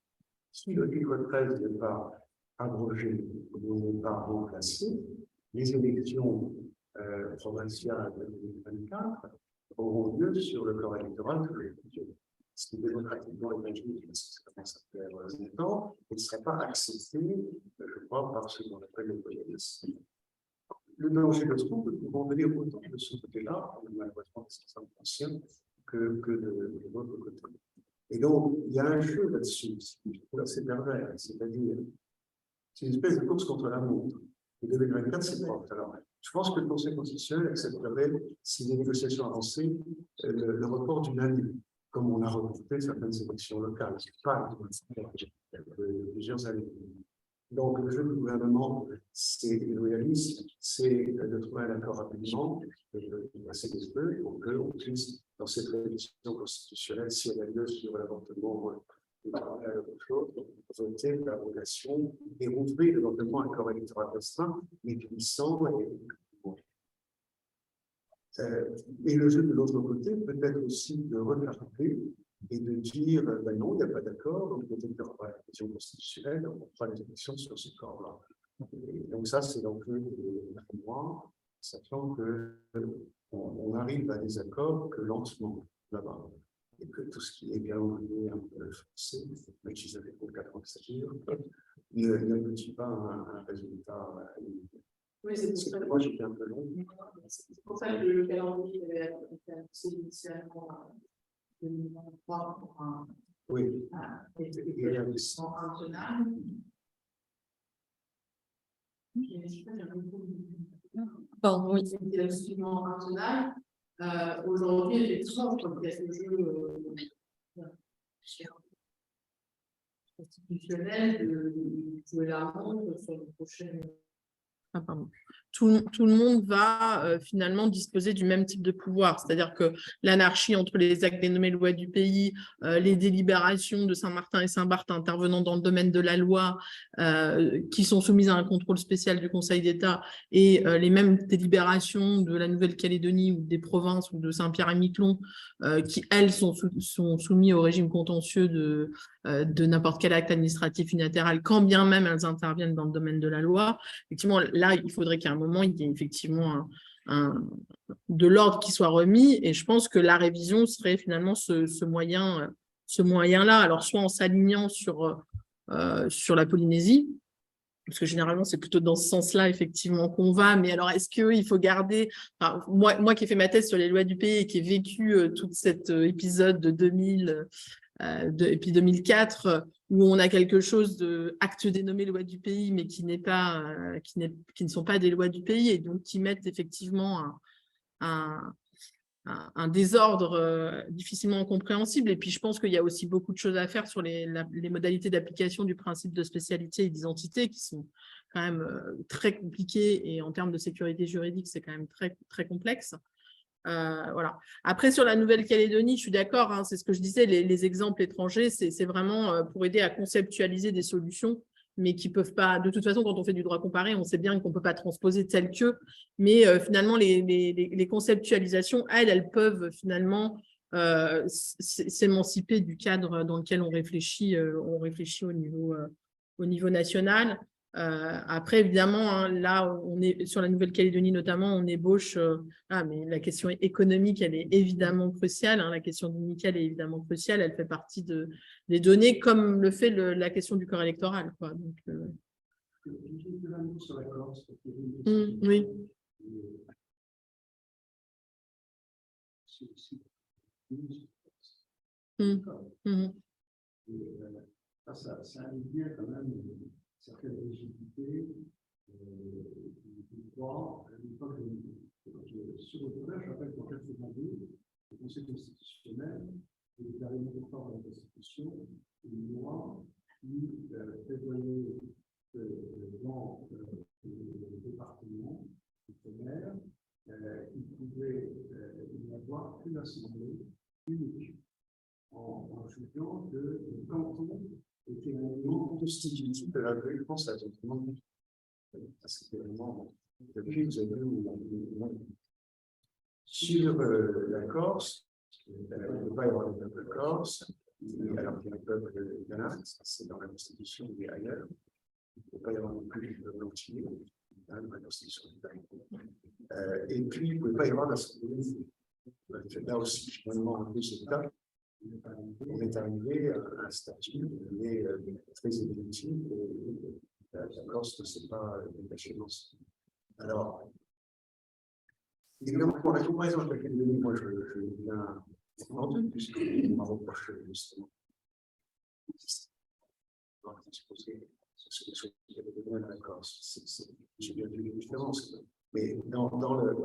si le titre 13 n'est pas abrogé ou n'est pas remplacé, les élections provinciales de 2024 auront lieu sur le corps électoral de l'élection. Ce qui démocratiquement imagine, parce que ça commence à faire longtemps, il ne serait pas accepté, je crois, par ce qu'on appelle le loyalisme. Le danger de ce groupe peut venir autant de ce côté-là, malheureusement des systèmes anciens, que de l'autre côté. Et donc, il y a un jeu là-dessus, je trouve assez pervers, c'est-à-dire, c'est une espèce de course contre la montre. Et 2024, c'est propre. Alors, je pense que le Conseil constitutionnel accepterait, si les négociations avançaient, le report d'une année, comme on a reporté certaines élections locales. C'est pas plusieurs années. Donc, le jeu du gouvernement, c'est le loyalisme, c'est de trouver un accord rapidement, de passer des feux pour qu'on puisse, dans cette révision constitutionnelle, si elle a lieu sur l'avortement ou autre chose, voter l'abrogation et rouvrir éventuellement un corps électoral restreint, mais puissant et le jeu de l'autre côté peut être aussi de regarder et de dire ben non, il n'y a pas d'accord, donc peut-être qu'il n'y aura pas la question constitutionnelle, on fera les élections sur ce corps-là. Donc ça, c'est l'enjeu de moi, sachant qu'on arrive à des accords que lentement là-bas, et que tout ce qui est bien oublié un peu français, même si ça fait pour 4 ans que ça dure, n'aboutit pas à un résultat.
Oui, c'est pour ça que
moi j'étais un peu long.
C'est pour ça que le calendrier avait été annoncé initialement 2023 pour un investissement international.
Pardon, oui.
Investissement international. Aujourd'hui, effectivement, je crois qu'il y a ce jeu constitutionnel de jouer la montre sur le prochain.
Ah, pardon. Tout le monde va finalement disposer du même type de pouvoir, c'est-à-dire que l'anarchie entre les actes dénommés lois du pays, les délibérations de Saint-Martin et Saint-Barth intervenant dans le domaine de la loi, qui sont soumises à un contrôle spécial du Conseil d'État, et les mêmes délibérations de la Nouvelle-Calédonie ou des provinces ou de Saint-Pierre-et-Miquelon, qui, elles, sont soumises au régime contentieux de n'importe quel acte administratif unilatéral, quand bien même elles interviennent dans le domaine de la loi. Effectivement, là, il faudrait qu'à un moment, il y ait effectivement de l'ordre qui soit remis, et je pense que la révision serait finalement ce moyen-là. Alors, soit en s'alignant sur la Polynésie, parce que généralement, c'est plutôt dans ce sens-là, effectivement, qu'on va. Mais alors, est-ce qu'il faut garder… Enfin, moi qui ai fait ma thèse sur les lois du pays et qui ai vécu tout cet épisode de 2000… et puis 2004, où on a quelque chose de acte dénommé loi du pays, mais qui ne sont pas des lois du pays, et donc qui mettent effectivement un désordre difficilement compréhensible. Et puis je pense qu'il y a aussi beaucoup de choses à faire sur les modalités d'application du principe de spécialité et d'identité, qui sont quand même très compliquées, et en termes de sécurité juridique, c'est quand même très, très complexe. Voilà. Après, sur la Nouvelle-Calédonie, je suis d'accord, hein, c'est ce que je disais, les exemples étrangers, c'est vraiment pour aider à conceptualiser des solutions, mais qui ne peuvent pas… De toute façon, quand on fait du droit comparé, on sait bien qu'on ne peut pas transposer tel que, mais finalement, les conceptualisations, elles peuvent finalement s'émanciper du cadre dans lequel on réfléchit au niveau national. Après, évidemment, hein, là, on est sur la Nouvelle-Calédonie notamment, on ébauche, mais la question économique, elle est évidemment cruciale, hein, la question du nickel est évidemment cruciale, elle fait partie des données, comme le fait la question du corps électoral, quoi. Donc, oui.
Ça indique quand même une certaine rigidité du droit. Sur le point, je rappelle qu'en 1982, le Conseil constitutionnel a déclaré non conforme à la Constitution une loi qui prévoyait que dans le département outre-mer, il pouvait y avoir une assemblée unique. En juillet que le canton était un élément constitutif de la réponse à la demande. Parce que vraiment, depuis, vous avez vu sur la Corse, il ne peut pas y avoir de peuple corse, alors qu'il y a un peuple kanak, c'est dans la Constitution, mais ailleurs. Il ne peut pas y avoir non plus le peuple entier, dans la Constitution. Et puis, il ne peut pas y avoir la souveraineté. Là aussi, finalement, en plus, on est arrivé à un statut qui est très évolutif. La Corse ne s'est pas détachée de ça. Alors, évidemment, pour la comparaison avec laquelle moi je viens entendu, puisqu'on m'a reproché justement d'exposer ce qui avait donné à la Corse. J'ai bien vu les différences. Mais dans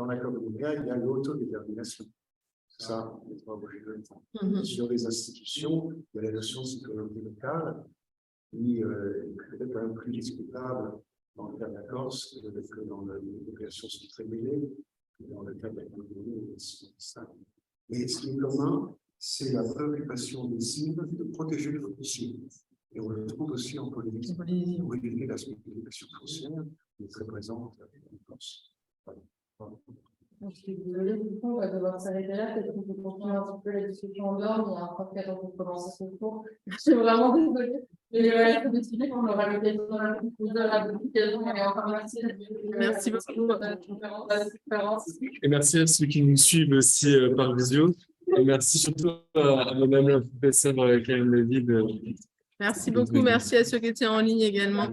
l'accord de Nouméa, il y a l'autodétermination. Ça, on n'est pas obligé de le faire. Sur les institutions, il y a la notion de citoyenneté locale, qui est peut-être un peu plus discutable dans le cas de la Corse que dans les populations sont très mêlées, dans le cas de la Calédonie. Mais ce qui est commun, c'est la préoccupation des cibles de protéger le foncier. Et on le trouve aussi en Polynésie, où éviter la spéculation foncière qui est très présente en Corse. Voilà.
Je suis désolée, du coup, on va devoir s'arrêter là. Peut-être qu'on peut continuer un petit peu la discussion en dehors, mais il y a un prof qui attend pour commencer ce cours. Je suis vraiment désolée. Mais voilà, comme expliqué, on aura l'occasion de la publication. Et encore merci.
Merci beaucoup.
Et merci à ceux qui nous suivent aussi par visio. Et merci surtout à madame la professeure Karine David.
Merci beaucoup. Merci à ceux qui étaient en ligne également.